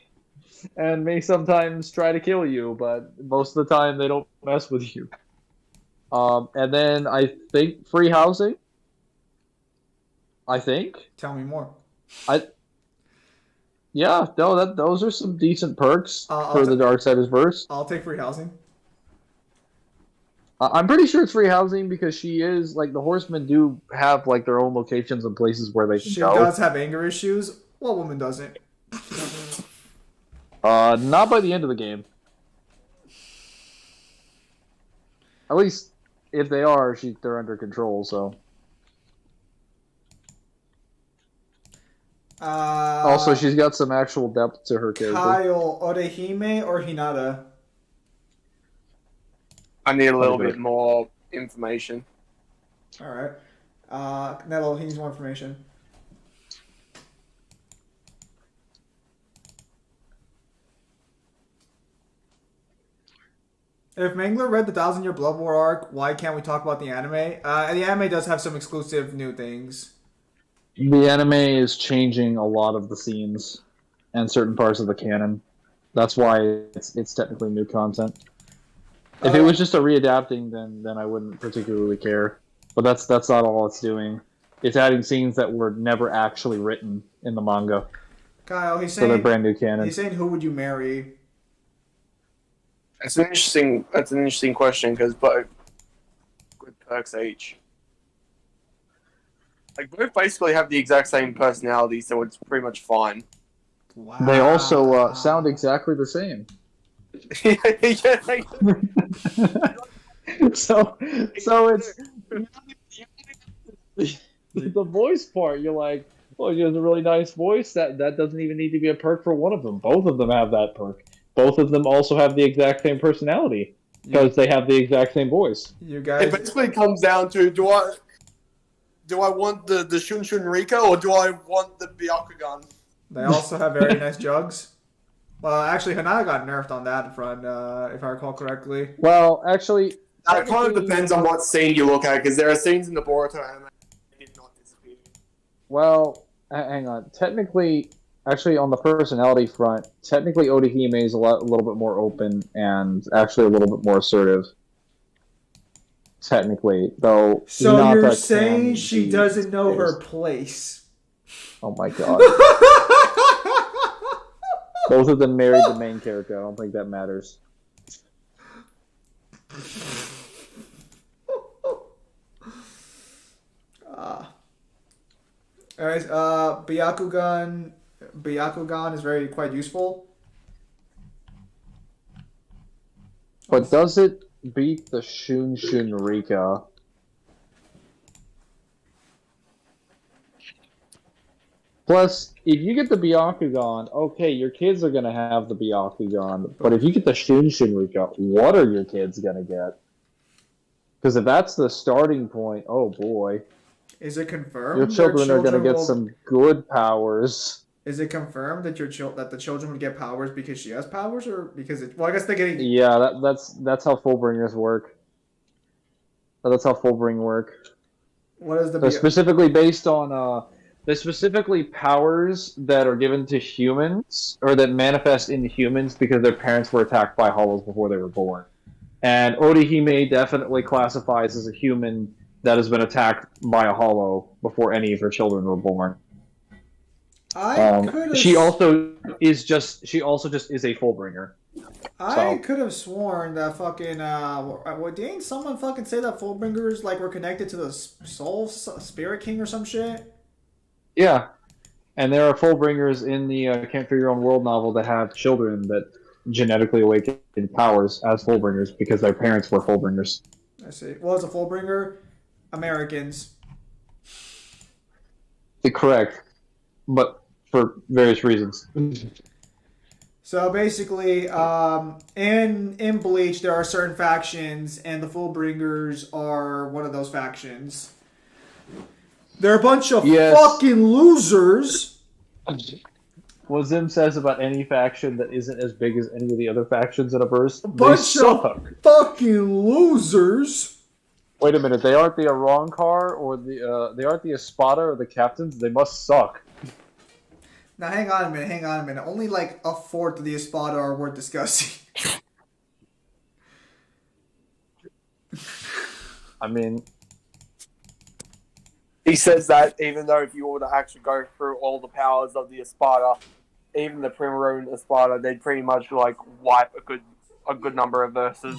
and may sometimes try to kill you, but most of the time they don't mess with you. And then I think free housing. I think. Tell me more. Yeah, no, those are some decent perks I'll for the Darksiders verse. I'll take free housing. I'm pretty sure it's free housing because she is like the horsemen do have like their own locations and places where they can She go. does have anger issues. What woman doesn't? Not by the end of the game. At least if they are, they're under control. So. Also, she's got some actual depth to her character. Kyle, Orehime or Hinata? I need a little bit more information. Alright. Nettle, he needs more information. If Mangler read the 1,000-Year Blood War arc, why can't we talk about the anime? The anime does have some exclusive new things. The anime is changing a lot of the scenes and certain parts of the canon. That's why it's technically new content. If it was just a readapting, then I wouldn't particularly care. But that's not all it's doing. It's adding scenes that were never actually written in the manga. Kyle, he's So they're saying brand new canon. he's saying who would you marry? That's an interesting question because both good perks each. Like both basically have the exact same personality, so it's pretty much fine. Wow. They also sound exactly the same. Yeah, they- so it's the voice part. You're like, oh, she has a really nice voice. That doesn't even need to be a perk for one of them. Both of them have that perk. Both of them also have the exact same personality because they have the exact same voice. You it guys, basically comes down to do I want the Shun Shun Rika or do I want the Byakugan? they also have very nice jugs. Well, actually, Hanada got nerfed on that front, if I recall correctly. Well, actually, It kind of technically- depends on what scene you look at because there are scenes in the Boruto anime that did not disappear. Well, hang on. Technically, actually, on the personality front, technically Orihime is a little bit more open and actually a little bit more assertive. Technically, though. So Hinata you're can saying she be doesn't know her fierce. place? Oh my god. Both of them married the main character. I don't think that matters. Anyways, Byakugan is quite useful. But does it beat the Shun Shun Rika? Plus, if you get the Byakugan, okay, your kids are going to have the Byakugan. But if you get the Shun Shun Rika, what are your kids going to get? Because if that's the starting point, oh boy. Is it confirmed Your children are gonna get will... some good powers. Is it confirmed that that the children would get powers because she has powers, or because it? Well, I guess they're getting. Yeah, that's how Fullbringers work. That's how Fullbring work. What is the? They're specifically based on they're specifically powers that are given to humans or that manifest in humans because their parents were attacked by hollows before they were born. And Orihime definitely classifies as a human that has been attacked by a hollow before any of her children were born. She also just is a Fullbringer. I could have sworn that fucking didn't someone fucking say that Fullbringers like were connected to the Soul Spirit King or some shit? Yeah, and there are Fullbringers in the Can't Figure Your Own World novel that have children that genetically awaken powers as Fullbringers because their parents were Fullbringers. I see. Well, as a Fullbringer, Americans. Correct, but for various reasons. So basically, in Bleach, there are certain factions, and the Fullbringers are one of those factions. They're a bunch of fucking losers. What Zim says about any faction that isn't as big as any of the other factions in a burst, a bunch of fucking losers. Wait a minute, they aren't the Arrancar or they aren't the Espada or the captains. They must suck. Now hang on a minute. Only like a fourth of the Espada are worth discussing. I mean, he says that even though if you were to actually go through all the powers of the Espada, even the Primarone Espada, they'd pretty much like wipe a good number of verses.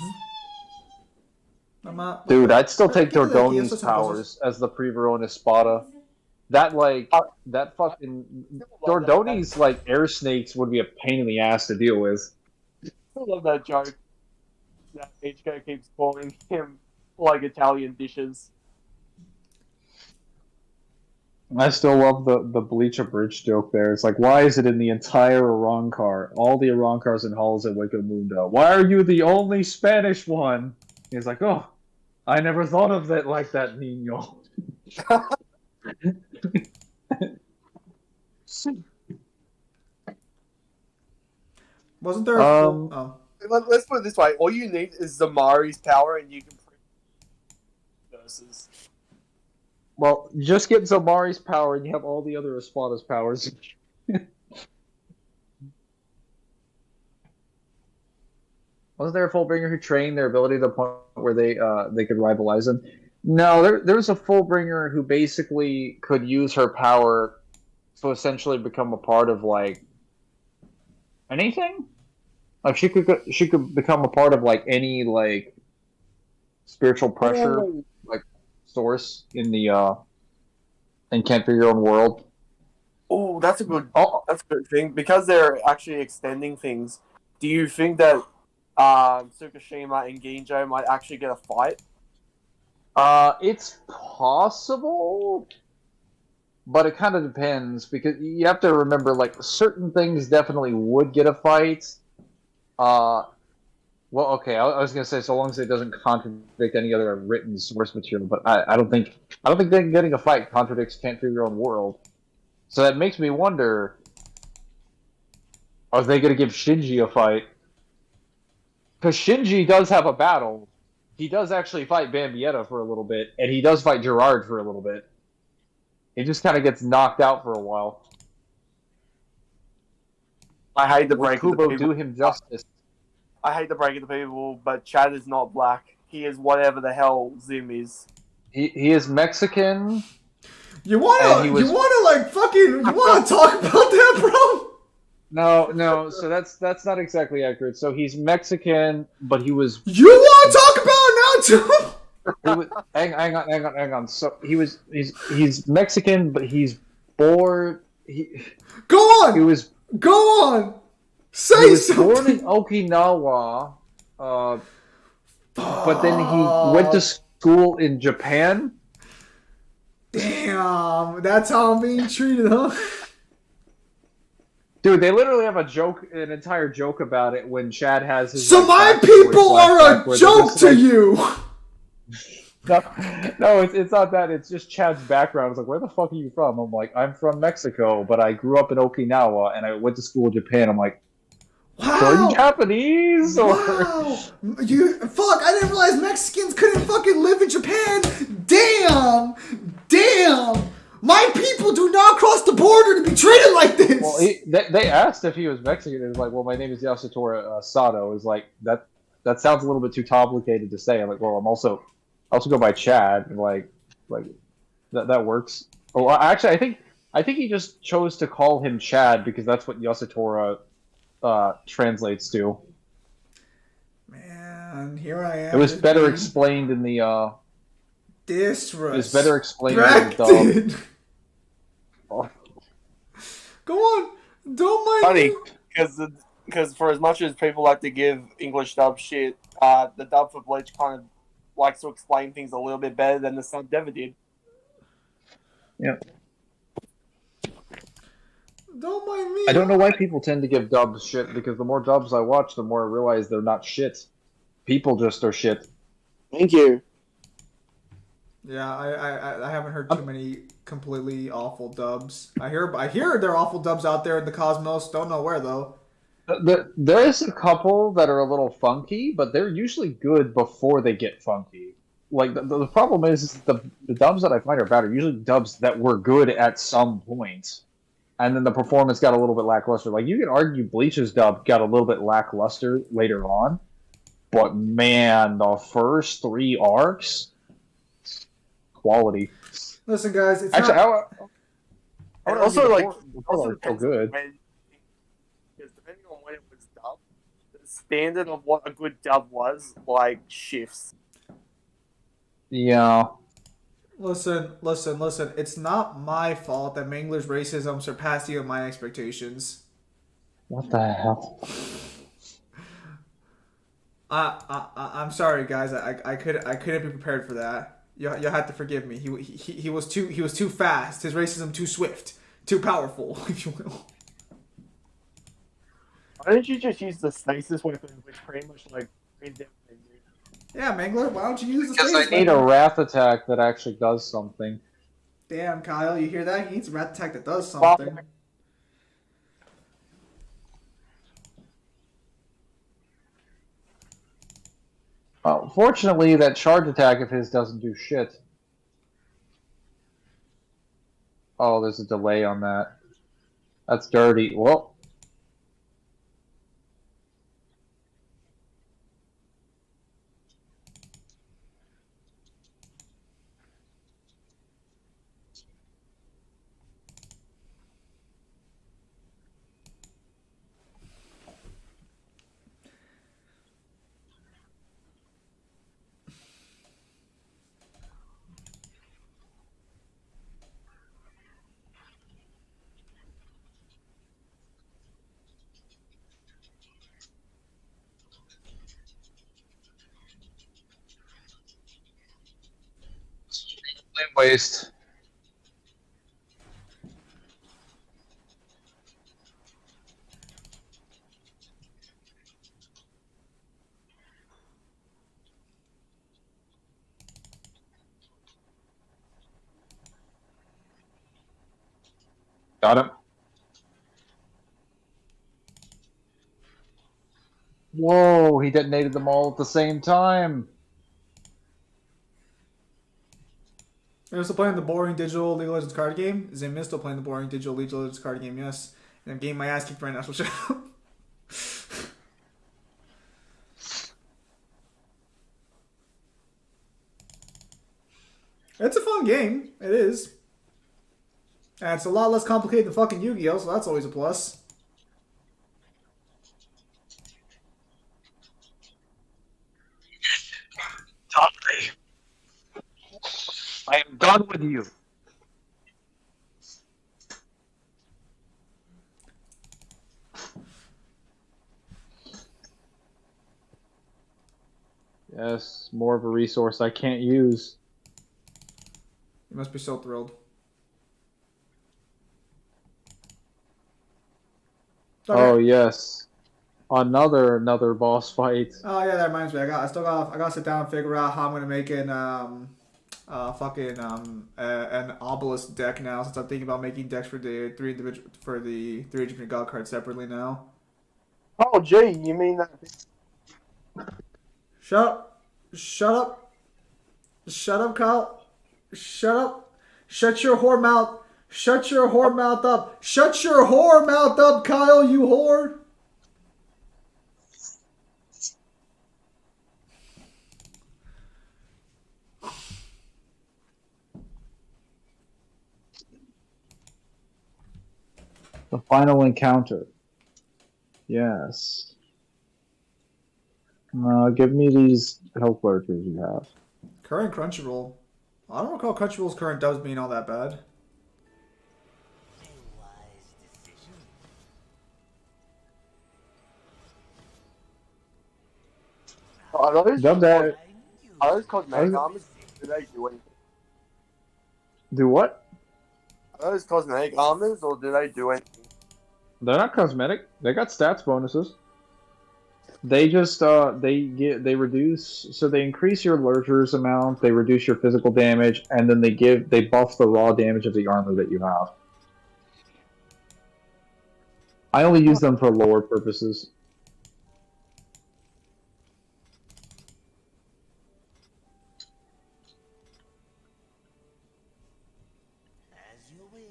Dude, I'd still take Dordoni's powers as the Primarone Espada. That fucking Dordoni's like air snakes would be a pain in the ass to deal with. I love that joke. That HK keeps calling him like Italian dishes. I still love the Bleach Abridged joke there. It's like, why is it in the entire Arrancar? All the Arancars and halls at Wake Mundo. Why are you the only Spanish one? He's like, oh, I never thought of it like that, Nino. Wasn't there a Let's put it this way. All you need is Zamari's power and you can versus. Well, just get Zamari's power and you have all the other Espada's powers. Wasn't there a Fullbringer who trained their ability to the point where they could rivalize him? No, there was a Fullbringer who basically could use her power to essentially become a part of like anything. Like she could become a part of like any like spiritual pressure like source in the in Can't Figure Your Own World. Oh, that's a good thing because they're actually extending things. Do you think that Tsukishima and Ginjo might actually get a fight? It's possible, but it kind of depends because you have to remember, like, certain things definitely would get a fight. Well, okay, I was gonna say so long as it doesn't contradict any other written source material, but I don't think them getting a fight contradicts Can't Figure Your Own World. So that makes me wonder: are they gonna give Shinji a fight? Because Shinji does have a battle. He does actually fight Bambietta for a little bit, and he does fight Gerard for a little bit. He just kind of gets knocked out for a while. I hate the break. Kubo do him justice. I hate the break of the people, but Chad is not black. He is whatever the hell Zoom is. He is Mexican. You wanna talk about that, bro? No. So that's not exactly accurate. So he's Mexican, but he was. You want to talk about it now too? Hang on. So he's Mexican, but he's born. Go on. He was. Go on. Say he was something. born in Okinawa, but then he went to school in Japan. Damn, that's how I'm being treated, huh? Dude, they literally have an entire joke about it when Chad has his. So my people are a joke to you. No, no, it's not that. It's just Chad's background. It's like, where the fuck are you from? I'm like, I'm from Mexico, but I grew up in Okinawa and I went to school in Japan. I'm like, so are you Wow! Japanese or? Wow! You fuck! I didn't realize Mexicans couldn't fucking live in Japan. Damn! Damn! My people do not cross the border to be treated like this. Well, they asked if he was Mexican. It was like, well, my name is Yasutora Sato. It was like that. That sounds a little bit too complicated to say. I'm like, well, I also go by Chad. And like that works. Oh, actually, I think he just chose to call him Chad because that's what Yasutora translates to. Man, here I am. It was better explained in the. Disrespected. It was better explained in the dub. Oh. Go on, don't mind Funny, me. because for as much as people like to give English dub shit, the dub for Bleach kind of likes to explain things a little bit better than the sub ever did. Yeah. Don't mind me. I don't know why people tend to give dubs shit because the more dubs I watch, the more I realize they're not shit. People just are shit. Thank you. Yeah, I haven't heard too many completely awful dubs. I hear there are awful dubs out there in the cosmos. Don't know where though. There is a couple that are a little funky, but they're usually good before they get funky. Like the problem is the dubs that I find are bad are usually dubs that were good at some point, and then the performance got a little bit lackluster. Like you can argue Bleach's dub got a little bit lackluster later on, but man, the first 3 arcs, quality. Listen, guys, it's Actually, not... And also, like, also so good. Because depending on when it was dubbed, the standard of what a good dub was, like, shifts. Yeah. Listen. It's not my fault that Mangler's racism surpassed even my expectations. What the hell? I'm sorry, guys. I couldn't be prepared for that. You'll have to forgive me. He was too fast. His racism too swift, too powerful, if you will. Why don't you just use the stasis weapon, which pretty much, like, brings everything? Yeah, Mangler. Why don't you use the Because space? I need a wrath attack that actually does something. Damn, Kyle, you hear that? He needs a wrath attack that does something. Fortunately, that charge attack of his doesn't do shit. Oh, there's a delay on that. That's dirty. Well. Waste. Got him. Whoa, he detonated them all at the same time. You're still playing the boring digital League of Legends card game? Zim is still playing the boring digital League of Legends card game, yes. And I'm getting my ass kicked right now, so shut up. It's a fun game. It is. And it's a lot less complicated than fucking Yu-Gi-Oh, so that's always a plus. Tommy, I am done with you. Yes, more of a resource I can't use. You must be so thrilled. Okay. Oh, yes. another boss fight. Oh yeah, that reminds me. I gotta sit down and figure out how I'm gonna make an an obelisk deck now. Since I'm thinking about making decks for the three different god cards separately now. Oh, gee, you mean that? Shut up! Shut up! Shut up, Kyle! Shut up! Shut your whore mouth! Shut your whore mouth up! Shut your whore mouth up, Kyle! You whore! The final encounter. Yes. Give me these health lurkers you have. Current Crunchyroll. I don't recall Crunchyroll's current dubs being all that bad. Are those Dub that. cosmetic armors? Do they do anything? Do what? Are those cosmetic armors, or do they do anything? They're not cosmetic. They got stats bonuses. They just they reduce, so they increase your lurkers amount, they reduce your physical damage, and then they buff the raw damage of the armor that you have. I only use them for lore purposes. As you wish.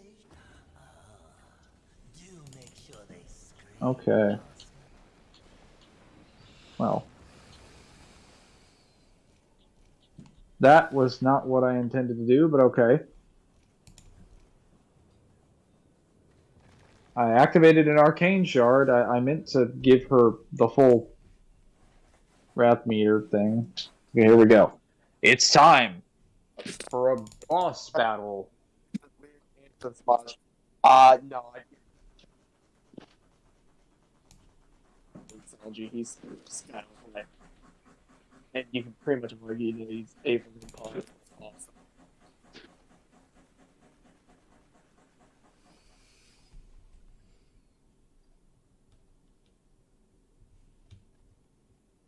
Do make sure they scream. Okay. Well. That was not what I intended to do, but okay. I activated an arcane shard. I meant to give her the full wrath meter thing. Okay, here we go. It's time for a boss battle. No, I Sanji, he's kind of like, and you can pretty much argue that he's able to call it awesome.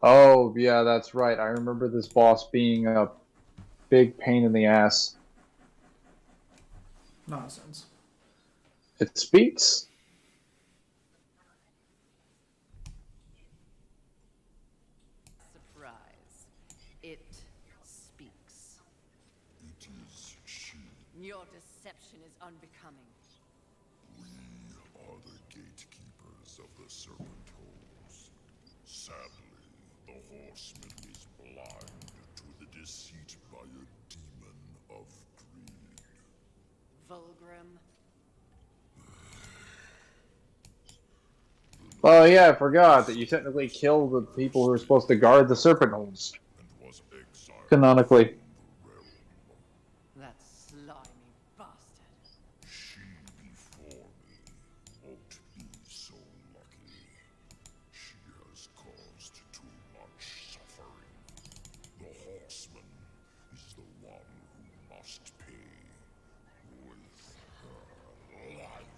Oh, yeah, that's right. I remember this boss being a big pain in the ass. Nonsense. It speaks. Surprise. It speaks. It is she. Your deception is unbecoming. We are the gatekeepers of the serpent holes. Sadly, the horseman is blind to the deceit by a demon of greed. Vulgrim. Oh, yeah, I forgot that you technically killed the people who were supposed to guard the serpent holes. And was exiled Canonically. from the realm. That slimy bastard. She before me won't be so lucky. She has caused too much suffering. The horseman is the one who must pay with her life.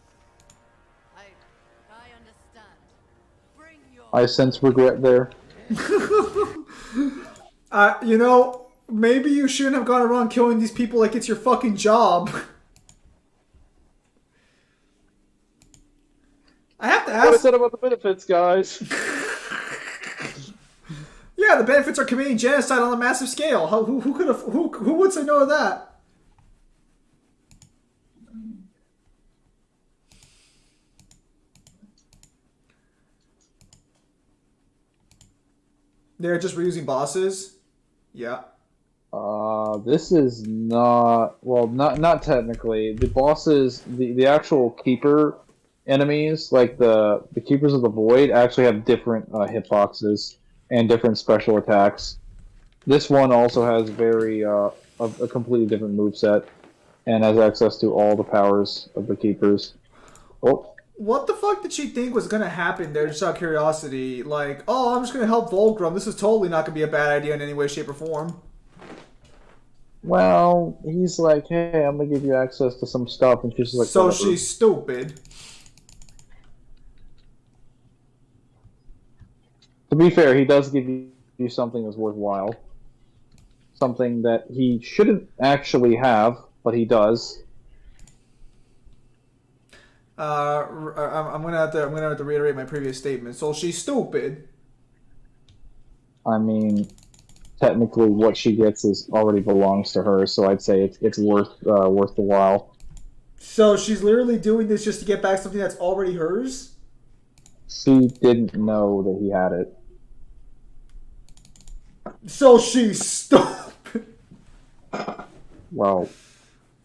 I understand. Bring your I sense regret there. You know, maybe you shouldn't have gone around killing these people like it's your fucking job. I have to What I ask. said about the benefits, guys. Yeah, the benefits are committing genocide on a massive scale. Who could have? Who would say no to that? They're just reusing bosses. Yeah. This is not, well, not technically. The bosses, the actual keeper enemies, like the keepers of the void, actually have different hitboxes and different special attacks. This one also has a completely different moveset and has access to all the powers of the keepers. Oh, What the fuck did she think was gonna happen there? Just out of curiosity, like, oh, I'm just gonna help Volgrim. This is totally not gonna be a bad idea in any way, shape, or form. well, he's like, hey, I'm gonna give you access to some stuff, and she's like, So whatever. she's stupid. To be fair, he does give you something that's worthwhile. Something that he shouldn't actually have, but he does. I'm gonna have to reiterate my previous statement. So she's stupid. I mean, technically, what she gets is already belongs to her, so I'd say it's worth the while. So she's literally doing this just to get back something that's already hers? She didn't know that he had it. So she's stupid. Well,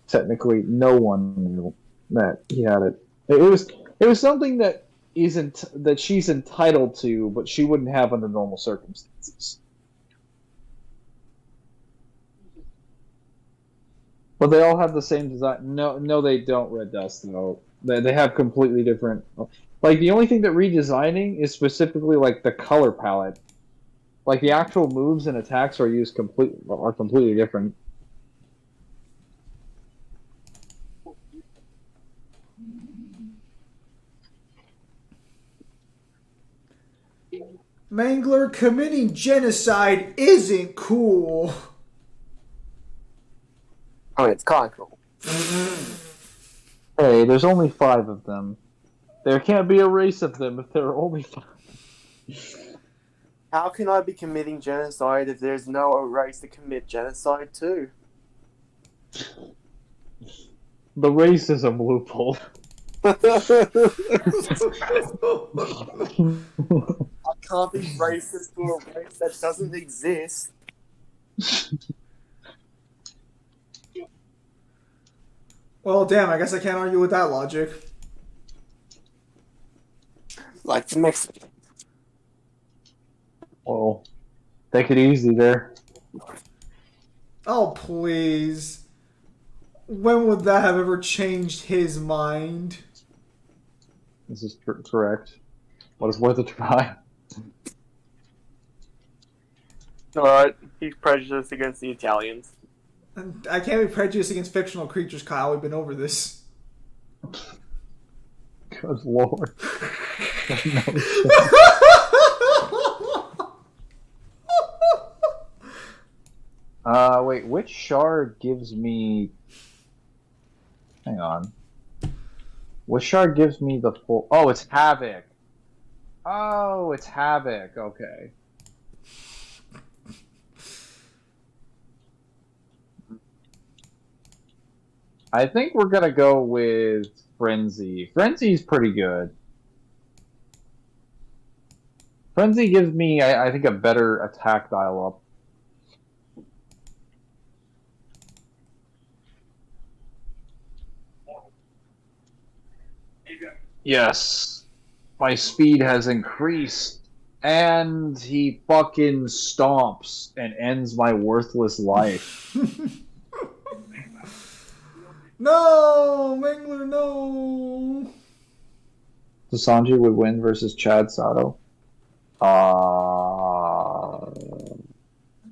technically, no one knew that he had it. It was something that that she's entitled to, but she wouldn't have under normal circumstances. But they all have the same design. No, they don't. Red Dust, though. They have completely different. Like the only thing that redesigning is specifically like the color palette. Like the actual moves and attacks are completely different. Mangler, committing genocide isn't cool. I mean, it's kind of cool. Hey, there's only 5 of them. There can't be a race of them if there are only 5. How can I be committing genocide if there's no race to commit genocide to? The racism loophole. I can't be racist to a race that doesn't exist. Well, damn, I guess I can't argue with that logic. Like the Mexicans. Well, take it easy there. Oh, please. When would that have ever changed his mind? This is correct. What is worth a try? Alright, he's prejudiced against the Italians. And I can't be prejudiced against fictional creatures, Kyle. We've been over this. Good lord. Wait, which shard gives me... Hang on. Which shard gives me the full... Oh, it's Havoc. Oh, it's Havoc. Okay. I think we're gonna go with Frenzy. Frenzy's pretty good. Frenzy gives me, I think, a better attack dial-up. Yes. My speed has increased. And he fucking stomps and ends my worthless life. No! Mangler, no! So Sanji would win versus Chad Sato.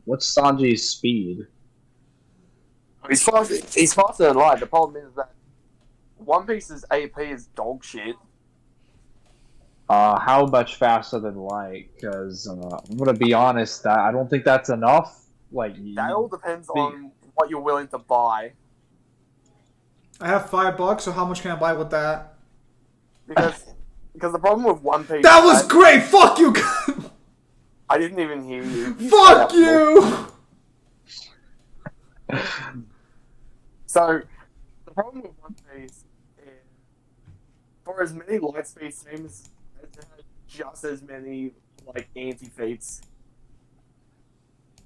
What's Sanji's speed? He's faster than light. The problem is that One Piece's AP is dog shit. How much faster than light? Because I'm gonna be honest, I don't think that's enough. Like That all depends on what you're willing to buy. I have $5, so how much can I buy with that? Because the problem with One Piece... That was great! Fuck you! I didn't even hear you. Fuck you! So, the problem with One Piece is, for as many light speed streams, it has just as many, like, anti-feats.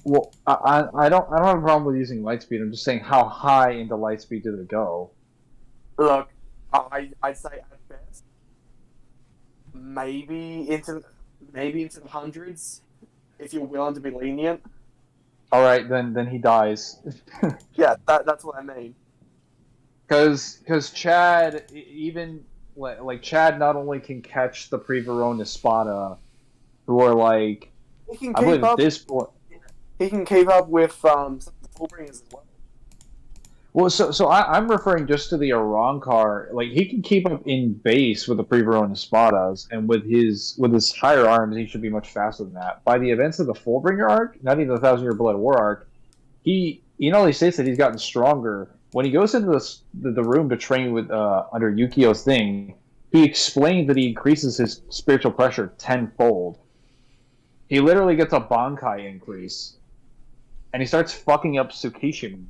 Well, I don't have a problem with using lightspeed. I'm just saying, how high into lightspeed do they go? Look, I'd say at best, maybe into the hundreds, if you're willing to be lenient. All right, then he dies. Yeah, that's what I mean. Because Chad, even like Chad, not only can catch the Pre-Verona Espada, who are like, He can I believe keep at up. this point. He can keep up with some Fullbringers as well. Well, I'm referring just to the Arankar. Like he can keep up in base with the Pre-Verona Espadas, and with his higher arms, he should be much faster than that. By the events of the Fullbringer arc, not even the Thousand Year Blood War arc, he states that he's gotten stronger. When he goes into the room to train with under Yukio's thing, he explained that he increases his spiritual pressure tenfold. He literally gets a Bankai increase, and he starts fucking up Tsukishima.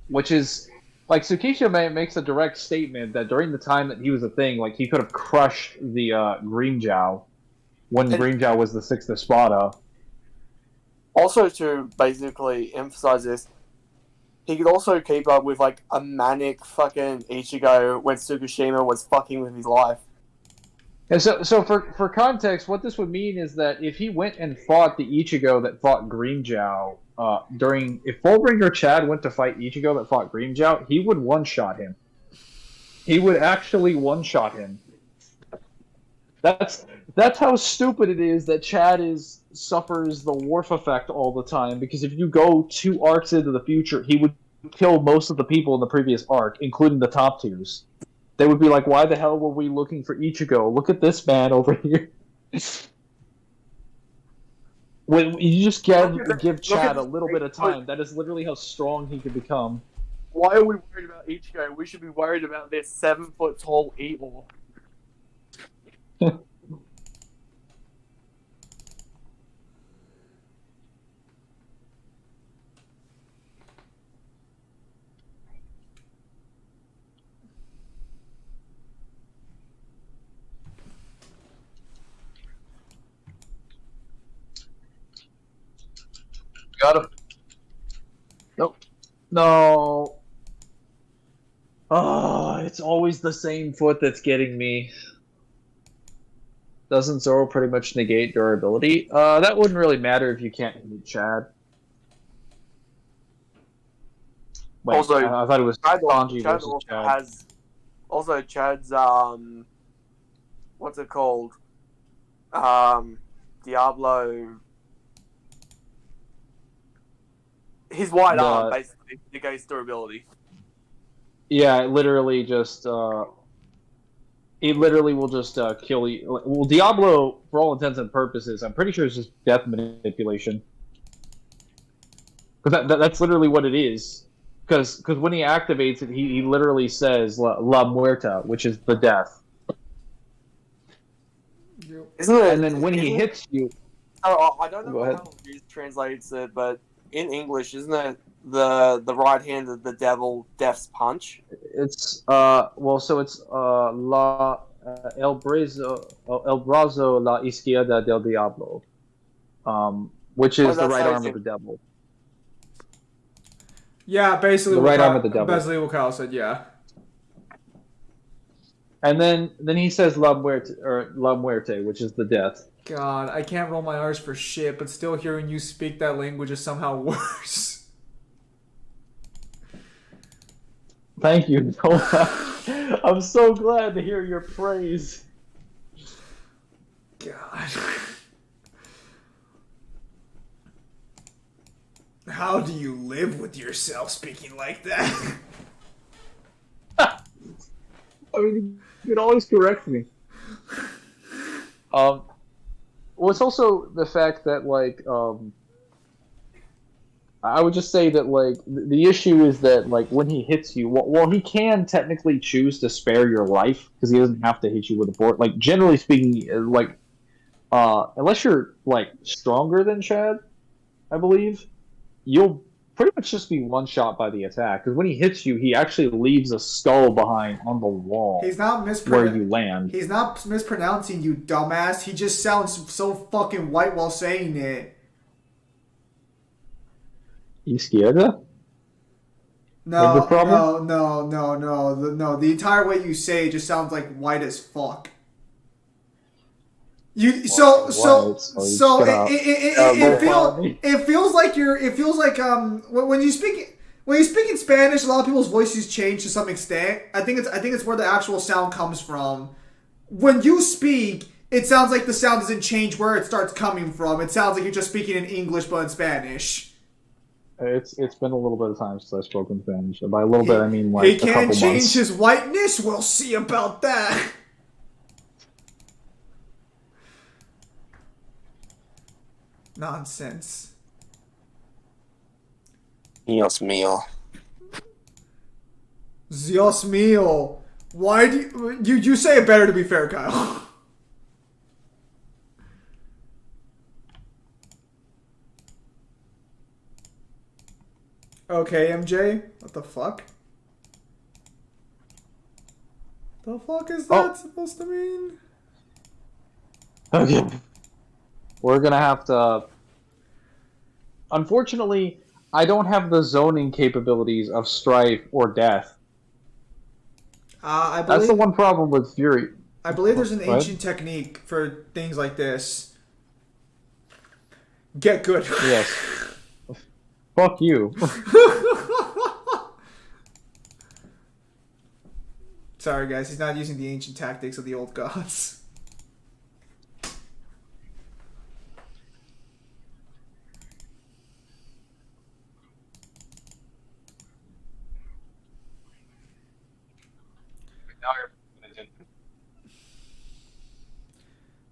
Which is, like, Tsukishima makes a direct statement that during the time that he was a thing, like, he could have crushed the Grimmjow when Grimmjow was the 6th Espada. Also, to basically emphasize this, he could also keep up with, like, a manic fucking Ichigo when Tsukushima was fucking with his life. And so for context, what this would mean is that if he went and fought the Ichigo that fought Grimmjow, if Fullbringer Chad went to fight Ichigo that fought Grimmjow, he would one-shot him. He would actually one-shot him. That's how stupid it is that Chad suffers the Worf effect all the time, because if you go 2 arcs into the future, he would kill most of the people in the previous arc, including the top tiers. They would be like, why the hell were we looking for Ichigo? Look at this man over here. When you just give Chad a little bit of time, that is literally how strong he could become. Why are we worried about Ichigo? We should be worried about this 7-foot-tall evil. Got him. Nope. No. Oh, it's always the same foot that's getting me. Doesn't Zoro pretty much negate durability? That wouldn't really matter if you can't hit Chad. Wait, Also, I thought it was Sanji Chad versus also Chad. has... Also, Chad's, what's it called? Diablo... His white arm, basically, negates durability. Yeah, it literally just, it literally will just kill you. Well, Diablo, for all intents and purposes, I'm pretty sure it's just death manipulation. Because that's literally what it is. Because when he activates it, he literally says La Muerta, which is the death. Isn't it? And then when he hits you... Oh, I don't know how it translates it, but in English, isn't it the right hand of the devil, Death's Punch? It's so it's el brazo la izquierda del diablo, which is the right arm of the devil. Yeah, basically the right arm of the devil. Basically what Kyle said, yeah. And then he says la muerte, which is the death. God, I can't roll my R's for shit, but still hearing you speak that language is somehow worse. Thank you, Noah. I'm so glad to hear your praise. God. How do you live with yourself speaking like that? I mean, you can always correct me. Well, it's also the fact that, like, I would just say that, like, the issue is that, like, when he hits you, well, he can technically choose to spare your life, because he doesn't have to hit you with a board. Like, generally speaking, like, unless you're, like, stronger than Chad, I believe, you'll pretty much just be one-shot by the attack. Because when he hits you, he actually leaves a skull behind on the wall. He's not where you land. He's not mispronouncing, you dumbass. He just sounds so fucking white while saying it. Izquierda? No, the problem? no. The entire way you say it just sounds like white as fuck. It feels like when you speak in Spanish, a lot of people's voices change to some extent. I think it's where the actual sound comes from. When you speak, it sounds like the sound doesn't change where it starts coming from. It sounds like you're just speaking in English but in Spanish. It's been a little bit of time since I've spoken Spanish. And by a little bit, I mean like He a can't couple change months. his whiteness. We'll see about that. Nonsense. Dios mío. Dios mío. Why do you say it better, to be fair, Kyle? Okay, MJ. What the fuck? The fuck is that supposed to mean? Okay. We're gonna have to. Unfortunately, I don't have the zoning capabilities of Strife or Death. I That's the believe one problem with Fury. I believe there's an What? ancient technique for things like this. Get good. Yes. Fuck you. Sorry, guys. He's not using the ancient tactics of the old gods.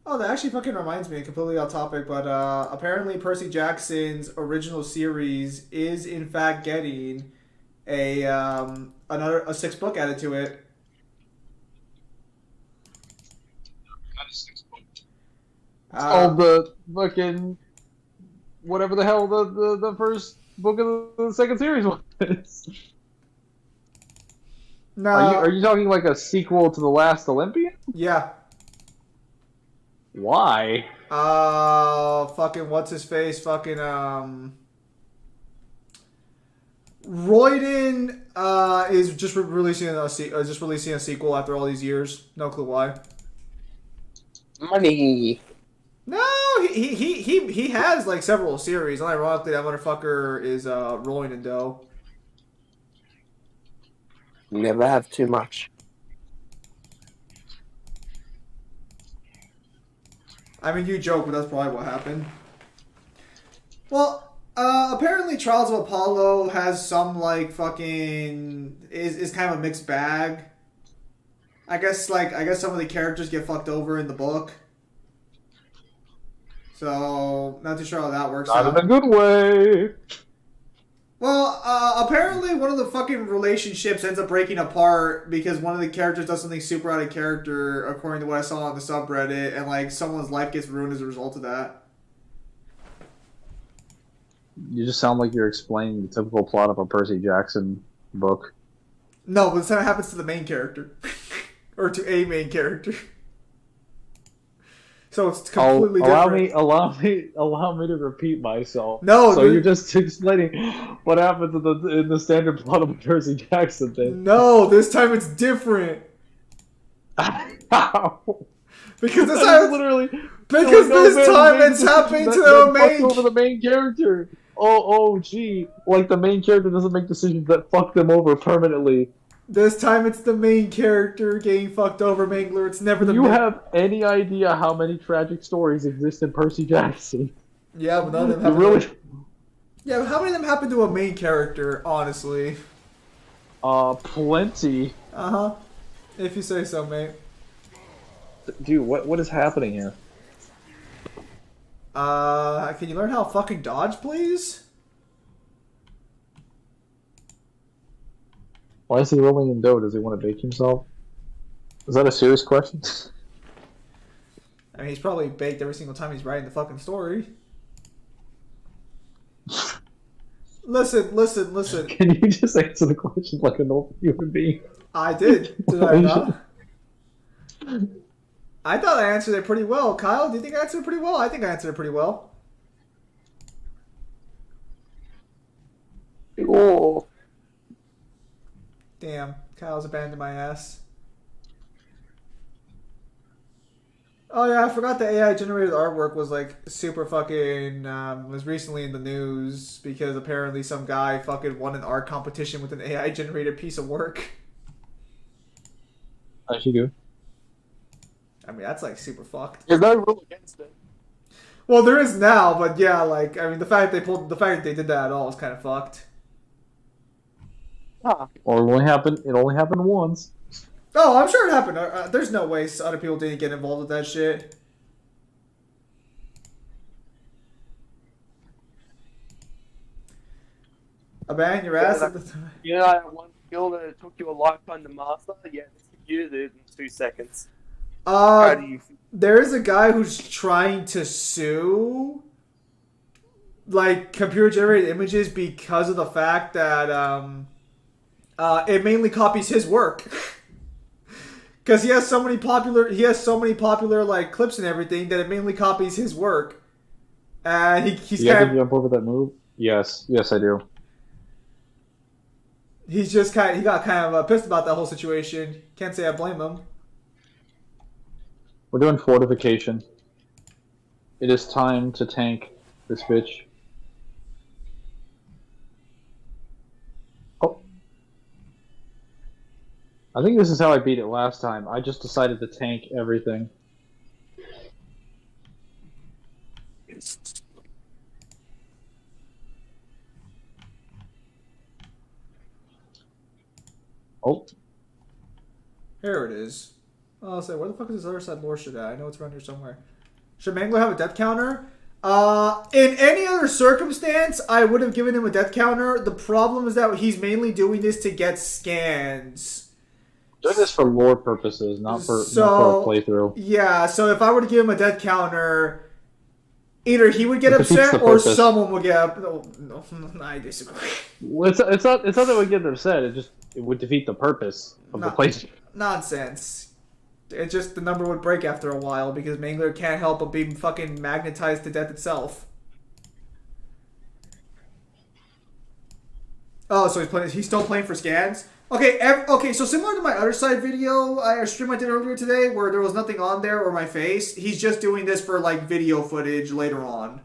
Oh, that actually fucking reminds me, completely off topic, but apparently Percy Jackson's original series is in fact getting a sixth book added to it. All the fucking whatever the hell the first book of the second series was. No, Are you talking like a sequel to The Last Olympian? yeah. Why? Fucking what's his face? Fucking Royden is just releasing a sequel after all these years. No clue why. Money. No, he has like several series. Unironically, that motherfucker is rolling in dough. Never have too much. I mean, you joke, but that's probably what happened. Well, apparently Trials of Apollo has some like fucking is kind of a mixed bag. I guess some of the characters get fucked over in the book. So, not too sure how that works Not out. in a good way. Well, apparently one of the fucking relationships ends up breaking apart because one of the characters does something super out of character, according to what I saw on the subreddit, and like someone's life gets ruined as a result of that. You just sound like you're explaining the typical plot of a Percy Jackson book. No, but this time it happens to the main character. Or to a main character. So it's completely different. Allow me to repeat myself. No, so you're just explaining what happens in the standard plot of a Percy Jackson thing. No, this time it's different. How? Because this That's time literally because this time it's happening to the main over the main character. Oh, gee, like the main character doesn't make decisions that fuck them over permanently. This time it's the main character getting fucked over, Mangler. It's never the Do you have any idea how many tragic stories exist in Percy Jackson? Yeah, but none of them You happen. really? Yeah, but how many of them happen to a main character, honestly? Plenty. Uh-huh. If you say so, mate. Dude, what is happening here? Can you learn how to fucking dodge, please? Why is he rolling in dough? Does he want to bake himself? Is that a serious question? I mean, he's probably baked every single time he's writing the fucking story. Listen. Can you just answer the question like a normal human being? I did. Did I not? I thought I answered it pretty well. Kyle, do you think I answered it pretty well? I think I answered it pretty well. Oh. Damn, Kyle's abandoned my ass. Oh yeah, I forgot the AI generated artwork was like super fucking was recently in the news because apparently some guy fucking won an art competition with an AI generated piece of work. How'd you do? I mean, that's like super fucked. There's no rule against it. Well, there is now, but yeah, like I mean, the fact that they did that at all is kind of fucked. Huh. Well, it only happened once. Oh, I'm sure it happened. There's no way other people didn't get involved with that shit. A ban your ass at the time. You know that one skill that it took you a lifetime to master? Yeah, you did it in 2 seconds. How do you feel? There is a guy who's trying to sue like computer generated images because of the fact that it mainly copies his work. Because he has so many popular like clips and everything that it mainly copies his work. And he's You have kind to jump over that move? Yes, I do. he got kind of pissed about that whole situation. Can't say I blame him. We're doing fortification. It is time to tank this bitch. Oh. I think this is how I beat it last time. I just decided to tank everything. Oh. Here it is. Oh, I'll say, where the fuck is this other side lore shit at? I know it's around here somewhere. Should Mangler have a death counter? In any other circumstance, I would have given him a death counter. The problem is that he's mainly doing this to get scans. Doing this for lore purposes, not for a playthrough. Yeah, so if I were to give him a death counter, either he would get It defeats upset the or purpose. someone would get up. No, I disagree. Well, it's not that it would get upset. It would defeat the purpose of the playthrough. Nonsense. It just, the number would break after a while because Mangler can't help but being fucking magnetized to death itself. Oh, so he's still playing for scans? Okay, okay, so similar to my other side video, a stream I did earlier today where there was nothing on there or my face, he's just doing this for like video footage later on.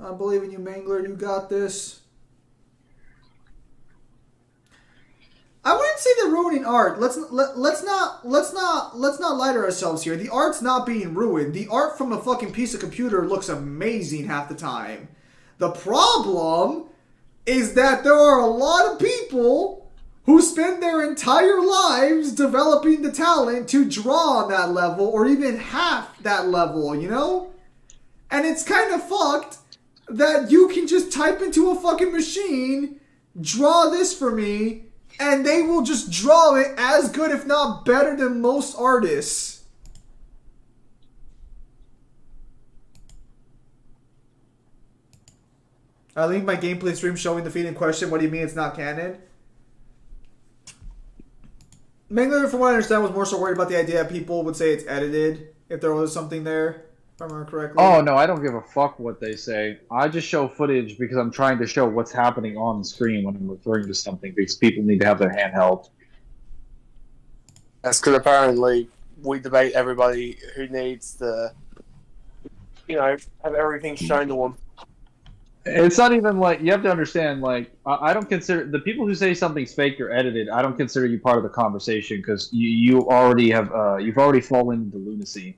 I believe in you, Mangler. You got this. I wouldn't say they're ruining art. Let's not lie to ourselves here. The art's not being ruined. The art from a fucking piece of computer looks amazing half the time. The problem is that there are a lot of people who spend their entire lives developing the talent to draw on that level or even half that level, you know? And it's kind of fucked that you can just type into a fucking machine, draw this for me, and they will just draw it as good, if not better, than most artists. I linked my gameplay stream showing the feed in question. What do you mean it's not canon? Mangler, from what I understand, was more so worried about the idea that people would say it's edited if there was something there. If I remember correctly. Oh, no, I don't give a fuck what they say. I just show footage because I'm trying to show what's happening on the screen when I'm referring to something because people need to have their handheld. That's because apparently we debate everybody who needs to, have everything shown to them. It's not even like, you have to understand, like, I don't consider, the people who say something's fake or edited, I don't consider you part of the conversation because you already have, you've already fallen into lunacy.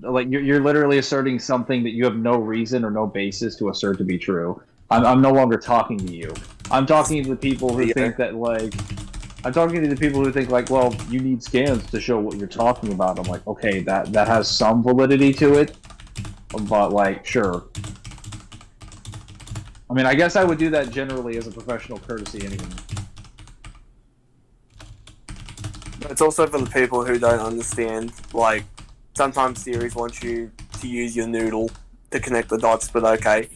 Like, you're literally asserting something that you have no reason or no basis to assert to be true. I'm no longer talking to you. I'm talking to the people who think that, like, well, you need scans to show what you're talking about. I'm like, okay, that has some validity to it, but, like, sure. I mean, I guess I would do that generally as a professional courtesy anyway. But it's also for the people who don't understand, like, sometimes series wants you to use your noodle to connect the dots, but okay.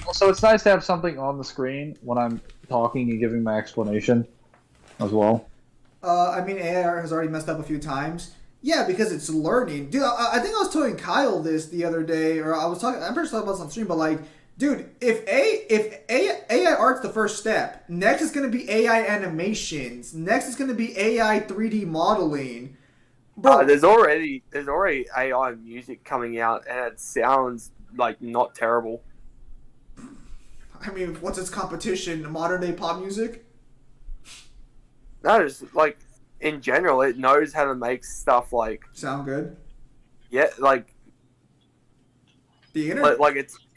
Also, it's nice to have something on the screen when I'm talking and giving my explanation as well. I mean, AI has already messed up a few times. Yeah, because it's learning. Dude, I think I was telling Kyle this the other day, or I'm pretty sure I was on stream, but like, Dude, AI art's the first step, next is going to be AI animations. Next is going to be AI 3D modeling. Bro, There's already AI music coming out, and it sounds like not terrible. I mean, what's its competition? Modern day pop music? No, just like in general, it knows how to make stuff like Sound good? like The internet. like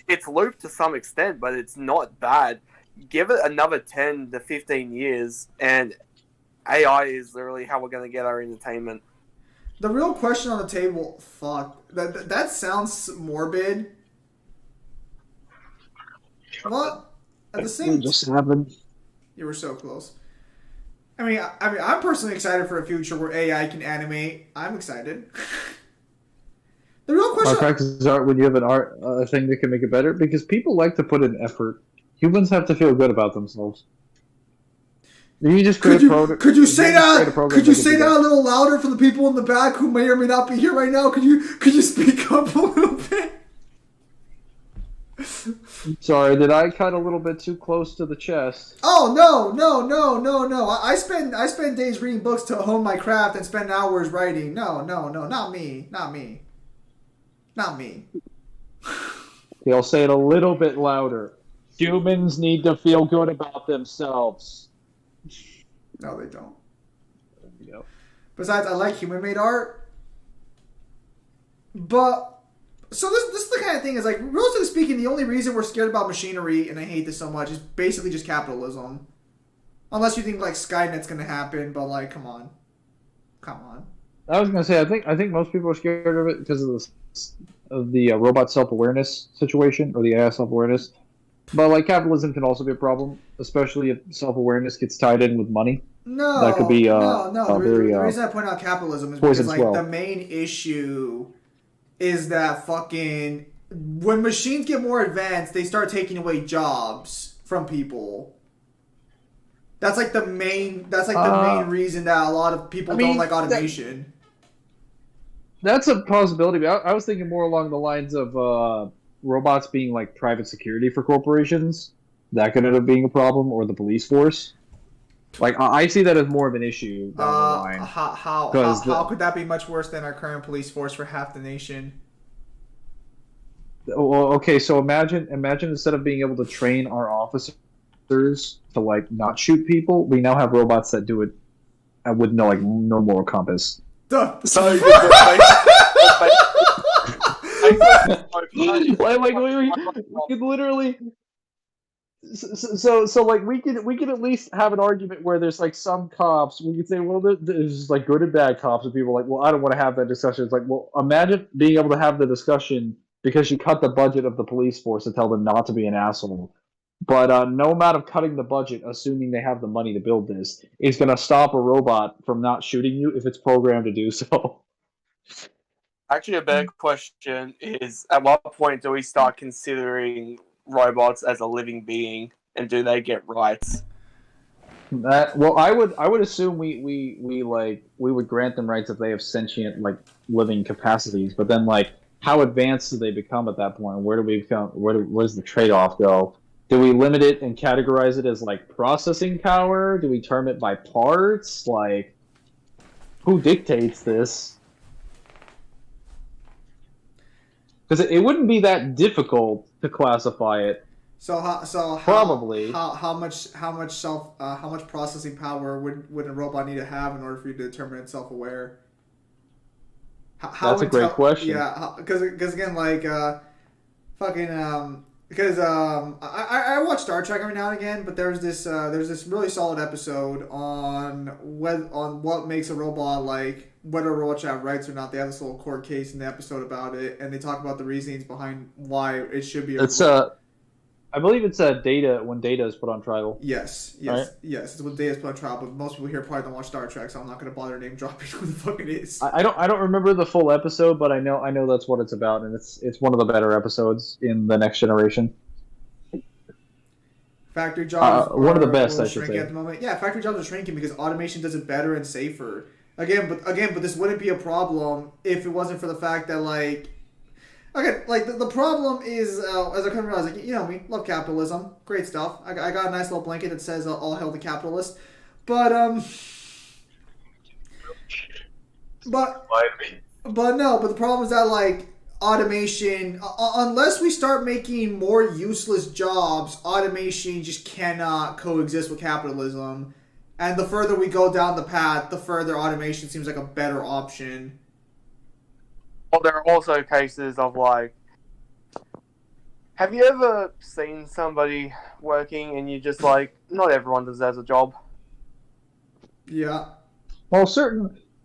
it's looped to some extent, but it's not bad. Give it another 10 to 15 years, and AI is literally how we're going to get our entertainment. The real question on the table, fuck, that sounds morbid. Well, at the same It just happened. you were so close. I mean, I'm personally excited for a future where AI can animate. I'm excited. The real My question. practice art when you have an art thing that can make it better because people like to put in effort. Humans have to feel good about themselves. You just create Could you say that? Could you say that that? a little louder for the people in the back who may or may not be here right now? Could you speak up a little bit? Sorry, did I cut a little bit too close to the chest? Oh no! I spend days reading books to hone my craft and spend hours writing. No, not me. Okay, I'll say it a little bit louder. Humans need to feel good about themselves. No, they don't. There you go. Besides, I like human-made art, but so this is the kind of thing is like, relatively speaking, the only reason we're scared about machinery, and I hate this so much, is basically just capitalism. Unless you think like Skynet's gonna happen, but like, come on. I was gonna say, I think most people are scared of it because of the robot self-awareness situation or the AI self-awareness. But like capitalism can also be a problem, especially if self-awareness gets tied in with money. No, That could be no. very, The reason I point out capitalism is poisoned because like well. the main issue is that fucking when machines get more advanced, they start taking away jobs from people. That's like the main. That's like the main reason that a lot of people don't like automation. That's a possibility. But I was thinking more along the lines of robots being like private security for corporations. That could end up being a problem, or the police force. Like I see that as more of an issue down the line. How could that be much worse than our current police force for half the nation? Well, okay, so imagine instead of being able to train our officers to like not shoot people, we now have robots that do it with no moral compass. Duh. So you like we could literally. So like we can at least have an argument where there's like some cops we could say, well, there's like good and bad cops, and people are like, well, I don't want to have that discussion. It's like, well, imagine being able to have the discussion because you cut the budget of the police force to tell them not to be an asshole. But no amount of cutting the budget, assuming they have the money to build this, is going to stop a robot from not shooting you if it's programmed to do so. Actually, a better question is: at what point do we start considering robots as a living being, and do they get rights? Well, I would assume we would grant them rights if they have sentient like living capacities. But then like, how advanced do they become at that point? Where do we become? Where does the trade-off go? Do we limit it and categorize it as like processing power? Do we term it by parts? Like, who dictates this? Because it wouldn't be that difficult to classify it. Probably how much processing power would a robot need to have in order for you to determine it's self-aware? That's a great question. Yeah, because again, like because I watch Star Trek every now and again, but there's this really solid episode on what makes a robot, like whether a robot should have rights or not. They have this little court case in the episode about it, and they talk about the reasonings behind why it should be. I believe it's Data when Data is put on trial. Yes. Right? Yes. It's when Data is put on trial, but most people here probably don't watch Star Trek, so I'm not going to bother name dropping who the fuck it is. I don't remember the full episode, but I know that's what it's about, and it's one of the better episodes in the Next Generation. Factory jobs one of the best, I should say. At the moment. Yeah, factory jobs are shrinking because automation does it better and safer. But this wouldn't be a problem if it wasn't for the fact that like Okay, like the problem is, as I come to realize, like, you know me, love capitalism, great stuff. I got a nice little blanket that says "All hail the capitalist," but but but the problem is that like automation, unless we start making more useless jobs, automation just cannot coexist with capitalism. And the further we go down the path, the further automation seems like a better option. Well, there are also cases of like, have you ever seen somebody working and you just like, not everyone deserves a job? Yeah. Well,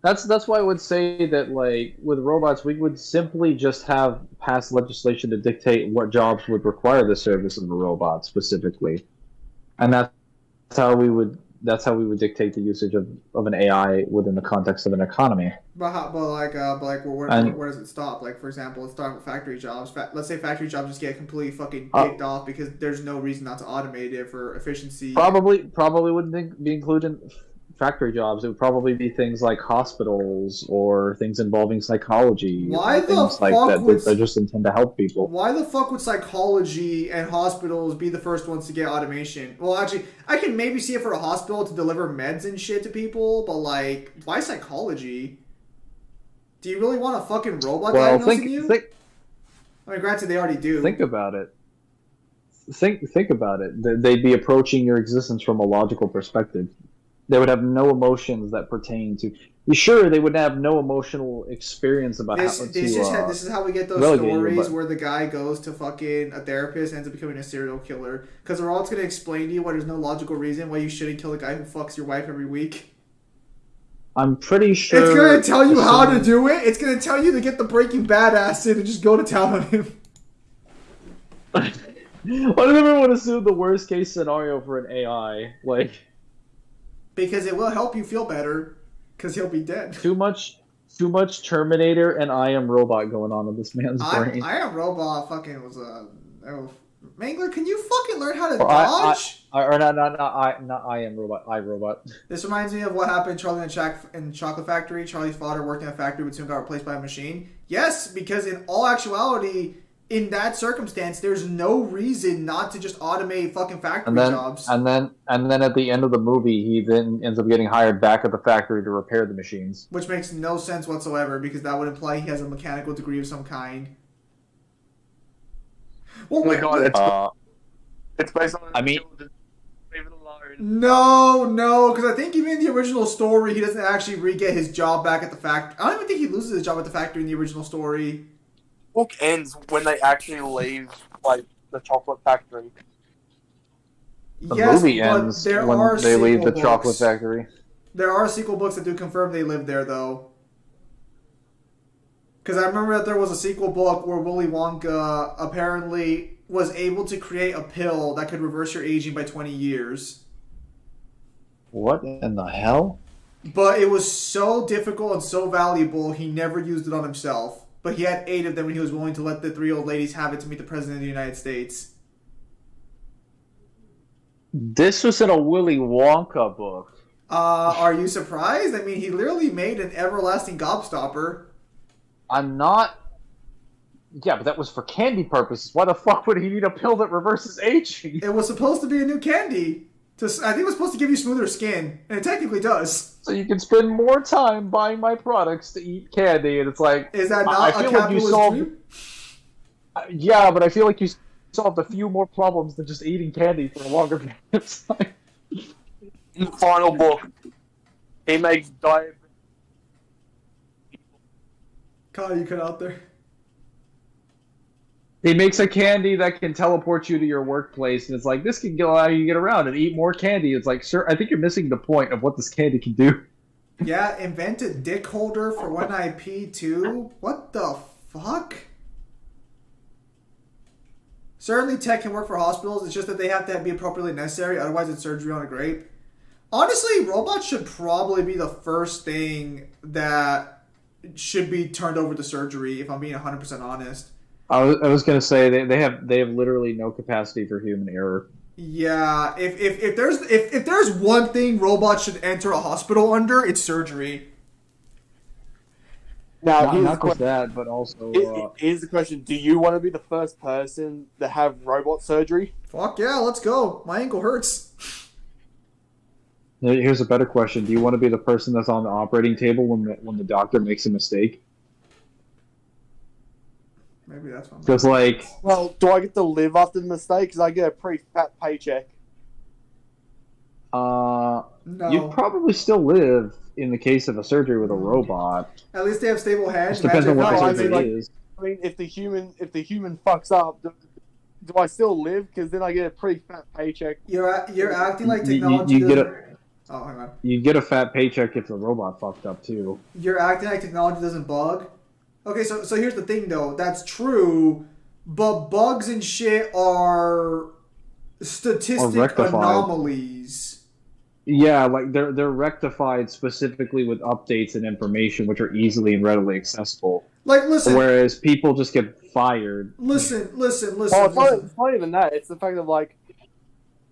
that's why I would say that like with robots, we would simply just have passed legislation to dictate what jobs would require the service of a robot specifically, and that's how we would dictate the usage of an AI within the context of an economy. But where does it stop? Like, for example, let's talk about factory jobs. Let's say factory jobs just get completely fucking kicked off because there's no reason not to automate it for efficiency. Probably wouldn't be included in factory jobs. It would probably be things like hospitals or things involving psychology. Why the things like fuck that would they just intend to help people? Why the fuck would psychology and hospitals be the first ones to get automation? Well, actually, I can maybe see it for a hospital to deliver meds and shit to people, but like, why psychology? Do you really want a fucking robot diagnosing you? I mean, granted, they already do. Think about it. Think about it. They'd be approaching your existence from a logical perspective. They would have no emotions that pertain to. Sure, they would have no emotional experience about this is how we get those stories where the guy goes to fucking a therapist and ends up becoming a serial killer. Because they're all going to explain to you why there's no logical reason why you shouldn't kill a guy who fucks your wife every week. I'm pretty sure... It's going to tell you how to do it. It's going to tell you to get the Breaking Bad acid and just go to town on him. Why does everyone assume the worst case scenario for an AI? Like... Because it will help you feel better, because he'll be dead. Too much Terminator and I Am Robot going on in this man's brain. I Am Robot fucking was a... Mangler, can you fucking learn how to dodge? Not I Am Robot, iRobot. This reminds me of what happened to Charlie in Chocolate Factory. Charlie's father worked in a factory but soon got replaced by a machine. Yes, because in all actuality... In that circumstance, there's no reason not to just automate fucking factory jobs. And then at the end of the movie, he then ends up getting hired back at the factory to repair the machines. Which makes no sense whatsoever, because that would imply he has a mechanical degree of some kind. Well, oh my god, it's based on... Leave it alone. No, because I think even in the original story, he doesn't actually re-get his job back at the factory. I don't even think he loses his job at the factory in the original story. Book ends when they actually leave, like, the chocolate factory. The movie ends when they leave the chocolate factory. There are sequel books that do confirm they lived there, though. Because I remember that there was a sequel book where Willy Wonka apparently was able to create a pill that could reverse your aging by 20 years. What in the hell? But it was so difficult and so valuable, he never used it on himself. But he had 8 of them and he was willing to let the 3 old ladies have it to meet the President of the United States. This was in a Willy Wonka book. Are you surprised? I mean, he literally made an everlasting gobstopper. I'm not... Yeah, but that was for candy purposes. Why the fuck would he need a pill that reverses aging? It was supposed to be a new candy. I think it was supposed to give you smoother skin. And it technically does. So you can spend more time buying my products to eat candy, and it's like... Is that not a capitalist dream? Yeah, but I feel like you solved a few more problems than just eating candy for a longer period of time. In the final book, he makes diabetes. Kyle, you cut out there. He makes a candy that can teleport you to your workplace, and it's like, this can allow you to get around and eat more candy. It's like, sir, I think you're missing the point of what this candy can do. Yeah, invent a dick holder for when I pee too? What the fuck? Certainly tech can work for hospitals, it's just that they have to be appropriately necessary, otherwise it's surgery on a grape. Honestly, robots should probably be the first thing that should be turned over to surgery, if I'm being 100% honest. I was gonna say they have literally no capacity for human error. Yeah, if there's one thing robots should enter a hospital under, it's surgery. Now, Not, here's, not the just que- that, but also here's the question: do you want to be the first person to have robot surgery? Fuck yeah, let's go. My ankle hurts. here's a better question: do you want to be the person that's on the operating table when the doctor makes a mistake? Maybe that's one. Because like, Well, do I get to live after the mistake? Because I get a pretty fat paycheck. No. you'd probably still live in the case of a surgery with a robot. At least they have stable hands. Just depends on what the No, I surgery mean, like- is. I mean, if the human fucks up, do I still live? Because then I get a pretty fat paycheck. You're acting like You- technology. you get doesn't- a Oh, hang on. you get a fat paycheck if the robot fucked up too. You're acting like technology doesn't bug. Okay, so here's the thing though. That's true, but bugs and shit are statistic rectified. anomalies. Yeah, like they're rectified specifically with updates and information which are easily and readily accessible. Like, listen, Whereas people just get fired. listen. Oh, it's not even that. It's the fact that, like,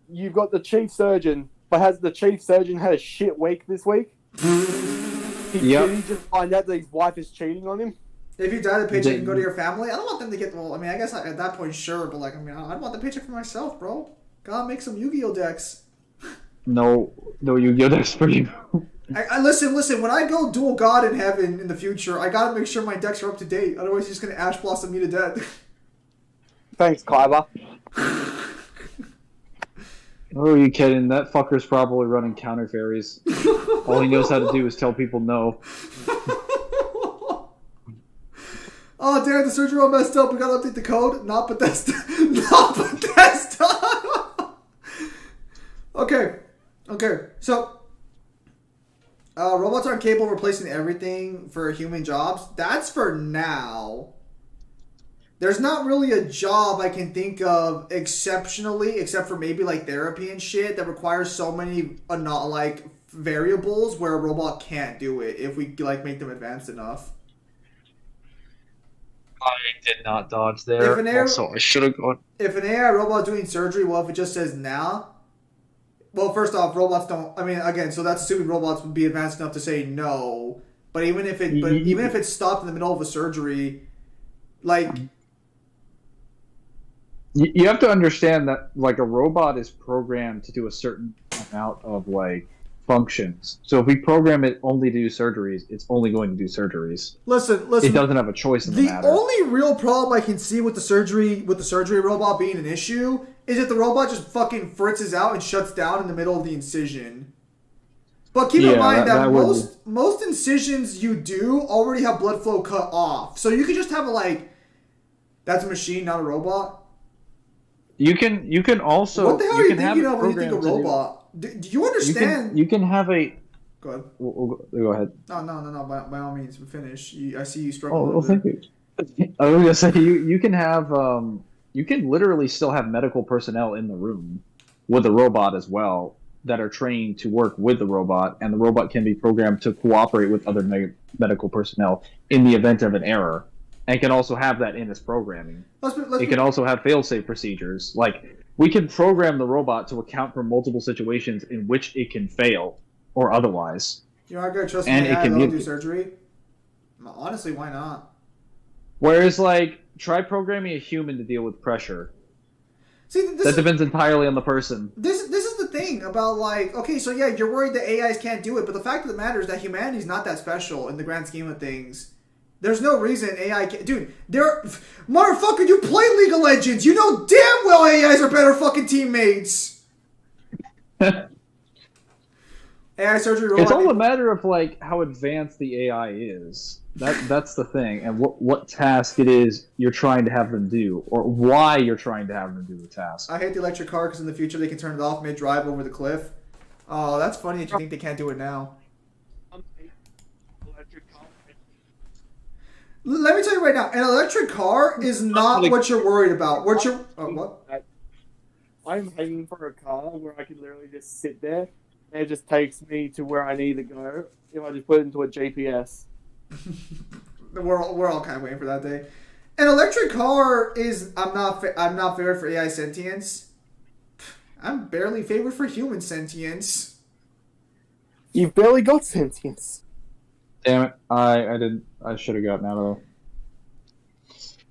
you've got the chief surgeon, but has the chief surgeon had a shit week this week? Did he just find out that his wife is cheating on him? If you die, the paycheck can go to your family. I don't want them to get. Well, I mean, I guess at that point, sure, but like, I mean, I'd want the paycheck for myself, bro. Gotta make some Yu-Gi-Oh decks. No, you get that's pretty. I listen. When I go dual god in heaven in the future, I gotta make sure my decks are up to date. Otherwise, he's just gonna Ash Blossom me to death. Thanks, Kyber. Oh, are you kidding? That fucker's probably running counter fairies. All he knows how to do is tell people no. Oh damn, the surgery all messed up. We gotta update the code. Not Bethesda. Not Bethesda. Okay. So, robots aren't capable of replacing everything for human jobs. That's for now. There's not really a job I can think of exceptionally, except for maybe like therapy and shit, that requires so many not like variables where a robot can't do it if we like make them advanced enough. I did not dodge there. If an air- Also, I should have gone. If an AI robot doing surgery, well, if it just says nah. Well, first off, robots don't. I mean, again, so that's assuming robots would be advanced enough to say no. But even if it's stopped in the middle of a surgery, like You have to understand that like a robot is programmed to do a certain amount of like functions. So if we program it only to do surgeries, it's only going to do surgeries. listen. It doesn't have a choice in the matter. only real problem I can see with the surgery robot being an issue is if the robot just fucking fritzes out and shuts down in the middle of the incision. But keep in mind that most incisions you do already have blood flow cut off, so you could just have that's a machine, not a robot. You can also. What the hell are you thinking of when you think programmed of to do- robot? Do you understand? You can have a. Go ahead. Go ahead. No. By all means, finish. I see you struggling. Oh, thank you. I was gonna say you can have you can literally still have medical personnel in the room with the robot as well that are trained to work with the robot, and the robot can be programmed to cooperate with other medical personnel in the event of an error, and can also have that in its programming. It can also have fail-safe procedures. Like, we can program the robot to account for multiple situations in which it can fail or otherwise. You're not gonna trust And me it can to be- do surgery? Honestly, why not? Whereas, like, try programming a human to deal with pressure. See, That depends entirely on the person. This is the thing about okay, so yeah, you're worried that AIs can't do it, but the fact of the matter is that humanity's not that special in the grand scheme of things. There's no reason AI can't... Dude, motherfucker, you play League of Legends! You know damn well AIs are better fucking teammates! AI surgery robot... It's all a matter of, like, how advanced the AI is. That's the thing, and what task it is you're trying to have them do, or why you're trying to have them do the task. I hate the electric car because in the future they can turn it off mid-drive over the cliff. Oh, that's funny that you think they can't do it now. Let me tell you right now, an electric car is not what you're worried about. What? I'm hanging for a car where I can literally just sit there, and it just takes me to where I need to go if I just put it into a GPS. We're all kind of waiting for that day. An electric car is I'm not favored for AI sentience. I'm barely favored for human sentience. You've barely got sentience. Damn it! I didn't. I should have gotten out of there.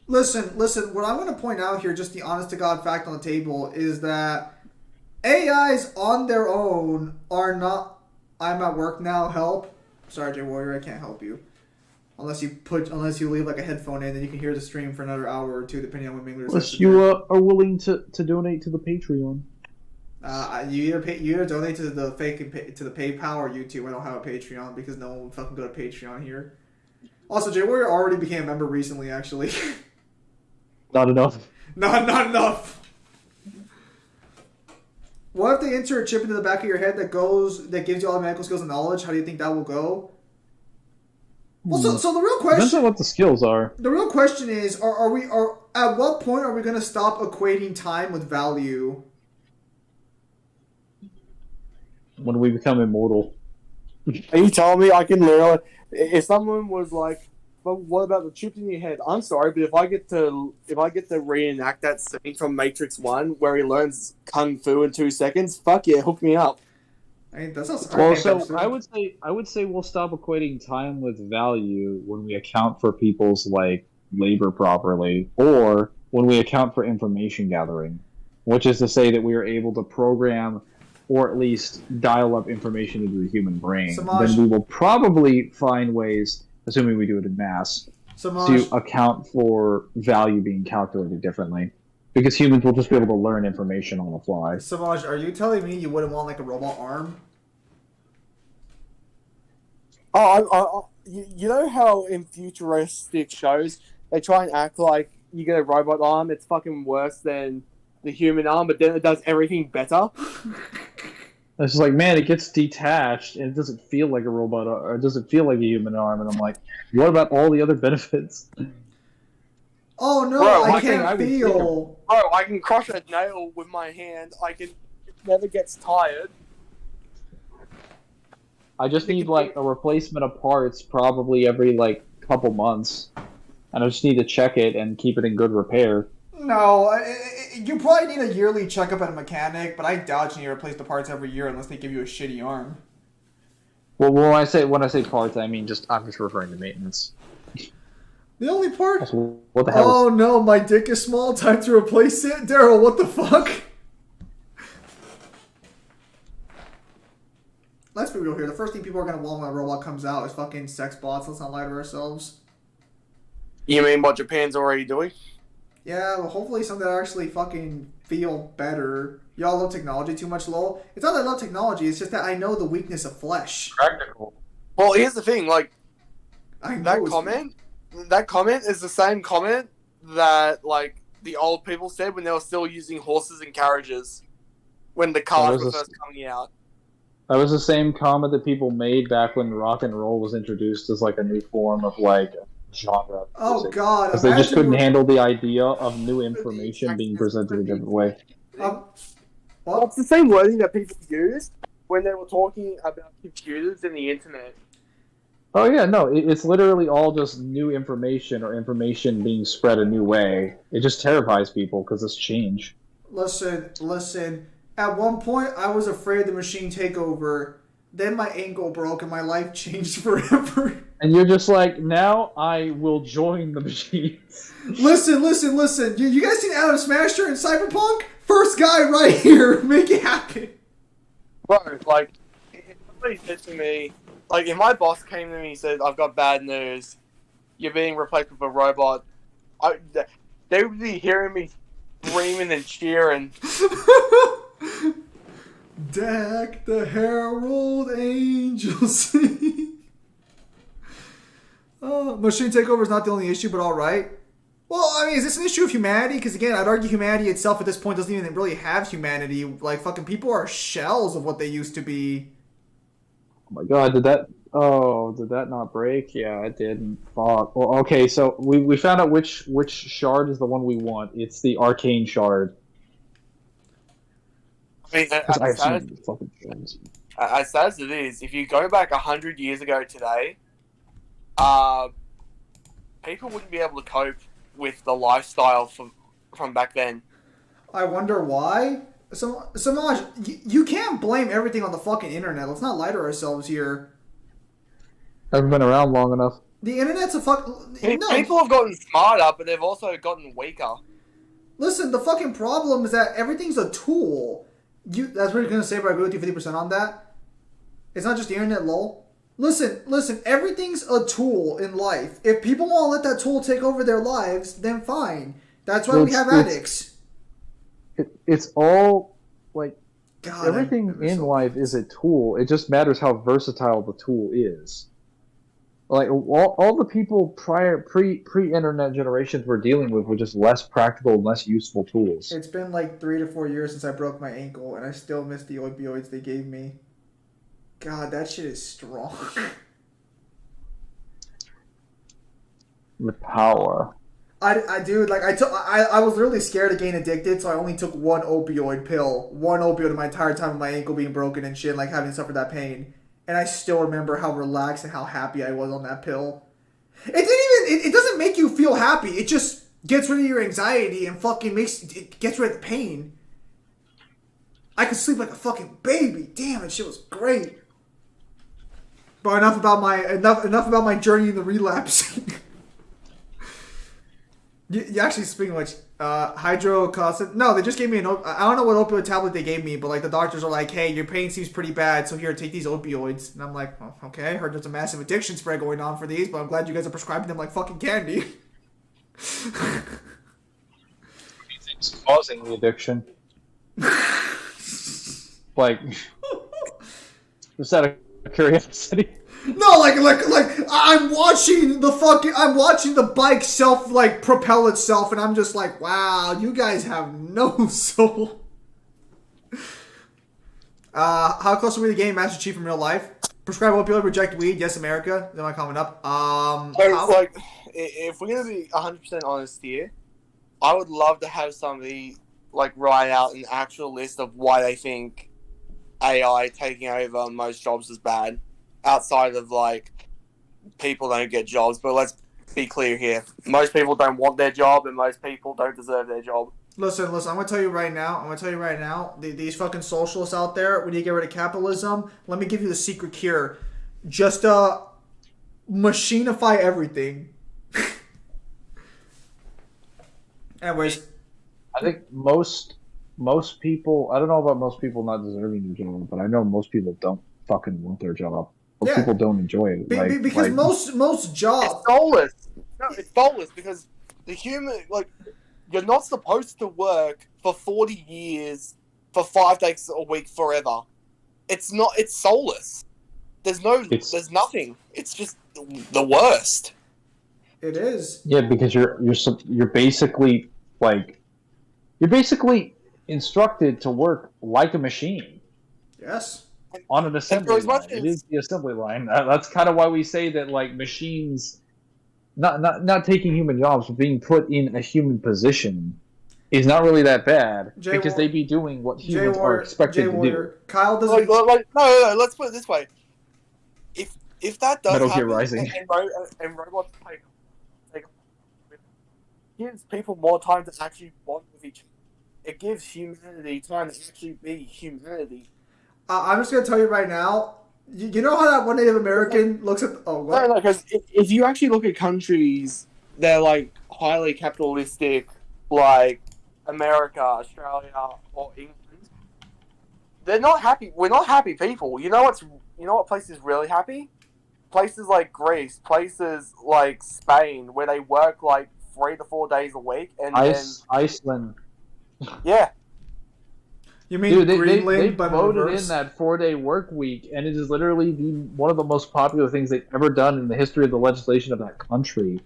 Listen. What I'm going to point out here, just the honest to God fact on the table, is that AIs on their own are not. I'm at work now. Help. Sorry, J Warrior, I can't help you. Unless you leave like a headphone in, then you can hear the stream for another hour or two, depending on when Mangler says. Unless you are willing to donate to the Patreon. You either donate to the to the PayPal or YouTube. I don't have a Patreon because no one would fucking go to Patreon here. Also, J Warrior already became a member recently, actually. Not enough. Not enough. What if they insert a chip into the back of your head that gives you all the medical skills and knowledge? How do you think that will go? Well, so the real question depends on what the skills are. The real question is: are at what point are we going to stop equating time with value? When we become immortal. Are you telling me I can literally? If someone was like, "But what about the chip in your head?" I'm sorry, but if I get to reenact that scene from Matrix 1 where he learns kung fu in 2 seconds, fuck yeah, hook me up. I mean, that sounds. Well, so I would say we'll stop equating time with value when we account for people's like labor properly, or when we account for information gathering, which is to say that we are able to program or at least dial up information into the human brain. Then we will probably find ways, assuming we do it in mass, to account for value being calculated differently. Because humans will just be able to learn information on the fly. Samaj, are you telling me you wouldn't want like a robot arm? You know how in futuristic shows they try and act like you get a robot arm, it's fucking worse than the human arm, but then it does everything better. It's just like, man, it gets detached and it doesn't feel like a robot, or it doesn't feel like a human arm. And I'm like, what about all the other benefits? Oh no, Bro, I can't feel. Bro, I can crush a nail with my hand. It never gets tired. I just need like a replacement of parts probably every like couple months. And I just need to check it and keep it in good repair. No, you probably need a yearly checkup at a mechanic, but I doubt you need to replace the parts every year unless they give you a shitty arm. Well, when I say parts, I mean I'm just referring to maintenance. The only part? What the hell? Oh no, my dick is small. Time to replace it, Daryl. What the fuck? Let's be real here. The first thing people are gonna want when a robot comes out is fucking sex bots. Let's not lie to ourselves. You mean what Japan's already doing? Yeah, well, hopefully something that actually fucking feel better. Y'all love technology too much, lol. It's not that I love technology, it's just that I know the weakness of flesh. Practical. Well, here's the thing, like, That comment is the same comment that, like, the old people said when they were still using horses and carriages when the cars were first coming out. That was the same comment that people made back when rock and roll was introduced as, like, a new form of, like, genre. Oh god! Because they just couldn't handle the idea of new information being presented a different way. Well, it's the same wording that people used when they were talking about computers and the internet. Oh yeah, no, it's literally all just new information or information being spread a new way. It just terrifies people because it's change. Listen. At one point, I was afraid the machine takeover. Then my ankle broke and my life changed forever. And you're just like, now I will join the machines. Listen. You guys seen Adam Smasher in Cyberpunk? First guy right here. Make it happen. Bro, like, if somebody said to me, like, if my boss came to me and said, I've got bad news, you're being replaced with a robot, they would be hearing me screaming and cheering. Deck the Herald Angels. Oh, machine takeover is not the only issue, but all right. Well, I mean, is this an issue of humanity? Because again, I'd argue humanity itself at this point doesn't even really have humanity. Like, fucking people are shells of what they used to be. Oh my god, did that not break? Yeah, it did. Fuck. Well, okay, so we found out which shard is the one we want. It's the arcane shard. I mean, as sad as it is, if you go back 100 years ago today, people wouldn't be able to cope with the lifestyle from back then. I wonder why. So Samaj, you can't blame everything on the fucking internet. Let's not lie to ourselves here. Haven't been around long enough. The internet's a fuck. No, People have gotten smarter, but they've also gotten weaker. listen. The fucking problem is that everything's a tool. That's what you're gonna say, but I agree with you 50% on that. It's not just the internet, lol. Listen. Everything's a tool in life. If people want to let that tool take over their lives, then fine. That's why we have addicts. It's all like God, everything in life is a tool. It just matters how versatile the tool is. Like all the people pre-internet generations we're dealing with were just less practical and less useful tools. It's been like 3 to 4 years since I broke my ankle, and I still miss the opioids they gave me. God, that shit is strong. With power. I was literally scared of getting addicted, so I only took one opioid in my entire time of my ankle being broken and shit, like having suffered that pain. And I still remember how relaxed and how happy I was on that pill. It doesn't make you feel happy. It just gets rid of your anxiety and fucking gets rid of the pain. I could sleep like a fucking baby. Damn, that shit was great. But enough about my journey in the relapse. You actually, speaking of which, hydrocodone. No, they just gave me I don't know what opioid tablet they gave me, but like the doctors are like, hey, your pain seems pretty bad, so here, take these opioids. And I'm like, oh, okay, I heard there's a massive addiction spread going on for these, but I'm glad you guys are prescribing them like fucking candy. It's causing the addiction. Like, just out of curiosity. No, like I'm watching the bike propel itself, and I'm just like, wow, you guys have no soul. How close are we to getting Master Chief in real life? Prescribe opioid, reject weed, yes, America. Is my comment up? Like, if we're gonna be 100% honest here, I would love to have somebody like write out an actual list of why they think AI taking over most jobs is bad. Outside of, like, people don't get jobs. But let's be clear here. Most people don't want their job, and most people don't deserve their job. Listen, I'm going to tell you right now, these fucking socialists out there, when you get rid of capitalism, let me give you the secret cure. Just, machinify everything. Anyways. I think most people, I don't know about most people not deserving their job, but I know most people don't fucking want their job. But people don't enjoy it. Because most jobs... It's soulless. No, it's soulless because the human... Like, you're not supposed to work for 40 years for 5 days a week forever. It's not... It's soulless. There's nothing. It's just the worst. It is. Yeah, because you're basically, like... You're basically instructed to work like a machine. Yes. On an assembly line. It is the assembly line. That's kind of why we say that, like, machines, not taking human jobs, but being put in a human position is not really that bad because they be doing what humans are expected to do. Kyle doesn't... No, let's put it this way. If that does Metal Gear happen, Rising. and robots take gives people more time to actually bond with each other. It gives humanity time to actually be humanity. I'm just going to tell you right now, you know how that one Native American looks at... Oh, what? No, because if you actually look at countries, they're, like, highly capitalistic, like America, Australia, or England. They're not happy. We're not happy people. You know what places really happy? Places like Greece, places like Spain, where they work, like, 3 to 4 days a week. And Iceland. Yeah. You mean Greenland, they but voted reverse? in that 4-day work week, and it is literally one of the most popular things they've ever done in the history of the legislation of that country.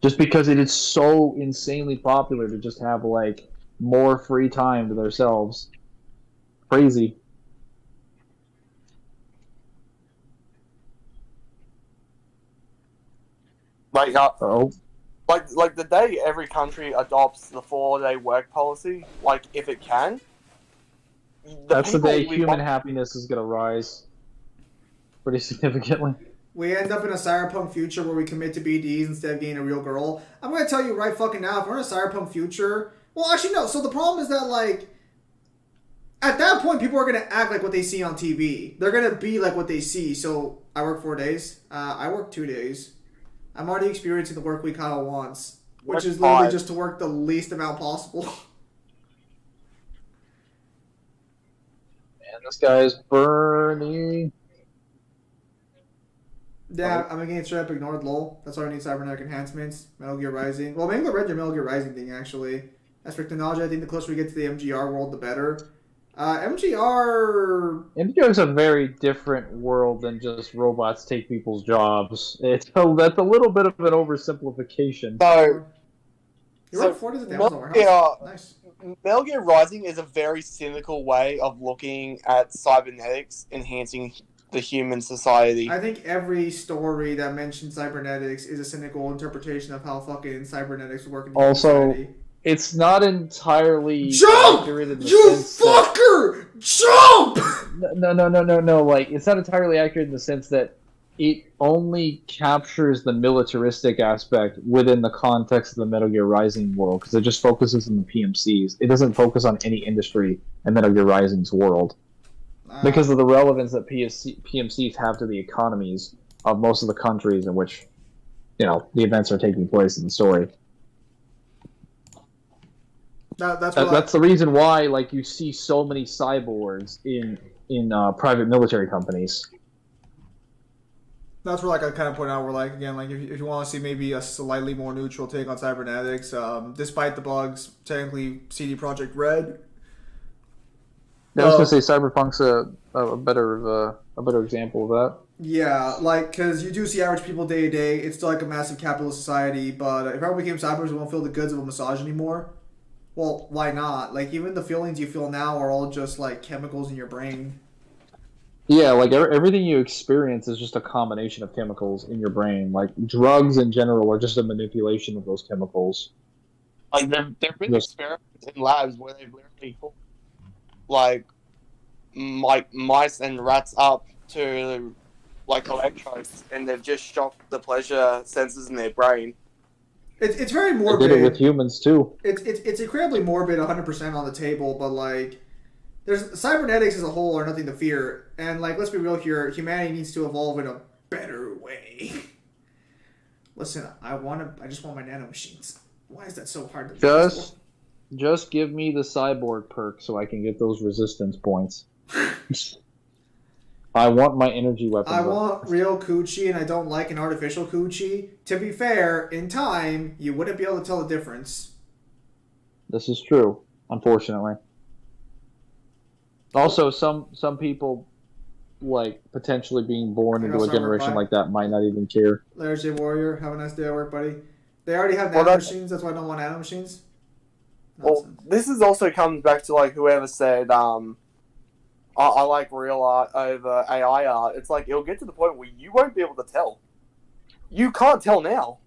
Just because it is so insanely popular to just have, like, more free time to themselves. Crazy. Like, like the day every country adopts the 4-day work policy, like, if it can, that's the day human happiness is going to rise pretty significantly. We end up in a cyberpunk future where we commit to BDs instead of being a real girl. I'm going to tell you right fucking now, if we're in a cyberpunk future... Well, actually, no. So the problem is that, like... at that point, people are gonna act like what they see on TV. They're gonna be like what they see. So I work 4 days. I work 2 days. I'm already experiencing the work week Kyle wants, which is literally just to work the least amount possible. Man, this guy is burning. Yeah, I'm against straight up ignored lol. That's why I need cybernetic enhancements. Metal Gear Rising. Well, Mangler read your Metal Gear Rising thing actually. As for technology, I think the closer we get to the MGR world, the better. MGR is a very different world than just robots take people's jobs. That's a little bit of an oversimplification. So, You're right, 40 is the Metal Amazon Gear, warehouse. Nice. Metal Gear Rising is a very cynical way of looking at cybernetics enhancing the human society. I think every story that mentions cybernetics is a cynical interpretation of how fucking cybernetics work in human society. It's not entirely Jump! accurate in the You sense fucker! Jump! No. Like, it's not entirely accurate in the sense that it only captures the militaristic aspect within the context of the Metal Gear Rising world, because it just focuses on the PMCs. It doesn't focus on any industry in Metal Gear Rising's world. Because of the relevance that PMCs have to the economies of most of the countries in which, the events are taking place in the story. That's the reason why, like, you see so many cyborgs in private military companies. That's where, like, I kind of point out where, like, again, like, if you want to see maybe a slightly more neutral take on cybernetics, despite the bugs, technically CD Projekt Red. I was gonna say Cyberpunk's a better example of that. Yeah, like, because you do see average people day to day. It's still like a massive capitalist society, but if everyone became cyborgs, we won't feel the goods of a massage anymore. Well, why not? Like, even the feelings you feel now are all just, like, chemicals in your brain. Yeah, like, everything you experience is just a combination of chemicals in your brain. Like, drugs in general are just a manipulation of those chemicals. Like, there have been experiments in labs where they've literally put, like mice and rats up to, like, electrodes, and they've just shocked the pleasure sensors in their brain. It's very morbid. They did it with humans too. It's incredibly morbid, 100% on the table. But like, there's cybernetics as a whole are nothing to fear. And like, let's be real here. Humanity needs to evolve in a better way. Listen, I just want my nanomachines. Why is that so hard to Just give me the cyborg perk so I can get those resistance points. I want my energy weapons. I want real coochie, and I don't like an artificial coochie. To be fair, in time, you wouldn't be able to tell the difference. This is true, unfortunately. Also, some people, like, potentially being born into a generation like that might not even care. Larry J. Warrior, have a nice day at work, buddy. They already have nanomachines, that's why I don't want nanomachines. Well, this is also comes back to, like, whoever said, I like real art over AI art. It's like, it'll get to the point where you won't be able to tell. You can't tell now.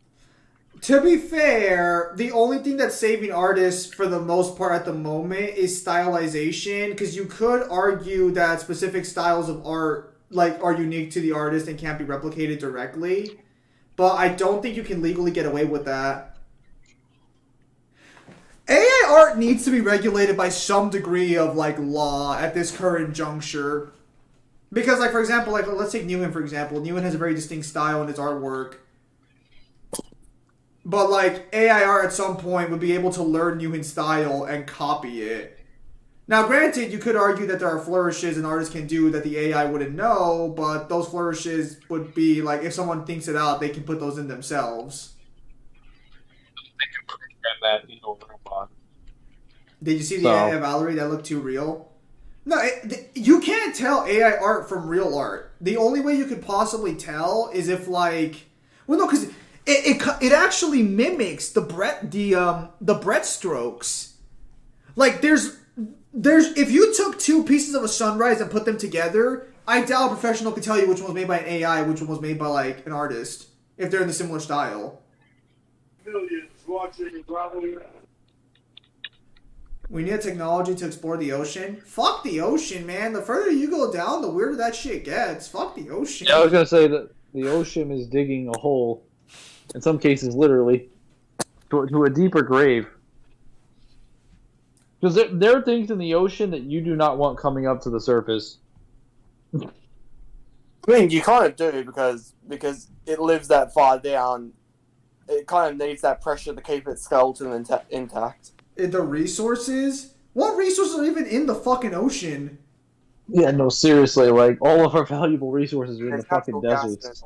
To be fair, the only thing that's saving artists for the most part at the moment is stylization, because you could argue that specific styles of art, like, are unique to the artist and can't be replicated directly. But I don't think you can legally get away with that. AI art needs to be regulated by some degree of, like, law at this current juncture. Because, like, for example, like, let's take Newen, for example. Newen has a very distinct style in his artwork. But, like, AI art at some point would be able to learn Newen's style and copy it. Now, granted, you could argue that there are flourishes an artist can do that the AI wouldn't know, but those flourishes would be, like, if someone thinks it out, they can put those in themselves. That into a robot. Did you see the AI Valerie that looked too real? No, you can't tell AI art from real art. The only way you could possibly tell is if, like, well, no, because it actually mimics the Brett strokes. Like, there's if you took two pieces of a sunrise and put them together, I doubt a professional could tell you which one was made by an AI, which one was made by, like, an artist, if they're in a similar style. Millions watching probably. We need technology to explore the ocean. Fuck the ocean, man. The further you go down, the weirder that shit gets. Fuck the ocean. Yeah, I was gonna say that the ocean is digging a hole, in some cases literally, to a deeper grave. Because there are things in the ocean that you do not want coming up to the surface. I mean, you kind of do because it lives that far down. It kind of needs that pressure to keep its skeleton intact. The resources? What resources are even in the fucking ocean? Yeah, no, seriously, like, all of our valuable resources are in the fucking deserts.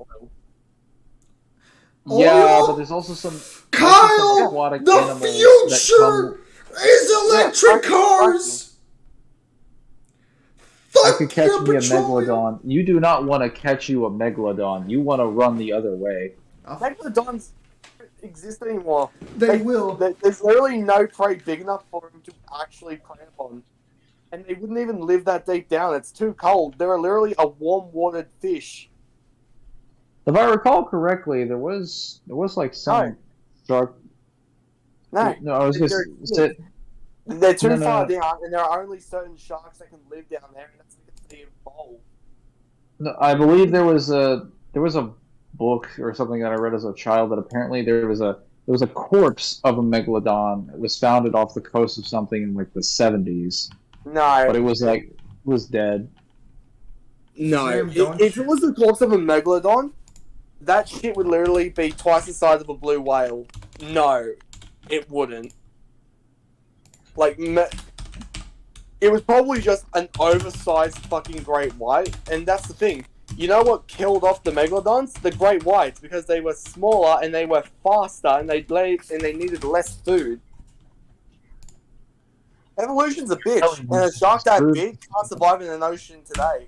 Yeah, but there's also some Kyle, aquatic the animals future is electric cars. I Fuck could catch your me a petroleum. megalodon. You do not want to catch you a megalodon. You want to run the other way. Megalodons don't exist anymore. They will. There's literally no prey big enough for them to actually prey upon. And they wouldn't even live that deep down. It's too cold. They're literally a warm-watered fish. If I recall correctly, there was like some shark. No, I was gonna say they're too No. far down, and there are only certain sharks that can live down there, and that's like the bowl. No, I believe there was a book or something that I read as a child that apparently there was a corpse of a megalodon that was founded off the coast of something in like the 70s. No, But it was dead. no. Sam, don't If it was the corpse of a megalodon, that shit would literally be twice the size of a blue whale. No, it wouldn't. Like, it was probably just an oversized fucking great white, and that's the thing. You know what killed off the megalodons? The great whites, because they were smaller and they were faster and they needed less food. Evolution's a bitch, and a shark that big can't survive in an ocean today.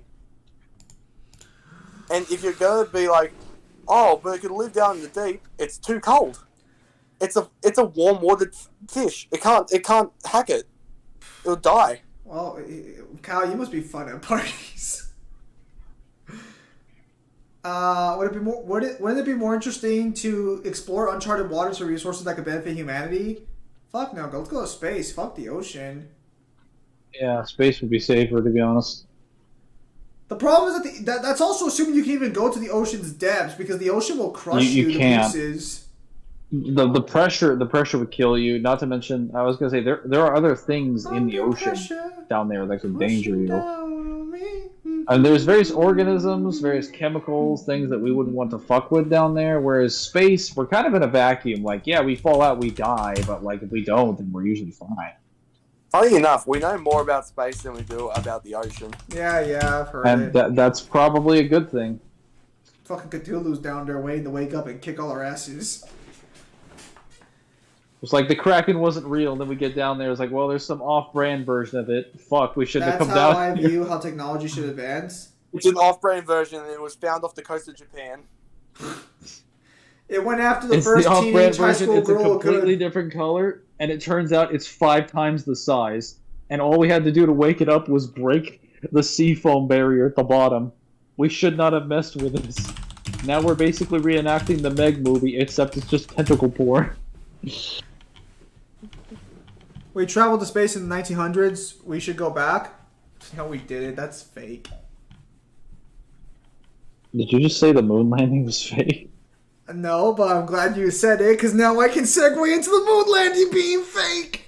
And if you're gonna be like, oh, but it can live down in the deep, it's too cold. It's a warm-watered fish. It can't hack it. It'll die. Well, Kyle, you must be fun at parties. Wouldn't it be more interesting to explore uncharted waters for resources that could benefit humanity? Fuck no, let's go to space. Fuck the ocean. Yeah, space would be safer, to be honest. The problem is that's also assuming you can even go to the ocean's depths, because the ocean will crush You to can't. pieces. The pressure would kill you. Not to mention, I was gonna say there are other things in the ocean down there that could danger you. And there's various organisms, various chemicals, things that we wouldn't want to fuck with down there. Whereas space, we're kind of in a vacuum. Like, yeah, we fall out, we die, but like if we don't, then we're usually fine. Funny enough, we know more about space than we do about the ocean. Yeah, I've heard And it. that's probably a good thing. Fucking Cthulhu's down there waiting to wake up and kick all our asses. It's like the Kraken wasn't real, and then we get down there, it's like, well, there's some off-brand version of it. Fuck, we shouldn't have That's come how down I here. view how technology should advance. It's an off-brand version, and it was found off the coast of Japan. It went after the It's first the off-brand teenage high version, school it's a girl completely could. different color, and it turns out it's 5 times the size. And all we had to do to wake it up was break the seafoam barrier at the bottom. We should not have messed with this. Now we're basically reenacting the Meg movie, except it's just tentacle porn. We traveled to space in the 1900s. We should go back. No, we didn't. That's fake. Did you just say the moon landing was fake? No, but I'm glad you said it, because now I can segue into the moon landing being fake.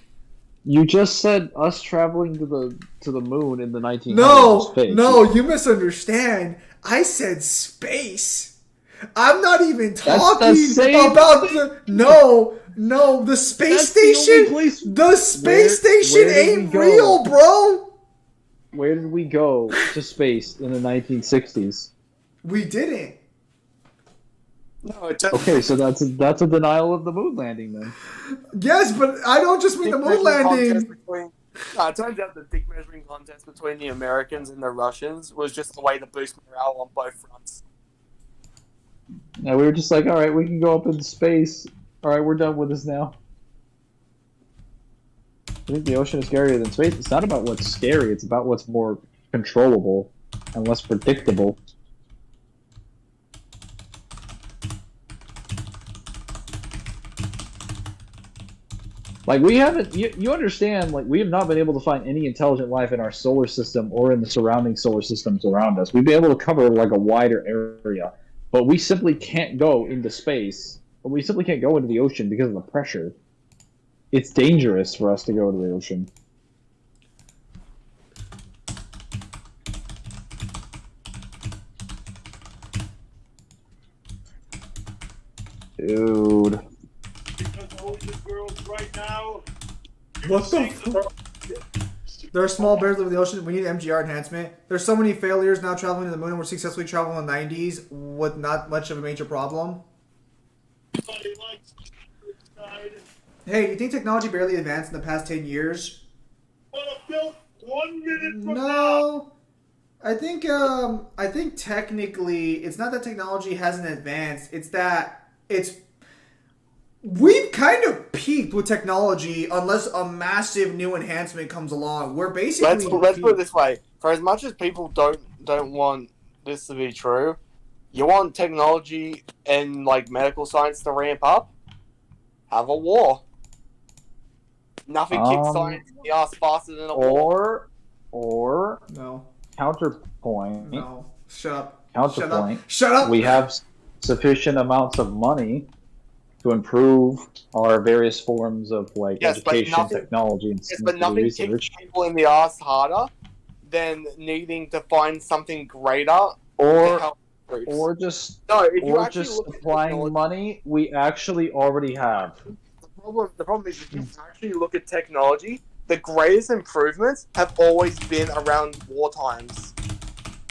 You just said us traveling to the moon in the 1900s was fake. No, you misunderstand. I said space. I'm not even That's talking the same about thing. the space That's the only station. place- The space station where did we ain't go? real, bro. Where did we go to space in the 1960s? We didn't. No, it Okay, so that's a denial of the moon landing then. Yes, but I don't just mean the moon landing. It turns out the dick measuring contest between the Americans and the Russians was just a way to boost morale on both fronts. Now we were just like, all right, we can go up into space. All right, we're done with this now. I think the ocean is scarier than space. It's not about what's scary. It's about what's more controllable and less predictable. Like, we haven't, you understand, like, we have not been able to find any intelligent life in our solar system or in the surrounding solar systems around us. We've been able to cover, like, a wider area, but we simply can't go into space, or we simply can't go into the ocean because of the pressure. It's dangerous for us to go to the ocean. Dude. Because all the girls right now. What the fuck? There are small bears over the ocean. We need MGR enhancement. There's so many failures now traveling to the moon, and we're successfully traveling in the 90s with not much of a major problem. Everybody likes side. Hey, do you think technology barely advanced in the past 10 years? Wanna build 1 minute from now? No. I think technically it's not that technology hasn't advanced. It's that we've kind of peaked with technology unless a massive new enhancement comes along. We're basically Let's put it peaked. this way: for as much as people don't want this to be true, you want technology and like medical science to ramp up. Have a war. Nothing kicks science in the ass faster than a war. Or No. counterpoint. No. Shut up. Counterpoint. Shut up. We have sufficient amounts of money to improve our various forms of Yes, but education, nothing- technology, and Yes, but scientific nothing research. kicks people in the ass harder than needing to find something greater to Or help groups. or just No, if you or actually just look at supplying technology, money we actually already have. the problem is if you actually look at technology, the greatest improvements have always been around war times.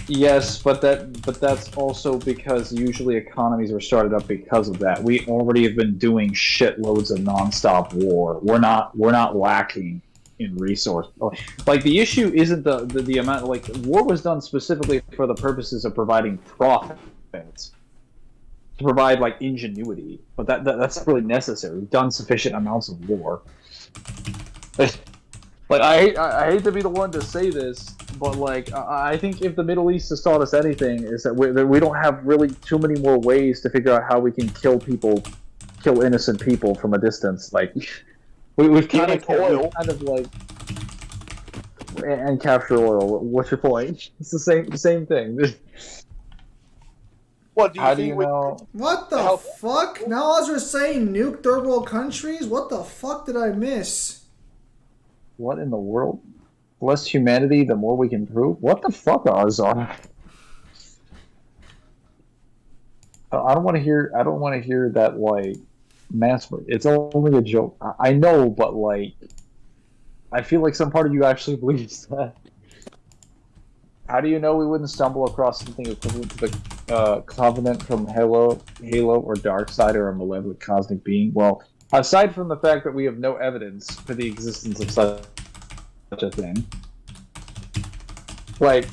Yes, but that's also because usually economies were started up because of that. We already have been doing shitloads of nonstop war. We're not lacking in resource. Like the issue isn't the amount. Like war was done specifically for the purposes of providing profits, to provide like ingenuity. But that's really necessary. We've done sufficient amounts of war. Like I hate to be the one to say this, but like I think if the Middle East has taught us anything, is that we don't have really too many more ways to figure out how we can kill innocent people from a distance. Like we've kind of like and capture oil. What's your point? It's the same thing. What do you How do think? you know? What the Help. fuck? Now as we're saying nuke third world countries? What the fuck did I miss? What in the world? The less humanity, the more we can prove. What the fuck, Ozar? I don't want to hear. I don't want to hear that like mass. It's only a joke. I know, but like, I feel like some part of you actually believes that. How do you know we wouldn't stumble across something equivalent to the Covenant from Halo, or Darksiders, or a malevolent cosmic being? Well, aside from the fact that we have no evidence for the existence of such a thing, like,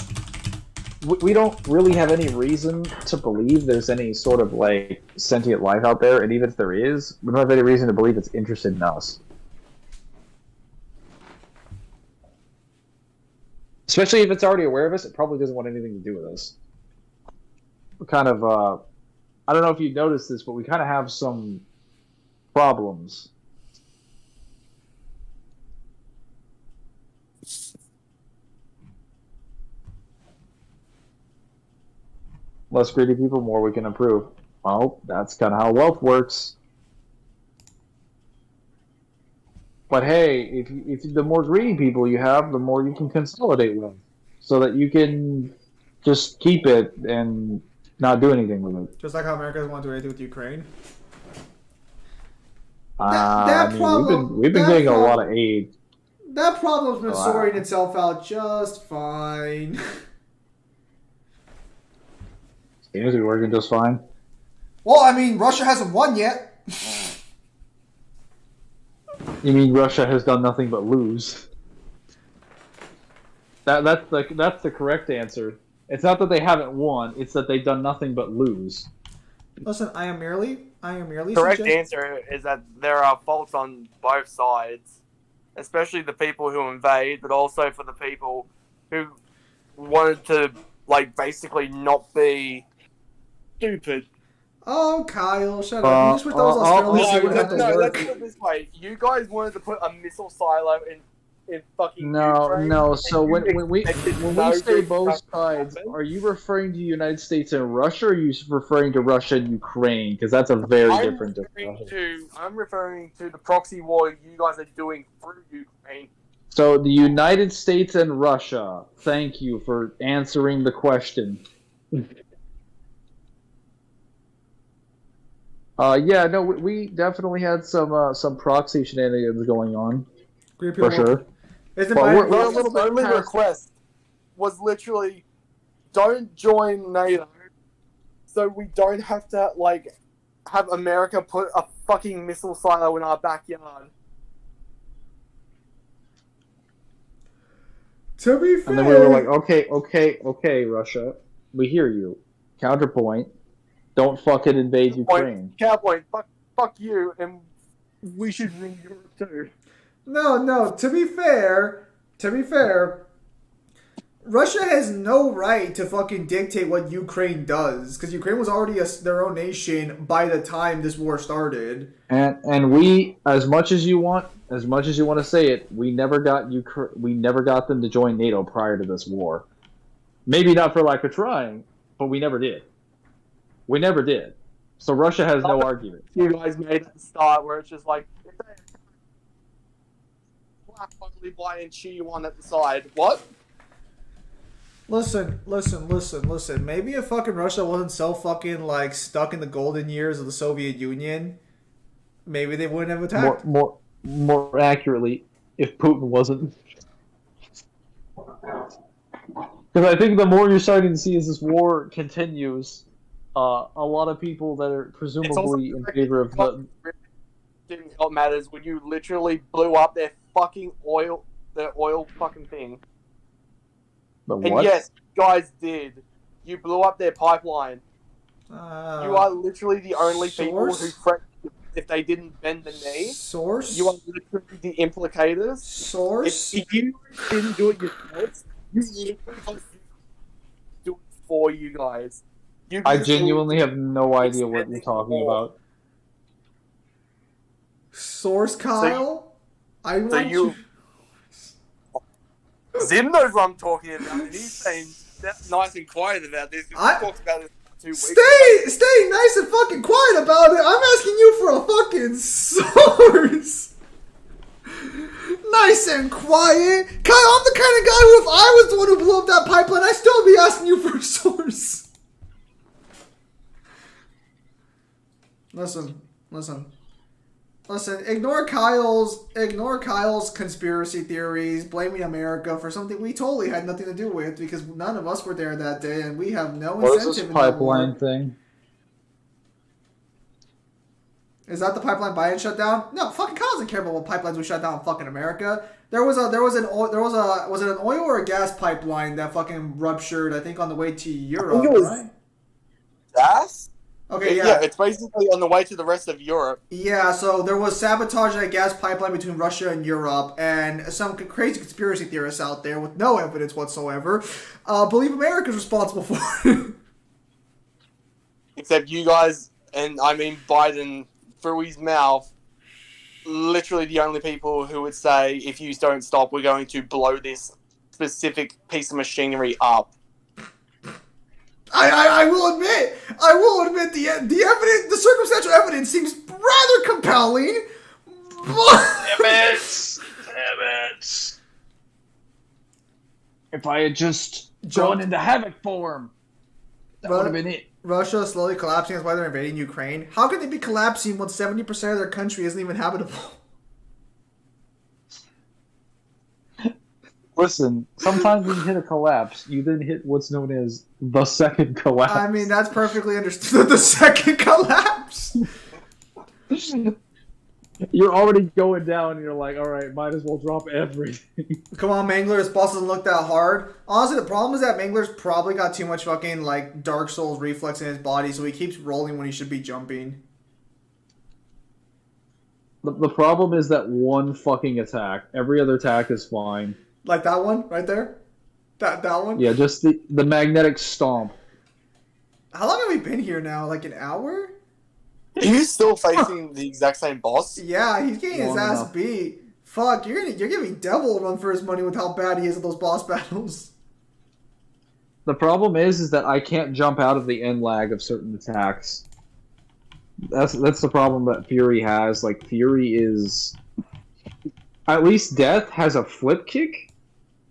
we don't really have any reason to believe there's any sort of, like, sentient life out there, and even if there is, we don't have any reason to believe it's interested in us. Especially if it's already aware of us, it probably doesn't want anything to do with us. We're kind of, I don't know if you noticed this, but we kind of have some problems. Less greedy people, more we can improve. Well, that's kind of how wealth works. But hey, if the more greedy people you have, the more you can consolidate wealth, so that you can just keep it and not do anything with it. Just like how America doesn't want to do anything with Ukraine. I mean, we've been getting a lot of aid. That problem's been Wow. sorting itself out just fine. Seems to be working just fine. Well, I mean, Russia hasn't won yet. You mean Russia has done nothing but lose? That's the correct answer. It's not that they haven't won; it's that they've done nothing but lose. Listen, I am merely Correct suggesting- answer is that there are faults on both sides, especially the people who invade, but also for the people who wanted to, like, basically not be stupid. Oh, Kyle, shut up. You just wish those Australians No, would have to let's work. put it this way: you guys wanted to put a missile silo in fucking No, Ukraine, no. and So you when we expected when no we say good both stuff to sides, happen? are you referring to the United States and Russia, or are you referring to Russia and Ukraine? Because that's a very different discussion. I'm referring to the proxy war you guys are doing through Ukraine. So the United States and Russia. Thank you for answering the question. Yeah, no, we definitely had some proxy shenanigans going on Green for people. sure. Isn't But Biden- we're a Russia's little bit only past. request was literally, don't join NATO, so we don't have to like have America put a fucking missile silo in our backyard. To be fair, And then we were like, okay, Russia, we hear you. Counterpoint, don't fucking invade Ukraine. Cowboy, fuck you, and we should rule Europe too. no. To be fair, Russia has no right to fucking dictate what Ukraine does, because Ukraine was already their own nation by the time this war started. And we, as much as you want to say it, we never got them to join NATO prior to this war. Maybe not for lack of trying, but we never did. We never did. So Russia has no argument. You guys made at the start where it's just like, if they totally blind and cheer you on at the side. What? Listen. Maybe if fucking Russia wasn't so fucking like stuck in the golden years of the Soviet Union, maybe they wouldn't have attacked. More accurately, if Putin wasn't. Because I think the more you're starting to see as this war continues, a lot of people that are presumably in favor of the Didn't help matters when you literally blew up their oil fucking thing. what? And yes, you guys did. You blew up their pipeline. You are literally the only people who source? threatened if they didn't bend the knee. Source? You are literally the implicators. Source? If you didn't do it yourselves, you literally do it for you guys. You I literally- genuinely have no idea what you're talking about. Source, Kyle? I want So you... you... Zim knows what I'm talking about, and he's saying nice and quiet about this. We talked about it 2 weeks ago. Stay nice and fucking quiet about it. I'm asking you for a fucking source. Nice and quiet. Kyle, I'm the kind of guy who, if I was the one who blew up that pipeline, I'd still be asking you for a source. Listen. Ignore Kyle's conspiracy theories, blaming America for something we totally had nothing to do with, because none of us were there that day, and we have no What is incentive this in that war. pipeline thing? Is that the pipeline Biden shut down? No, fucking Kyle doesn't care about what pipelines we shut down in fucking America. Was it an oil or a gas pipeline that fucking ruptured, I think, on the way to Europe, it was right? Gas? Okay, Yeah, it's basically on the way to the rest of Europe. Yeah, so there was sabotage of a gas pipeline between Russia and Europe, and some crazy conspiracy theorists out there with no evidence whatsoever believe America's responsible for it. Except you guys, and I mean Biden, through his mouth, literally the only people who would say, if you don't stop, we're going to blow this specific piece of machinery up. I will admit the evidence, the circumstantial evidence seems rather compelling. Damn it! If I had just gone into havoc form, that would have been it. Russia is slowly collapsing. That's why they're invading Ukraine. How could they be collapsing when 70% of their country isn't even habitable? Listen, sometimes when you hit a collapse, you then hit what's known as the second collapse. I mean, that's perfectly understood. The second collapse. You're already going down, and you're like, all right, might as well drop everything. Come on, Mangler. His boss doesn't look that hard. Honestly, the problem is that Mangler's probably got too much fucking, like, Dark Souls reflex in his body, so he keeps rolling when he should be jumping. The problem is that one fucking attack. Every other attack is fine. Like that one right there? That one? Yeah, just the magnetic stomp. How long have we been here now? Like an hour? Are you still facing the exact same boss? Yeah, he's getting his Long ass enough. beat. Fuck, you're giving Devil a run for his money with how bad he is at those boss battles. The problem is that I can't jump out of the end lag of certain attacks. That's the problem that Fury has. Like, Fury is... At least Death has a flip kick.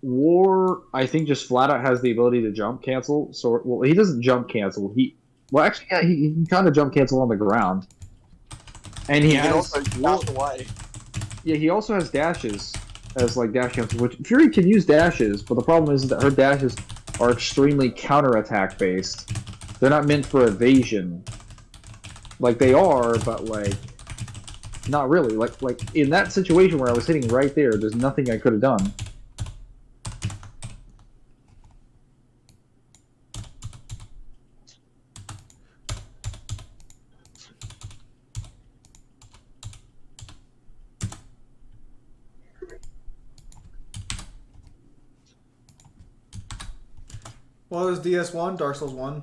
War, I think, just flat out has the ability to jump cancel. So, well, he doesn't jump cancel. He kind of jump cancel on the ground. And he He can has also dash away. yeah, he also has dashes as like dash jumps, which Fury can use dashes, but the problem is that her dashes are extremely counterattack based. They're not meant for evasion. Like they are, but like not really. Like in that situation where I was hitting right there, there's nothing I could have done. What is DS1? Dark Souls 1.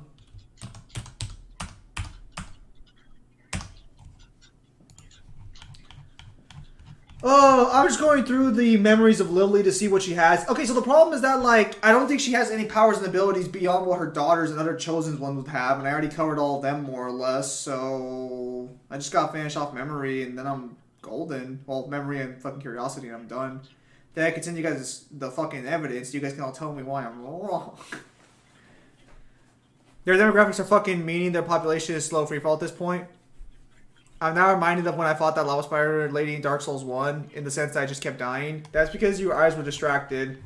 Oh, I'm just going through the memories of Lily to see what she has. Okay, so the problem is that, like, I don't think she has any powers and abilities beyond what her daughters and other chosen ones would have, and I already covered all of them more or less, so I just gotta finish off memory, and then I'm golden. Well, memory and fucking curiosity, and I'm done. Then I can send you guys the fucking evidence. You guys can all tell me why I'm wrong. Their demographics are fucking meaning their population is slow free fall at this point. I'm now reminded of when I fought that lava spider lady in Dark Souls 1, in the sense that I just kept dying. That's because your eyes were distracted.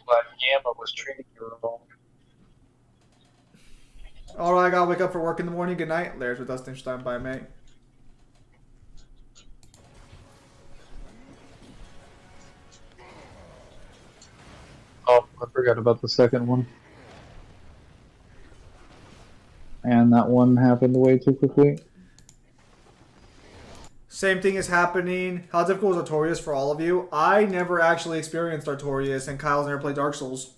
But Gamma was treating you wrong. Alright, I gotta wake up for work in the morning. Good night. Lairs with Dustin Stein by mate. Oh, I forgot about the second one. And that one happened way too quickly. Same thing is happening. How difficult was Artorias for all of you? I never actually experienced Artorias, and Kyle's never played Dark Souls.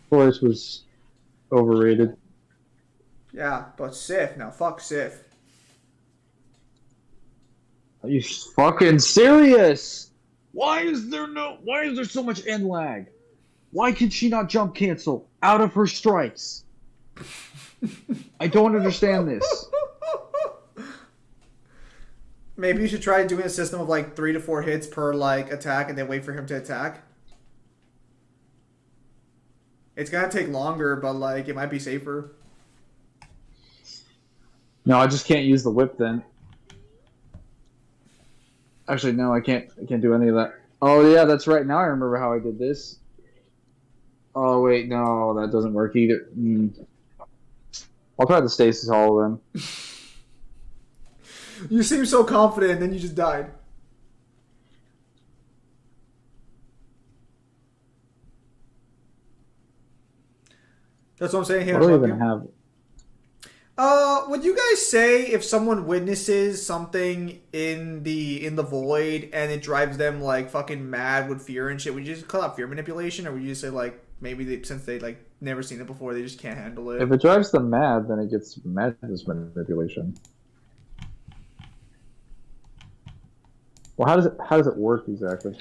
Forest was overrated. Yeah, but Sif. Now, fuck Sif. Are you fucking serious? Why is there so much end lag? Why can she not jump cancel out of her strikes? I don't understand this. Maybe you should try doing a system of like 3 to 4 hits per like attack and then wait for him to attack. It's gonna take longer, but like it might be safer. No, I just can't use the whip then. Actually, no, I can't do any of that. Oh yeah, that's right. Now I remember how I did this. Oh wait, no, that doesn't work either. I'll try the stasis hall then. You seem so confident, and then you just died. That's what I'm saying here. What do I even have? Would you guys say if someone witnesses something in the void and it drives them like fucking mad with fear and shit, would you just call out fear manipulation, or would you just say like maybe since they like never seen it before, they just can't handle it? If it drives them mad, then it gets madness manipulation. Well, how does it work exactly?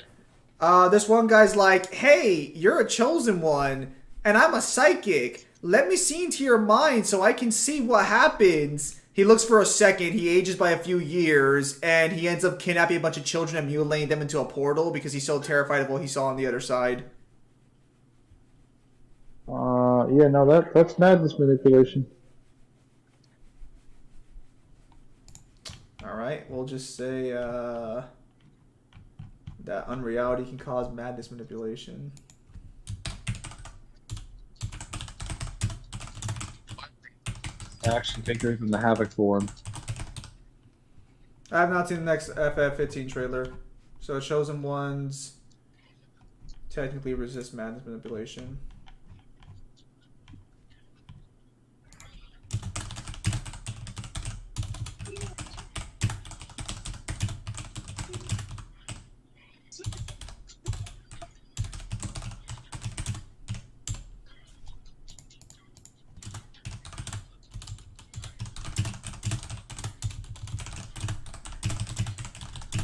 This one guy's like, hey, you're a chosen one, and I'm a psychic. Let me see into your mind so I can see what happens. He looks for a second, he ages by a few years, and he ends up kidnapping a bunch of children and mutilating them into a portal because he's so terrified of what he saw on the other side. Yeah, no, that's madness manipulation. Alright, we'll just say, that unreality can cause madness manipulation. Action figures in the Havoc form. I have not seen the next FF15 trailer, so chosen ones technically resist madness manipulation.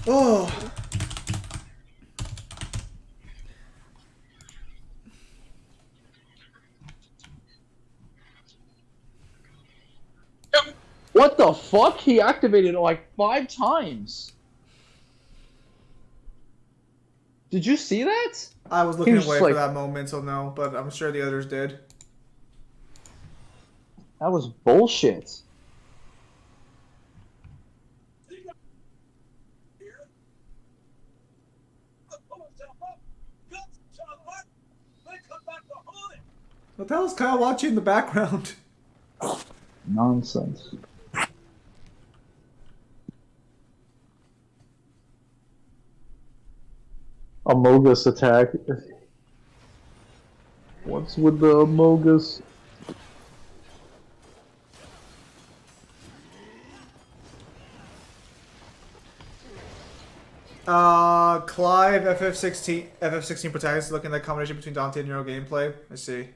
Oh. What the fuck? He activated it like 5 times. Did you see that? I was looking was away like- for that moment, so no, but I'm sure the others did. That was bullshit. What the hell is Kyle watching in the background? Nonsense. Amogus attack. What's with the Amogus? Clive FF16 protagonist looking at that combination between Dante and Nero gameplay. Let's see.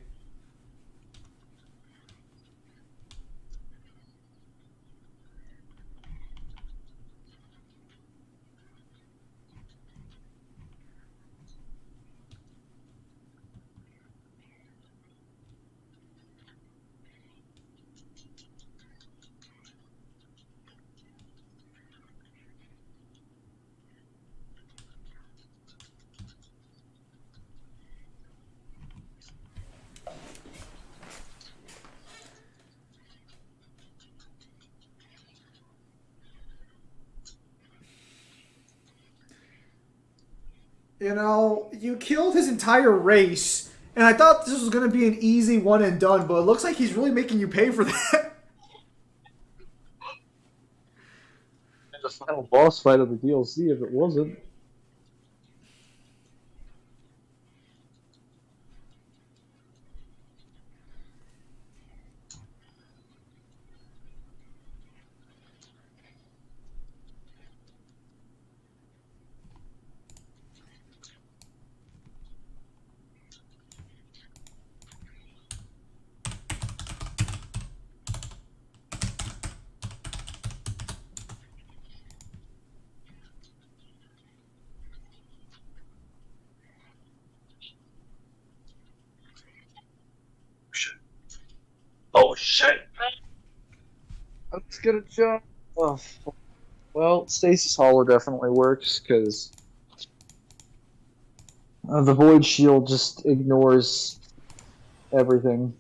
You know, you killed his entire race, and I thought this was going to be an easy one and done, but it looks like he's really making you pay for that. The final boss fight of the DLC, if it wasn't. Oh shit! Let's get a jump. Oh, well, Stasis Hollow definitely works because the Void Shield just ignores everything.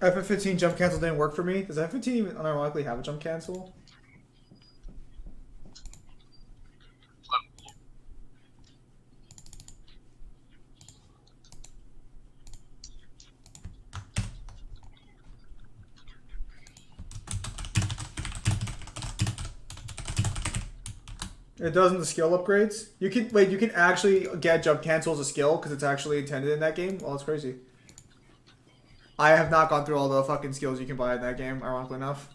FF15 jump cancel didn't work for me. Does FF15 even unironically have a jump cancel? It does in the skill upgrades. You can wait. You can actually get jump cancel as a skill because it's actually intended in that game. Well, that's crazy. I have not gone through all the fucking skills you can buy in that game, ironically enough.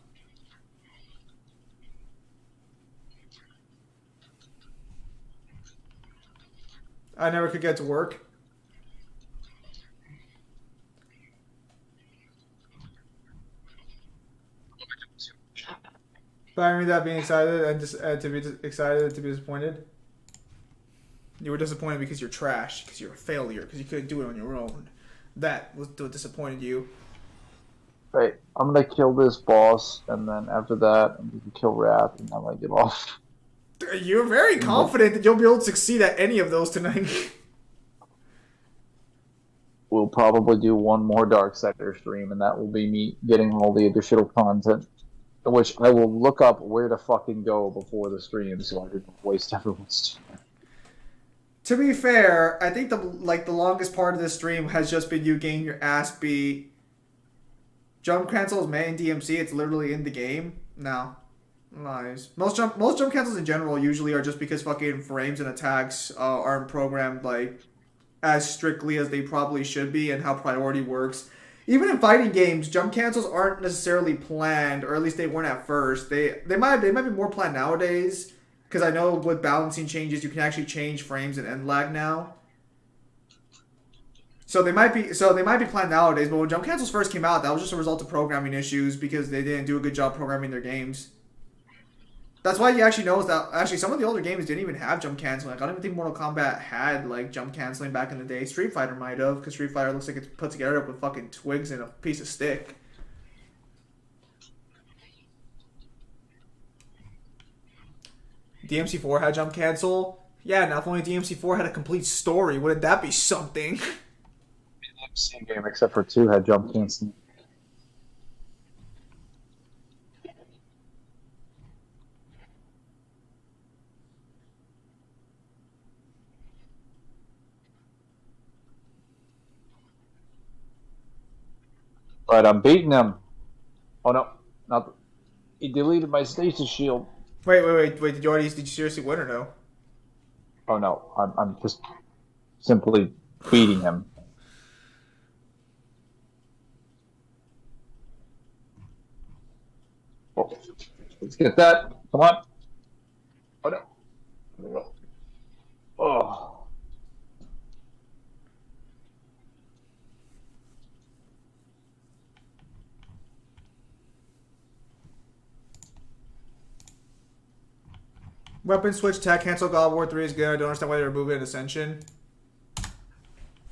I never could get to work. But I mean that being excited and just to be excited and to be disappointed. You were disappointed because you're trash, because you're a failure, because you couldn't do it on your own. That was what disappointed you. Right, I'm gonna kill this boss, and then after that, I'm gonna kill Wrath, and I might get off. You're very confident that you'll be able to succeed at any of those tonight. We'll probably do one more Darksider stream, and that will be me getting all the additional content, which I will look up where to fucking go before the stream, so I don't waste everyone's time. To be fair, I think the longest part of this stream has just been you getting your ass beat. Jump cancels main DMC, it's literally in the game. No. Lies. Most jump cancels in general usually are just because fucking frames and attacks aren't programmed like as strictly as they probably should be and how priority works. Even in fighting games, jump cancels aren't necessarily planned, or at least they weren't at first. They might be more planned nowadays. because I know with balancing changes you can actually change frames and end lag now. So they might be planned nowadays, but when jump cancels first came out, that was just a result of programming issues because they didn't do a good job programming their games. That's why you actually notice that actually some of the older games didn't even have jump canceling. Like, I don't even think Mortal Kombat had like jump canceling back in the day. Street Fighter might have, because Street Fighter looks like it's put together with fucking twigs and a piece of stick. DMC4 had jump cancel. Yeah, now if only DMC4 had a complete story, wouldn't that be something? Same game except for 2 had jump canceling. But I'm beating him. Oh no, not. He deleted my stasis shield. Wait. Did you seriously win or no? Oh no, I'm just simply beating him. Oh, let's get that. Come on. Oh no. Oh. Weapon switch, tech cancel, God of War 3 is good. I don't understand why they removed it in Ascension.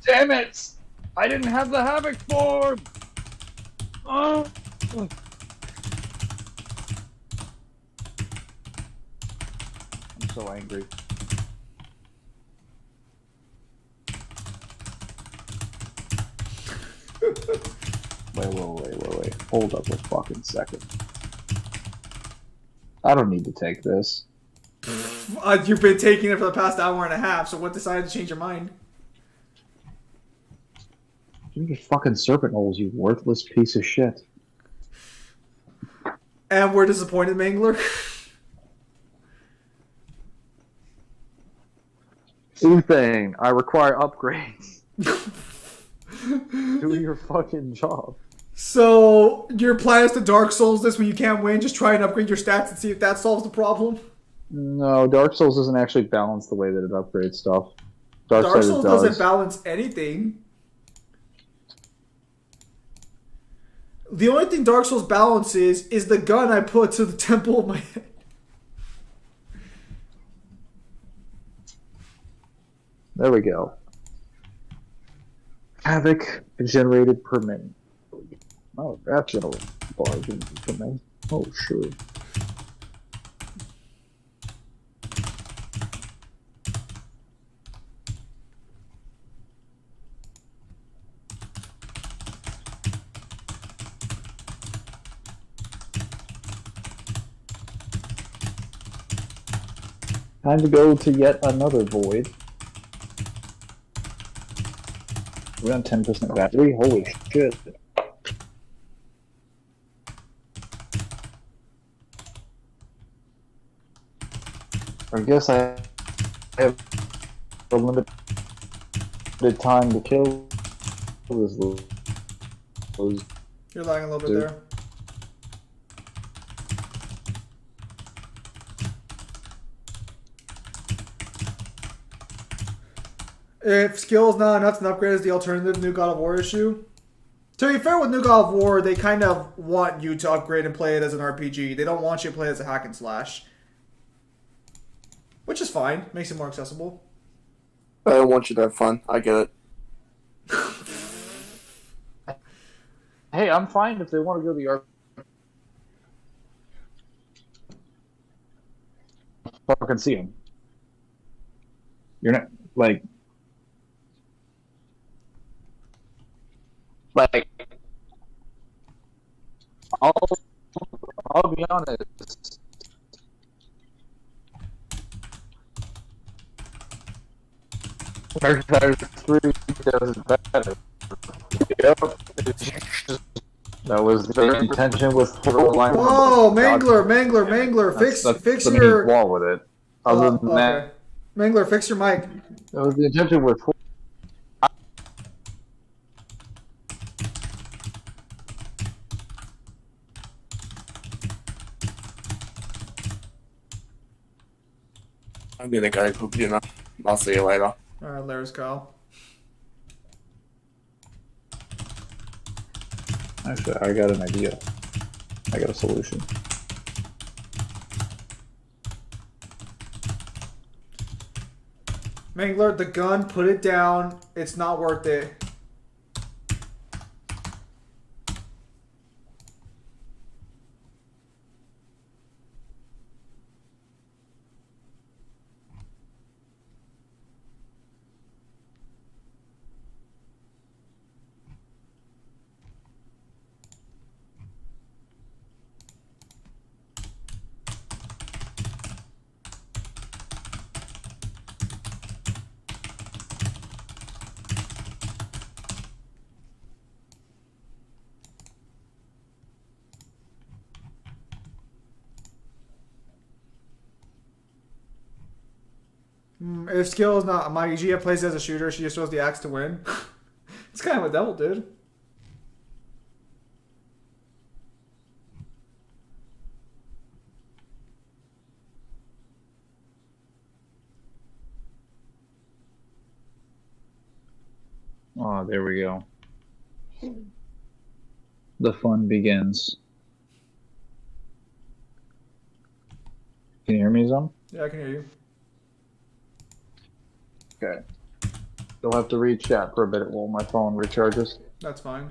Damn it! I didn't have the Havoc form! Oh. I'm so angry. Wait. Hold up a fucking second. I don't need to take this. You've been taking it for the past hour and a half, so what decided to change your mind? You're just fucking serpent holes, you worthless piece of shit. And we're disappointed, Mangler. Thing, I require upgrades. Do your fucking job. So, your plan is to Dark Souls this when you can't win? Just try and upgrade your stats and see if that solves the problem? No, Dark Souls doesn't actually balance the way that it upgrades stuff. Dark Souls doesn't balance anything. The only thing Dark Souls balances is the gun I put to the temple of my head. There we go. Havoc generated per minute. Oh, that's gonna bargain per minute. Oh, sure. Time to go to yet another void. We're on 10% battery. Holy shit. I guess I have a limited time to kill this little. You're lagging a little bit there. If skill is not enough to upgrade as the alternative New God of War issue. To be fair with New God of War, they kind of want you to upgrade and play it as an RPG. They don't want you to play it as a hack and slash. Which is fine. Makes it more accessible. I don't want you to have fun. I get it. Hey, I'm fine if they want to go the RPG. Fucking see him. You're not, like... I'll be honest. Darksiders 3 does it better. Yep. That was the intention with line. Whoa, Mangler, fix the your main flaw with it. Other than that, Mangler, fix your mic. that was the intention with. gonna go cook dinner. I'll see you later. Alright, there's Kyle. Actually, I got an idea. I got a solution. Mangler, the gun, put it down. It's not worth it. If skill is not... My Gia plays as a shooter, she just throws the axe to win. It's kind of a devil, dude. Oh, there we go. The fun begins. Can you hear me, Zom? Yeah, I can hear you. Okay. You'll have to read chat for a bit while my phone recharges. That's fine.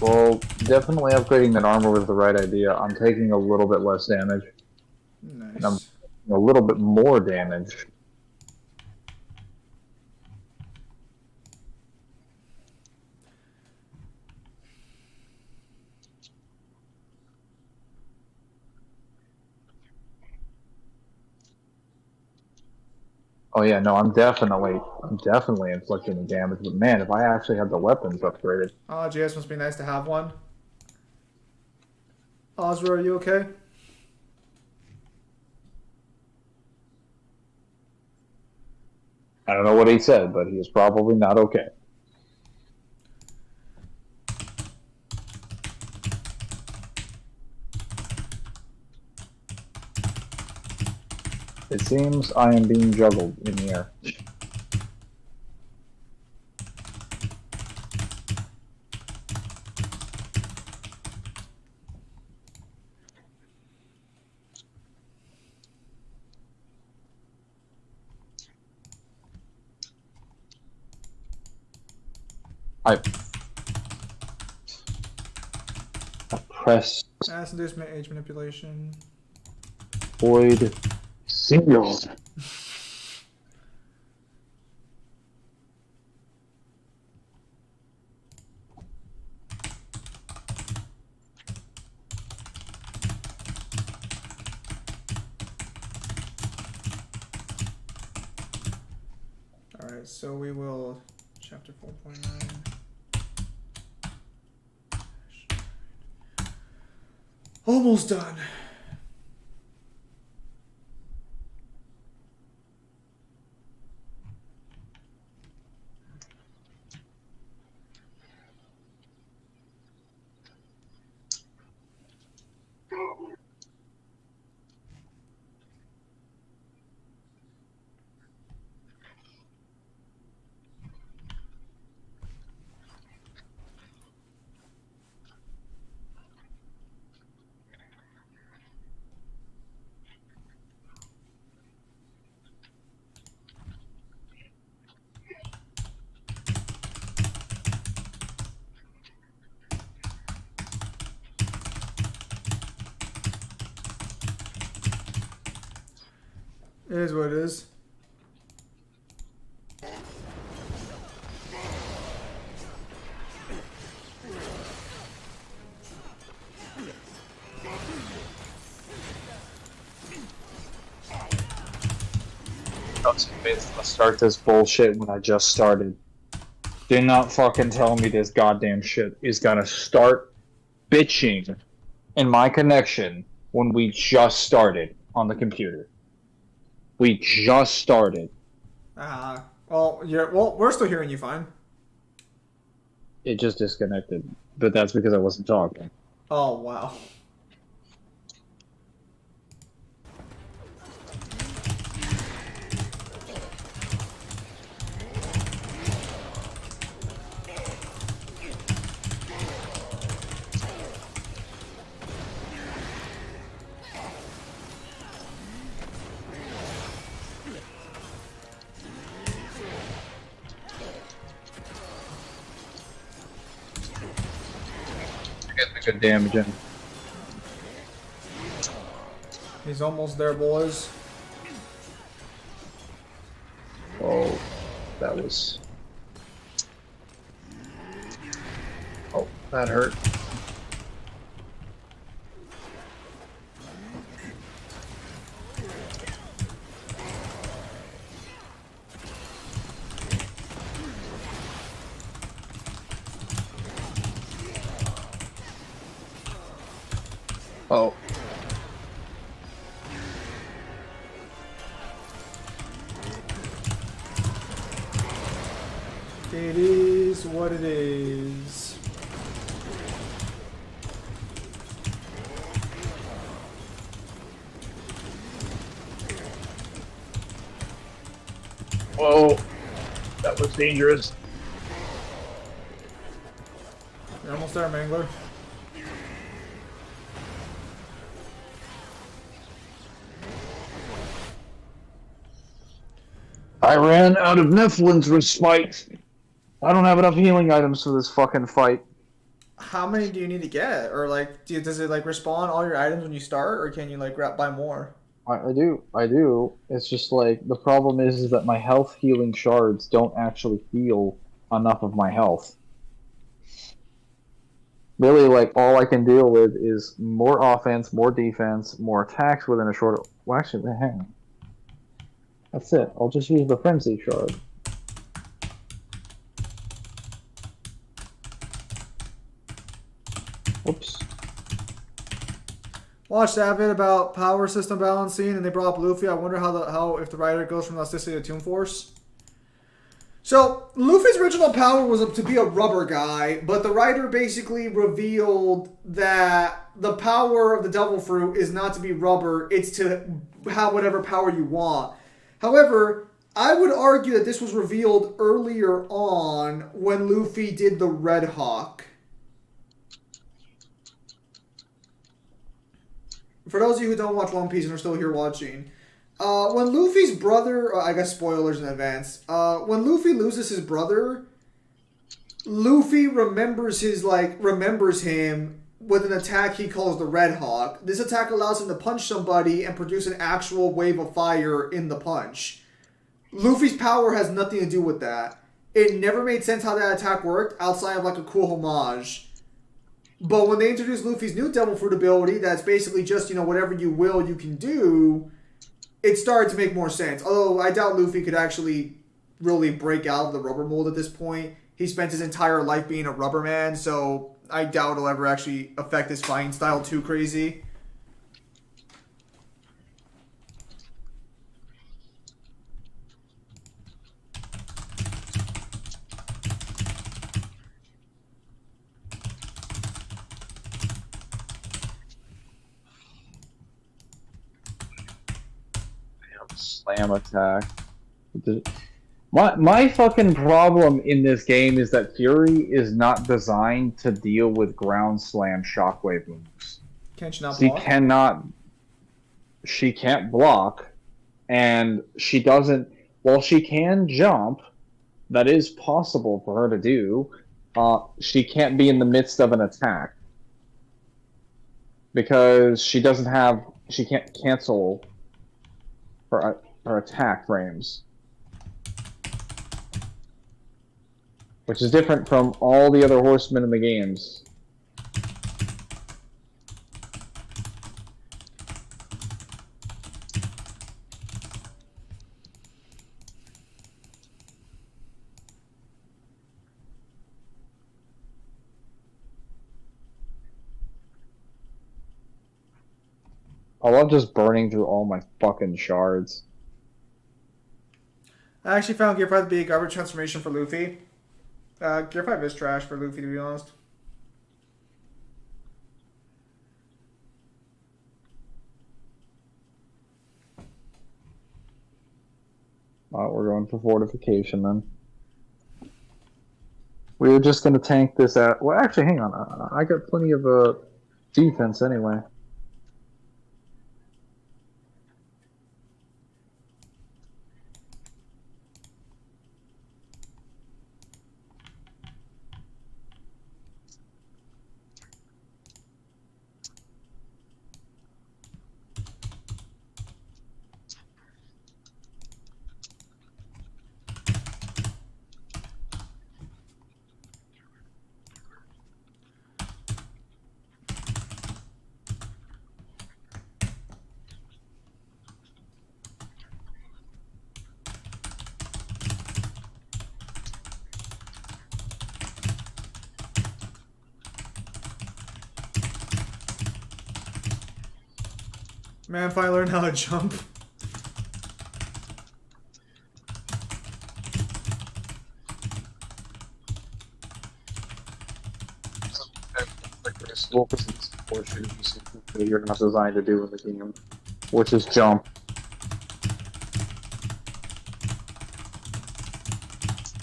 Well, definitely upgrading that armor was the right idea. I'm taking a little bit less damage. Nice. And I'm taking a little bit more damage. Oh yeah, no, I'm definitely inflicting the damage. But man, if I actually had the weapons upgraded. Oh, GS must be nice to have one. Ozra, are you okay? I don't know what he said, but he is probably not okay. It seems I am being juggled in the air. I press Mass inducement, age manipulation. void seals. Alright, so we will... Chapter 4.9. Almost done. It is what it is. Let's start this bullshit when I just started. Do not fucking tell me this goddamn shit is gonna start bitching in my connection when we just started on the computer. We just started. Well, we're still hearing you fine. It just disconnected, but that's because I wasn't talking. Oh, wow. that good damage in. He's almost there, boys. Oh, that was... Oh, that hurt. Oh. It is what it is. Whoa. That was dangerous. You're almost there, Mangler. I ran out of Nephilim's respite. I don't have enough healing items for this fucking fight. How many do you need to get? Or like, does it like respawn all your items when you start, or can you like buy more? I do. It's just like, the problem is that my health healing shards don't actually heal enough of my health. Really, like, all I can deal with is more offense, more defense, more attacks within a short... Well, actually, hang on. That's it. I'll just use the Frenzy Shard. Whoops. Watched that bit about power system balancing, and they brought up Luffy. I wonder how if the rider goes from elasticity to Toon Force. So Luffy's original power was to be a rubber guy, but the writer basically revealed that the power of the Devil Fruit is not to be rubber; it's to have whatever power you want. However, I would argue that this was revealed earlier on when Luffy did the Red Hawk. For those of you who don't watch One Piece and are still here watching, when Luffy's brother, I guess spoilers in advance, when Luffy loses his brother, Luffy remembers him with an attack he calls the Red Hawk. This attack allows him to punch somebody and produce an actual wave of fire in the punch. Luffy's power has nothing to do with that. It never made sense how that attack worked outside of like a cool homage. But when they introduced Luffy's new Devil Fruit ability, that's basically just, whatever you will, you can do, it started to make more sense. Although I doubt Luffy could actually really break out of the rubber mold at this point. He spent his entire life being a rubber man, so I doubt it'll ever actually affect his fighting style too crazy. Slam attack. My fucking problem in this game is that Fury is not designed to deal with ground slam shockwave moves. Can she not She block? cannot. She can't block, and she doesn't. While she can jump, that is possible for her to do. She can't be in the midst of an attack because she doesn't have. She can't cancel her attack frames, which is different from all the other horsemen in the games. I love just burning through all my fucking shards. I actually found Gear 5 to be a garbage transformation for Luffy. Gear 5 is trash for Luffy, to be honest. We're going for fortification then. We were just going to tank this out. Well, actually, hang on. I got plenty of defense anyway. Man, if I learn how to jump. Well, you're not designed to do in the game, which is jump.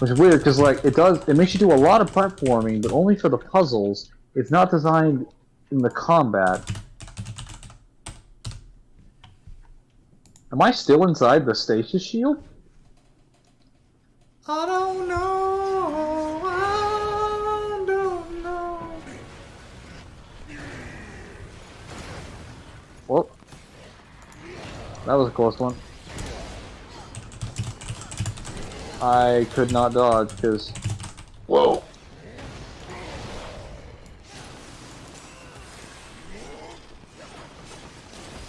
Which is weird because like it makes you do a lot of platforming, but only for the puzzles. It's not designed in the combat. Am I still inside the stasis shield? I don't know. I don't know. Well, that was a close one. I could not dodge because. Whoa.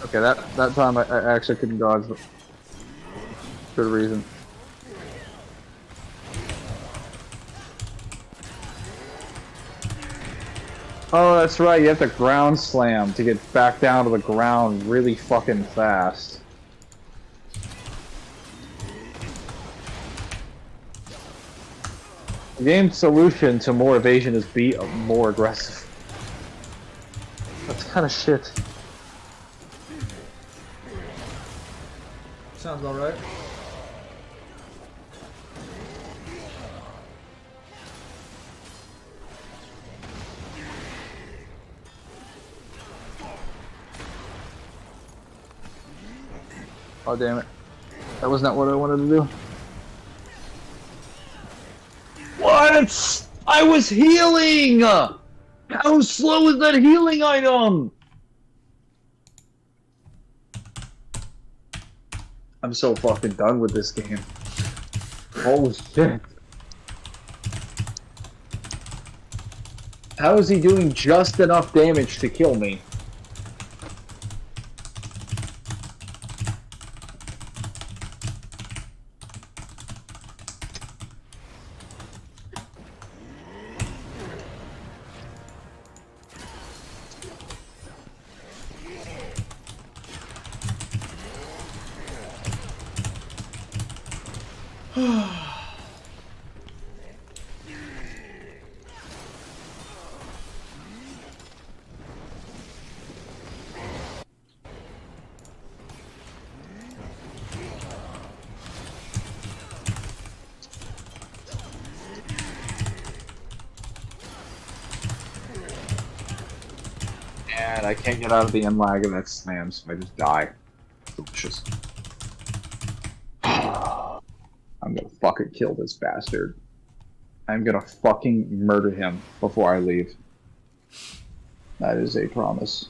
Okay, that time I actually couldn't dodge. Good reason. Oh, that's right. You have to ground slam to get back down to the ground really fucking fast. The game's solution to more evasion is be more aggressive. That's kind of shit. Sounds about right. Oh damn it. That was not what I wanted to do. What? I was healing! How slow is that healing item? I'm so fucking done with this game. Holy shit. How is he doing just enough damage to kill me? And I can't get out of the end lag and that slams, so I just die. Delicious. I'm gonna fucking kill this bastard. I'm gonna fucking murder him before I leave. That is a promise.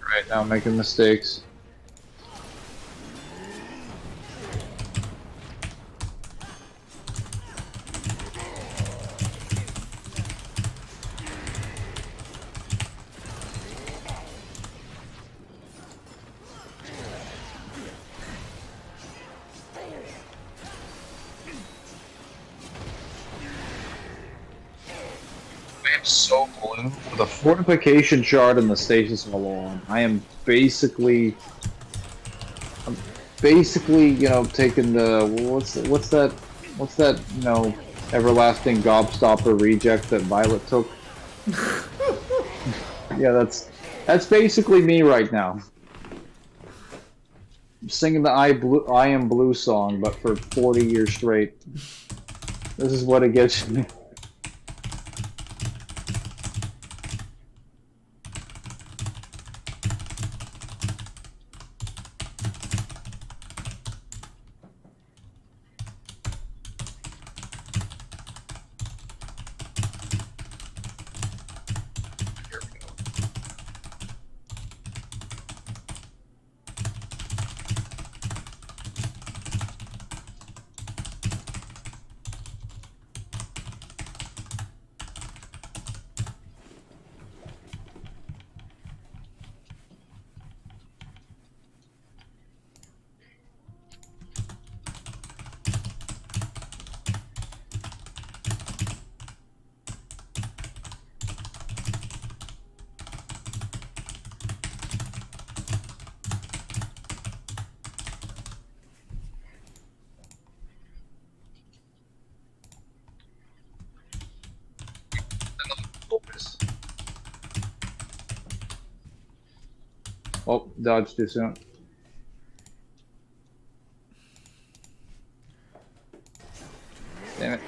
Right now, I'm making mistakes. I am so blue. With a fortification shard and the stasis alone, I am basically, you know, taking the what's that, you know, everlasting gobstopper reject that Violet took. Yeah, that's basically me right now. I'm singing the I Am Blue song, but for 40 years straight. This is what it gets me. Oh, dodge too soon. Damn it.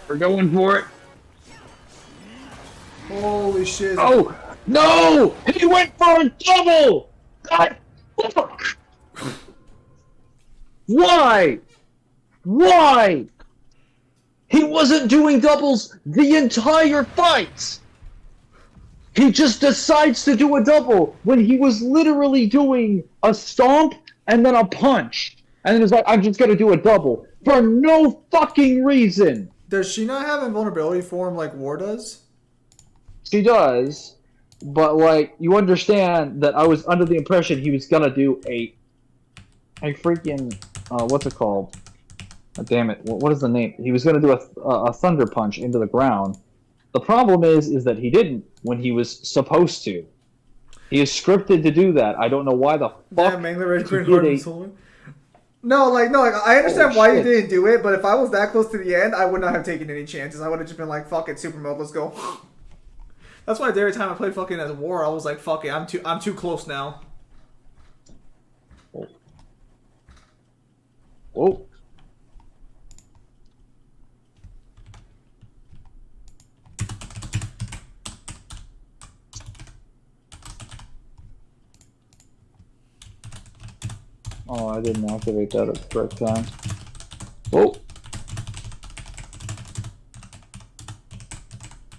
We're going for it. Holy shit. Oh no! He went for a double. God, fuck! Why? Why? He wasn't doing doubles the entire fight. He just decides to do a double when he was literally doing a stomp and then a punch, and then he's like, "I'm just gonna do a double for no fucking reason." Does she not have invulnerability form like War does? She does, but like you understand that I was under the impression he was gonna do a freaking what's it called? Oh, damn it! What is the name? He was gonna do a thunder punch into the ground. The problem is that he didn't when he was supposed to. He is scripted to do that. I don't know why the fuck. Damn, Mangler Red Green he Heart did and Soul. No, I understand why you didn't do it, but if I was that close to the end, I would not have taken any chances. I would have just been like, fuck it, super mode, let's go. That's why every time I played fucking as War, I was like, fuck it, I'm too close now. Whoa. Oh, I didn't activate that at the correct time. Whoa.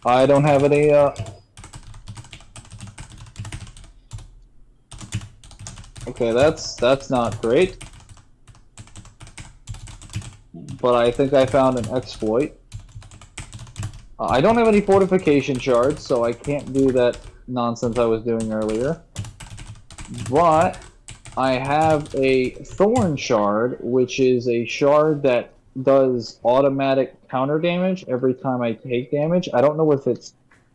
I don't have any, Okay, that's not great. But I think I found an exploit. I don't have any fortification shards, so I can't do that nonsense I was doing earlier. But I have a thorn shard, which is a shard that does automatic counter damage every time I take damage. I don't know if it's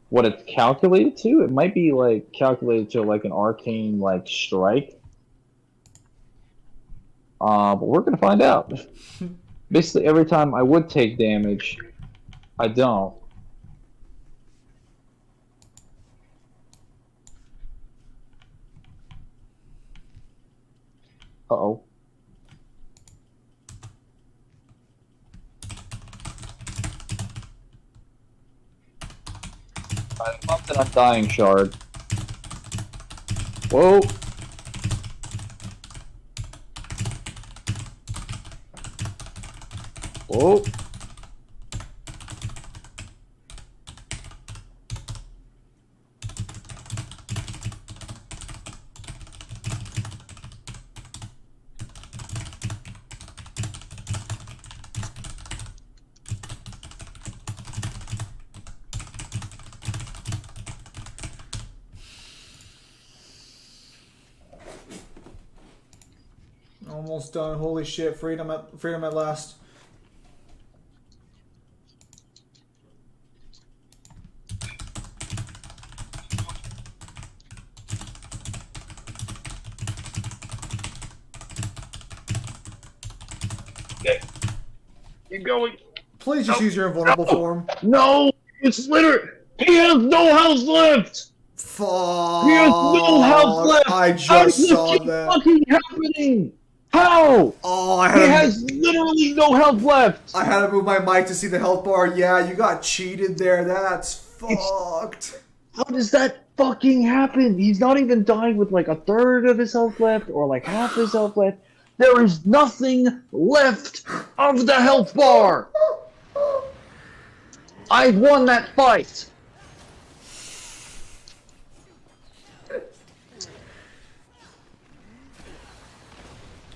what it's calculated to. It might be like calculated to like an arcane like strike. But we're gonna find out. Basically, every time I would take damage, I don't. Uh-oh. I bumped an undying shard. Whoa! Whoa! Almost done. Holy shit! Freedom at last. Keep going. Please just use your invulnerable form. No! It's literally... He has no health left! Fuck. He has no health left! I How does just this saw keep that. fucking happening? How? Oh, I He had has literally no health left! I had to move my mic to see the health bar. Yeah, you got cheated there. That's fucked. How does that fucking happen? He's not even dying with like a third of his health left or like half his health left. There is nothing left of the health bar! I won that fight!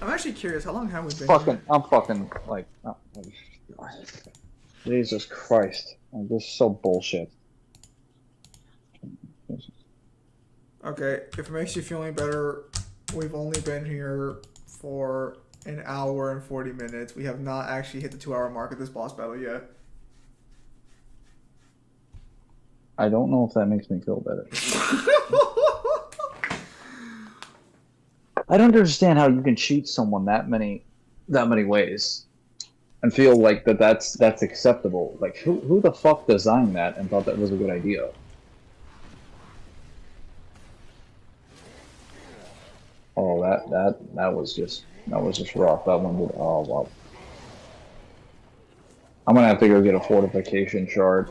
I'm actually curious. How long have we been? I'm fucking like, oh, Jesus Christ. This is so bullshit. Okay, if it makes you feel any better, we've only been here for an hour and 40 minutes. We have not actually hit the 2-hour mark of this boss battle yet. I don't know if that makes me feel better. I don't understand how you can cheat someone that many ways and feel like that's acceptable. Like who the fuck designed that and thought that was a good idea? Oh, that was just rough. That one did. Oh wow. I'm gonna have to go get a fortification shard.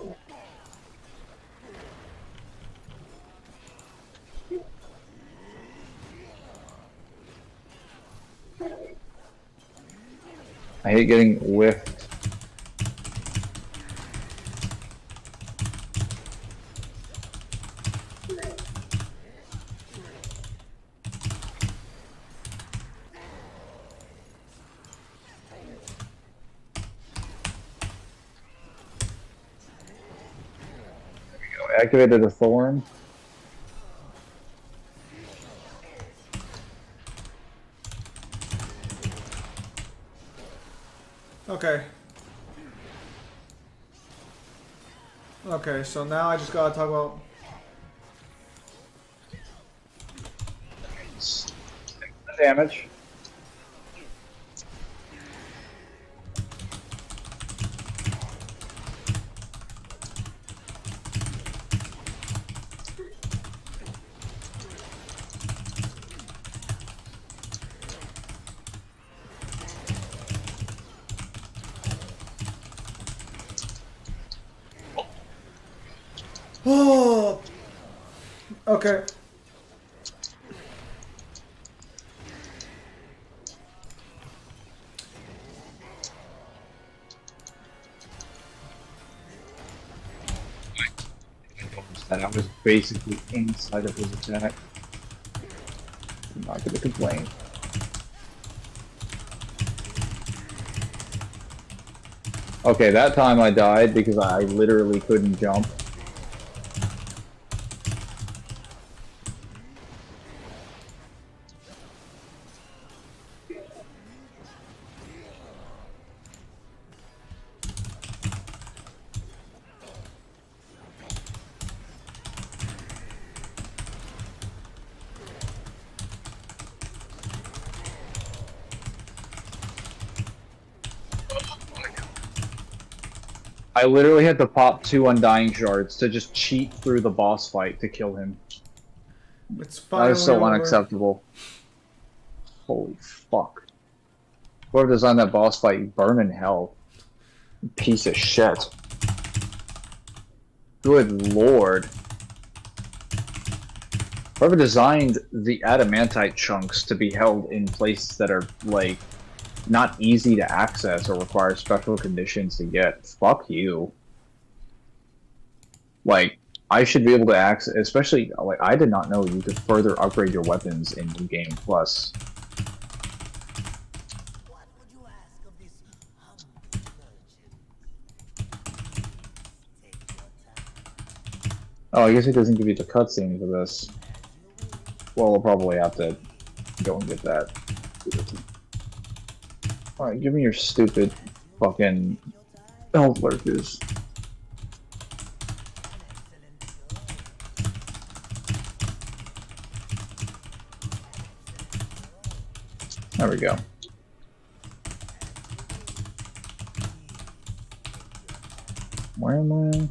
I hate getting whiffed. Activated a thorn. Okay. Okay, so now I just gotta talk about... Damage. Oh. Okay. That I was basically inside of his attack. I'm not gonna complain. Okay, that time I died because I literally couldn't jump. I literally had to pop 2 Undying Shards to just cheat through the boss fight to kill him. It's That finally is so over. unacceptable. Holy fuck. Whoever designed that boss fight, you burn in hell. You piece of shit. Good lord. Whoever designed the adamantite chunks to be held in places that are, like, not easy to access or require special conditions to get. Fuck you. Like, I should be able to access, especially, like, I did not know you could further upgrade your weapons in New Game Plus. What would you ask of this humble virgin? Take your time. Oh, I guess it doesn't give you the cutscene for this. Well, we'll probably have to go and get that. Alright, give me your stupid fucking health lurkers. There we go. Where am I?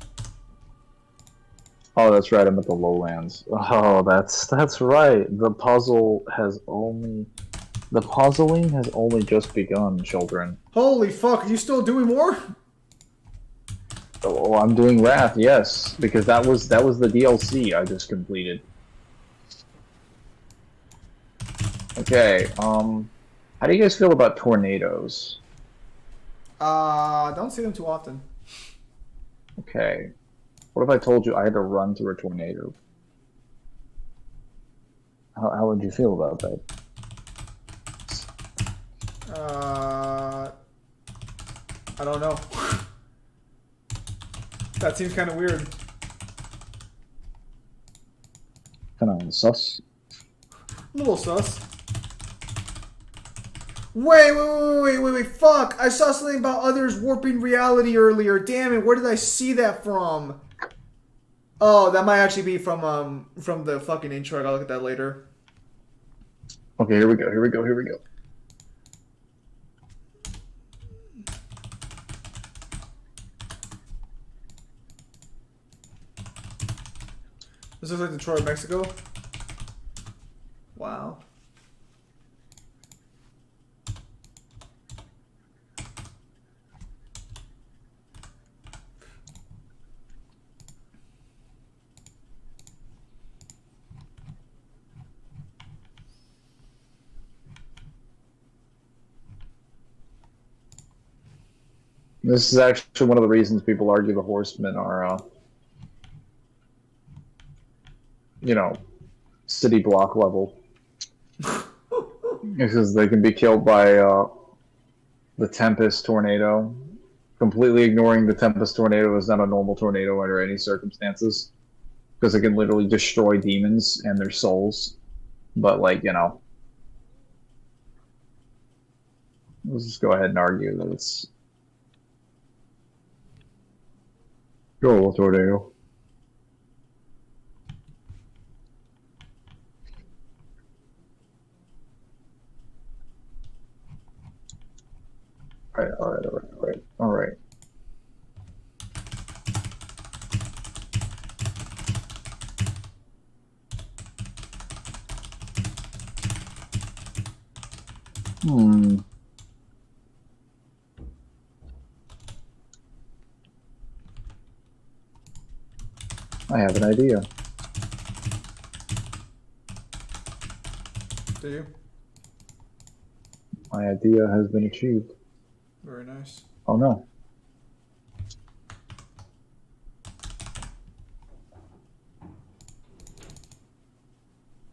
Oh, that's right. I'm at the lowlands. Oh, that's right. The puzzling has only just begun, children. Holy fuck, are you still doing more? Oh, I'm doing Wrath, yes, because that was the DLC I just completed. Okay, how do you guys feel about tornadoes? Don't see them too often. Okay. What if I told you I had to run through a tornado? How would you feel about that? I don't know. That seems kind of weird. Kind of sus. A little sus. Wait, fuck! I saw something about others warping reality earlier. Damn it, where did I see that from? Oh, that might actually be from the fucking intro. I gotta look at that later. Okay, here we go. This looks like Detroit, Mexico. Wow. This is actually one of the reasons people argue the Horsemen are, you know, city block level. Because they can be killed by the Tempest tornado. Completely ignoring the Tempest tornado is not a normal tornado under any circumstances. Because it can literally destroy demons and their souls. But, like, you know. Let's just go ahead and argue that it's... Go, tornado. Alright. I have an idea. Do you? My idea has been achieved. Very nice. Oh no.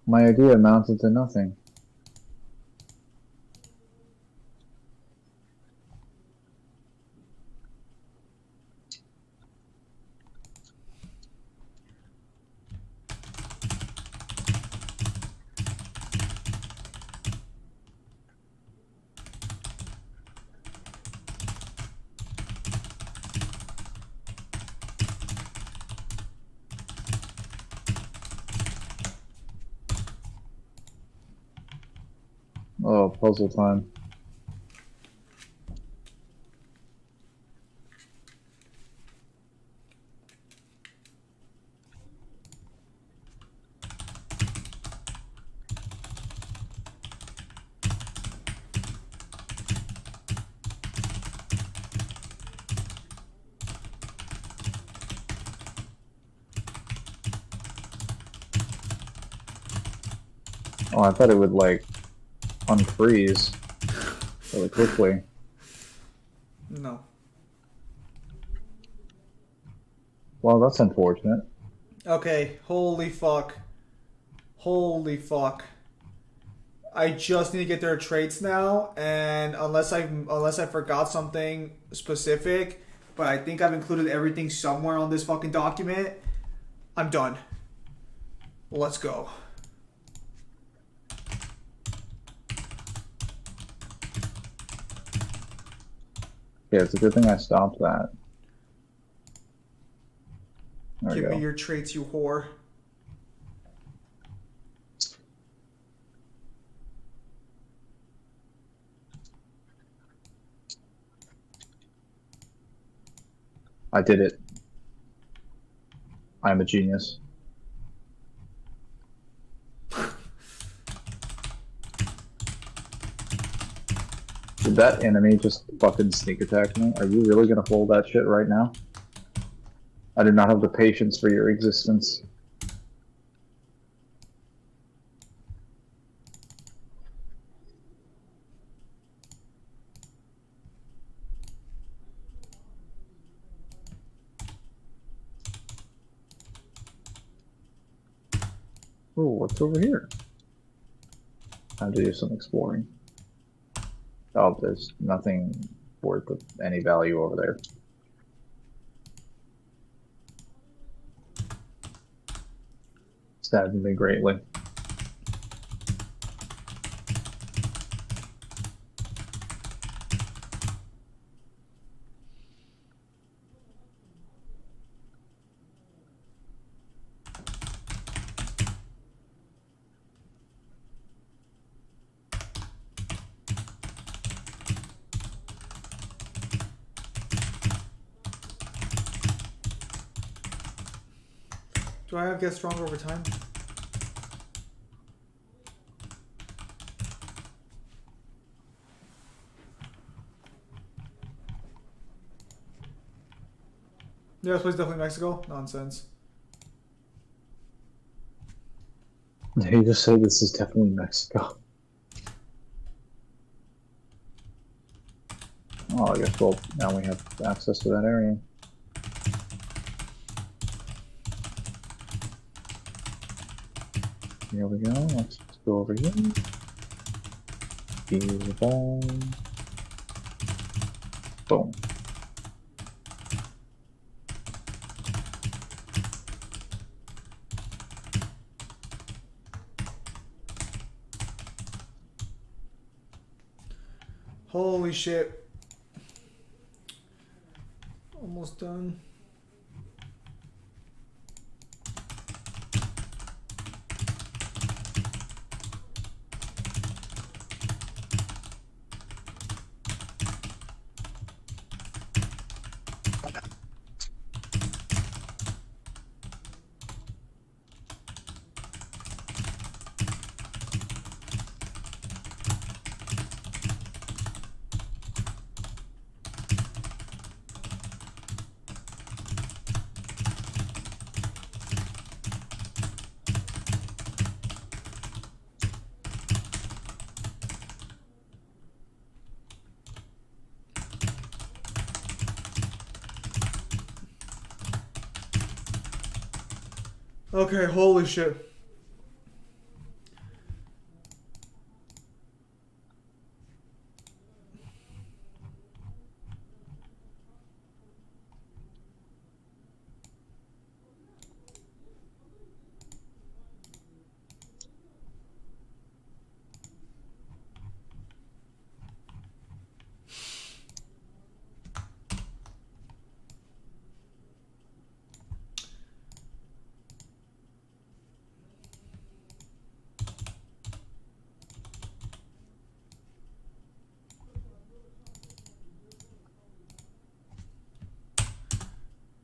My idea amounted to nothing. Oh, puzzle time. Oh, I thought it would, like, unfreeze really quickly. No. Well, that's unfortunate. Okay, holy fuck. Holy fuck. I just need to get their traits now, and unless I forgot something specific, but I think I've included everything somewhere on this fucking document, I'm done. Let's go. Yeah, it's a good thing I stopped that. There we Give go. me your traits, you whore. I did it. I'm a genius. Did that enemy just fucking sneak attack me? Are you really gonna pull that shit right now? I do not have the patience for your existence. Oh, what's over here? Time to do some exploring. Oh, there's nothing worth of any value over there. Saddened me greatly. Do I have get stronger over time? Yeah, this place is definitely Mexico. Nonsense. You just say this is definitely Mexico. Oh, I guess well now we have access to that area. Here we go. Let's go over here. Use the ball. Boom. Holy shit. Almost done. Okay, holy shit.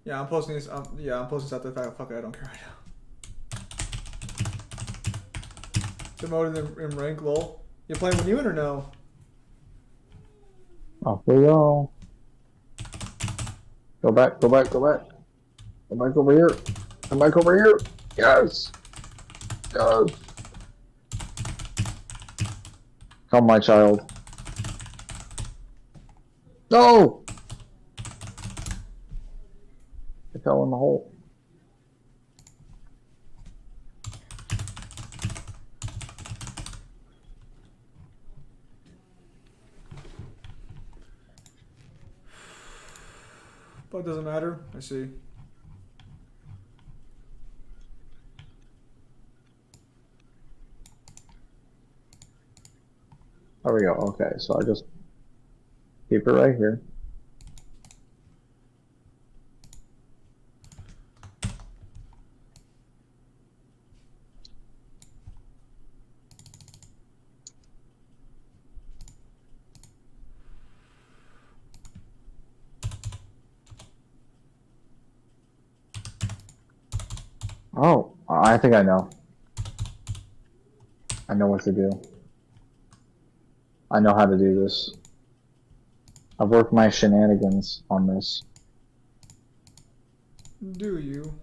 Yeah, I'm posting this. Yeah, I'm posting this after the fact. Fuck it, I don't care right now. Demoted in rank, lol. You playing with Ewan or no? Off we go. Go back, go back, go back. Come back over here. Come back over here. Yes. Yes. Come, my child. No! I fell in the hole. But it doesn't matter. I see. There we go. Okay, so I just keep it right here. Oh, I think I know. I know what to do. I know how to do this. I've worked my shenanigans on this. Do you?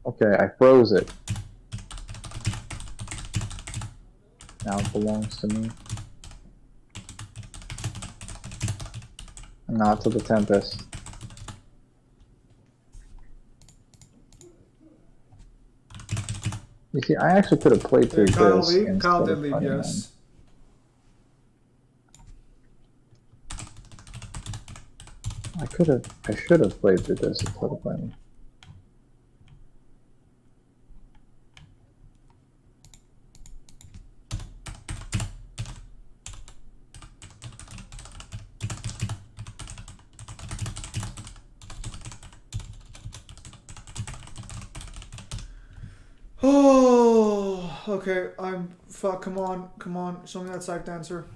Okay, I froze it. Now it belongs to me. Not to the Tempest. You see, I actually could have played through Kyle, this leave? instead Kyle did of leave, fighting yes. them. I should have played through this instead of playing. Oh, okay. Fuck. Come on, come on. Show me that psych dancer.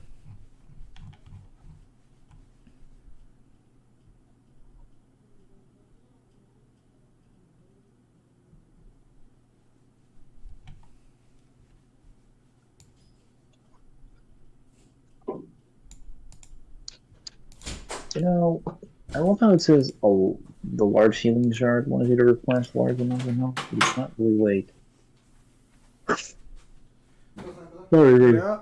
You know, I love how it says, oh, the large healing shard wanted you to replenish large amounts of health, but it's not really late. Sorry, Yeah.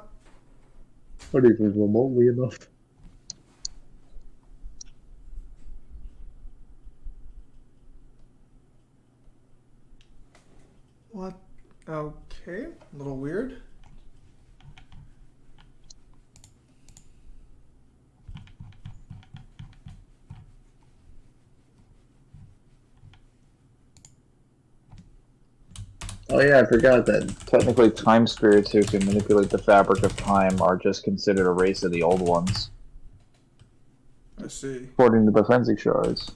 what is it, remotely enough? What? Okay. A little weird. Oh yeah, I forgot that technically time spirits who can manipulate the fabric of time are just considered a race of the old ones, I see. according to the forensic shards.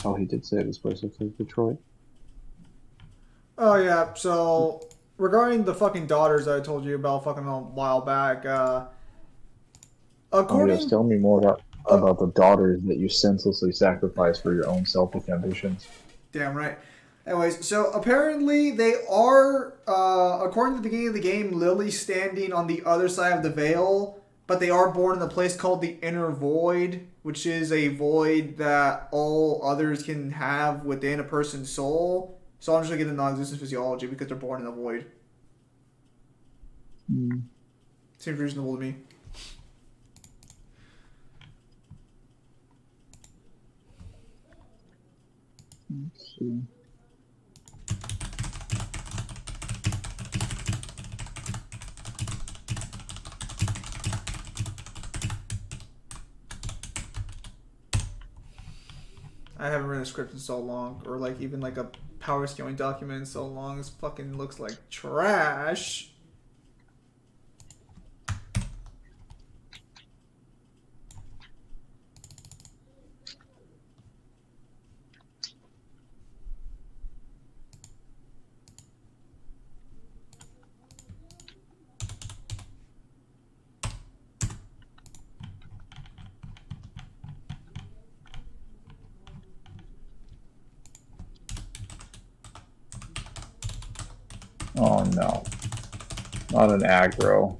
Oh, he did say this place looks like Detroit. Oh yeah. So regarding the fucking daughters that I told you about fucking a while back, Oh according yes, tell me more about the daughters that you senselessly sacrifice for your own selfish ambitions. damn right. Anyways, so apparently they are, according to the beginning of the game, Lily standing on the other side of the veil, but they are born in a place called the Inner Void, which is a void that all others can have within a person's soul. So I'm just gonna get the non-existent physiology because they're born in a void. Seems reasonable to me. Let's see. I haven't read a script in so long, or like even like a power scaling document in so long. This fucking looks like trash. Oh no. Not an aggro.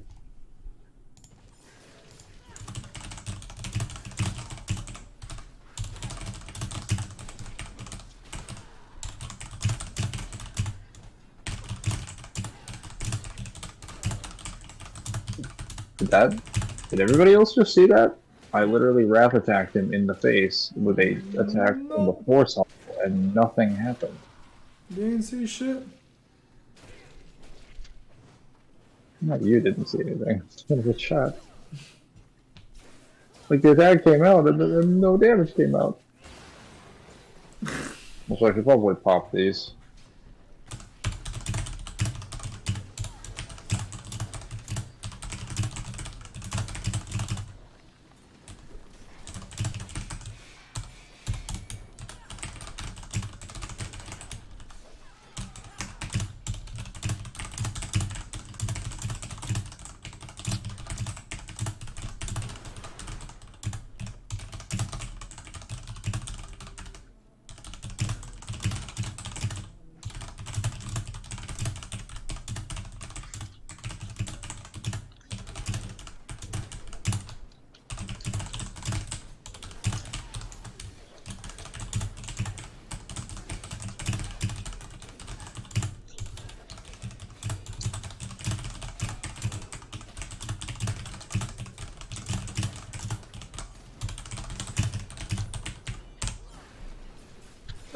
Did everybody else just see that? I literally wrath attacked him in the face with a attack from the force and nothing happened. You didn't see shit. Not you didn't see anything. It was a shot. Like the attack came out and then no damage came out. So I should probably pop these.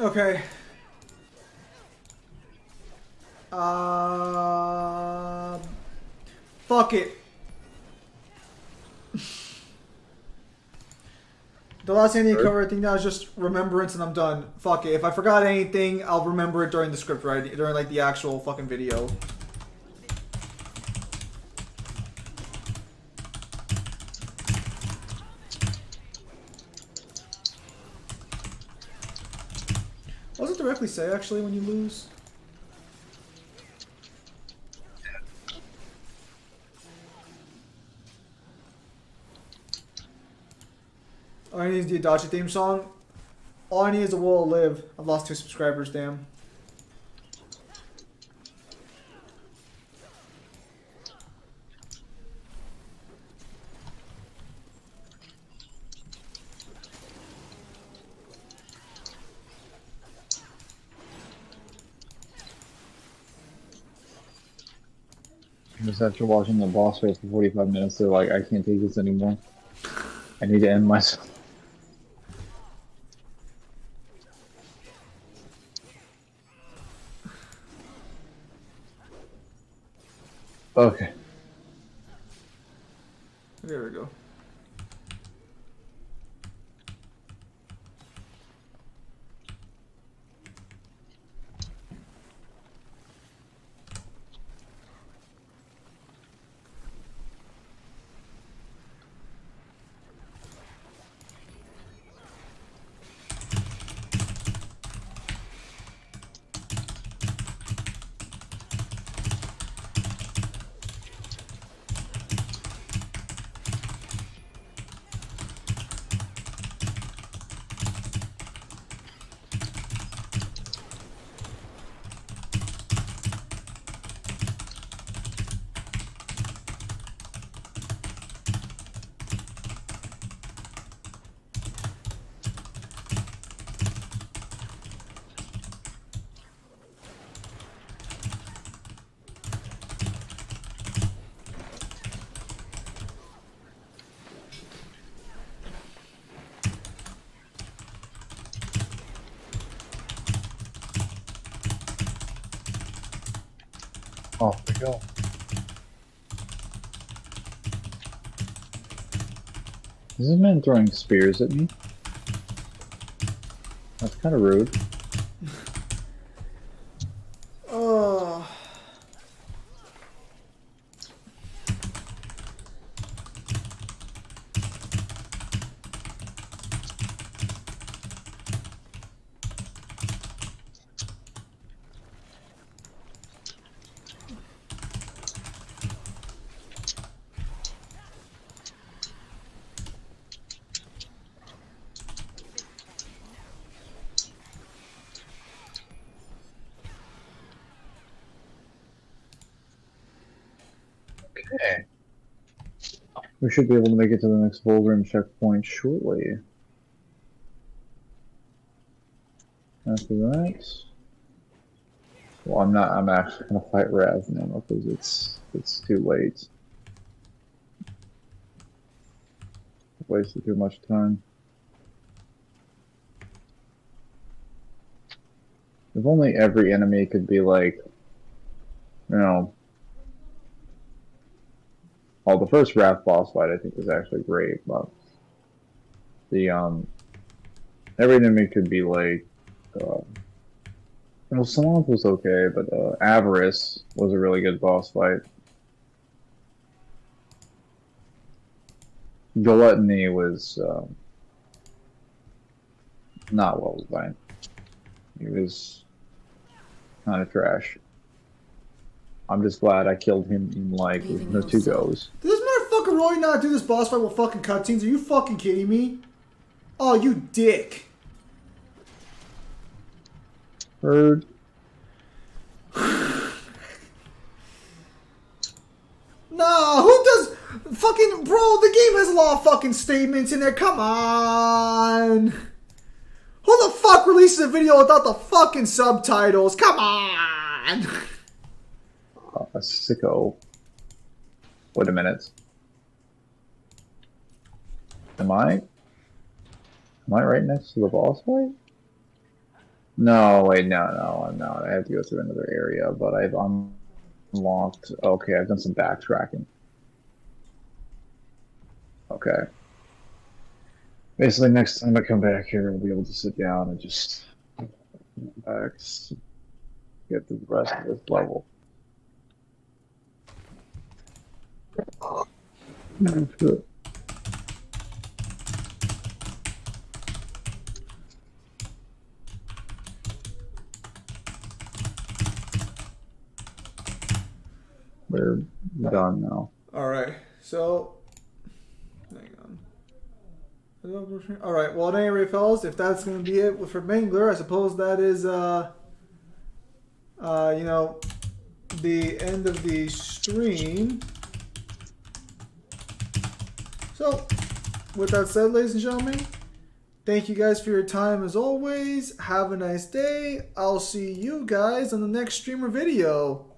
Okay. Fuck it. The last thing I need to cover, I think now is just remembrance, and I'm done. Fuck it. If I forgot anything, I'll remember it during the script writing, during like the actual fucking video. What does it directly say actually when you lose? All I need is the Adachi theme song. All I need is a will to live. I've lost 2 subscribers, damn. Just after watching the boss fight for 45 minutes, they're like, I can't take this anymore. I need to end myself. Okay. There we go. Off we go. Is this man throwing spears at me? That's kind of rude. Oh. Okay. We should be able to make it to the next Volgrim checkpoint shortly. After that, well, I'm actually gonna fight Rav now because it's too late. Wasted too much time. If only every enemy could be like, you know. Well, the first Wrath boss fight I think was actually great, but the every enemy could be like, well, Salath was okay, but Avarice was a really good boss fight. Gluttony was not well designed. He was kind of trash. I'm just glad I killed him in like no 2 goes. Did this motherfucker really not do this boss fight with fucking cutscenes? Are you fucking kidding me? Oh, you dick. Heard. Nah, who does fucking bro? The game has a lot of fucking statements in there. Come on. Who the fuck releases a video without the fucking subtitles? Come on. A sicko. Wait a minute. Am I right next to the boss fight? No, wait, no. I have to go through another area, but I've unlocked. Okay, I've done some backtracking. Okay. Basically, next time I come back here, I'll be able to sit down and just get through the rest of this level. That's good. We're done now. All right. So, hang on. All right. Well, at any rate, fellas, if that's going to be it for Mangler, I suppose that is, you know, the end of the stream. So, with that said, ladies and gentlemen, thank you guys for your time as always. Have a nice day. I'll see you guys on the next streamer video.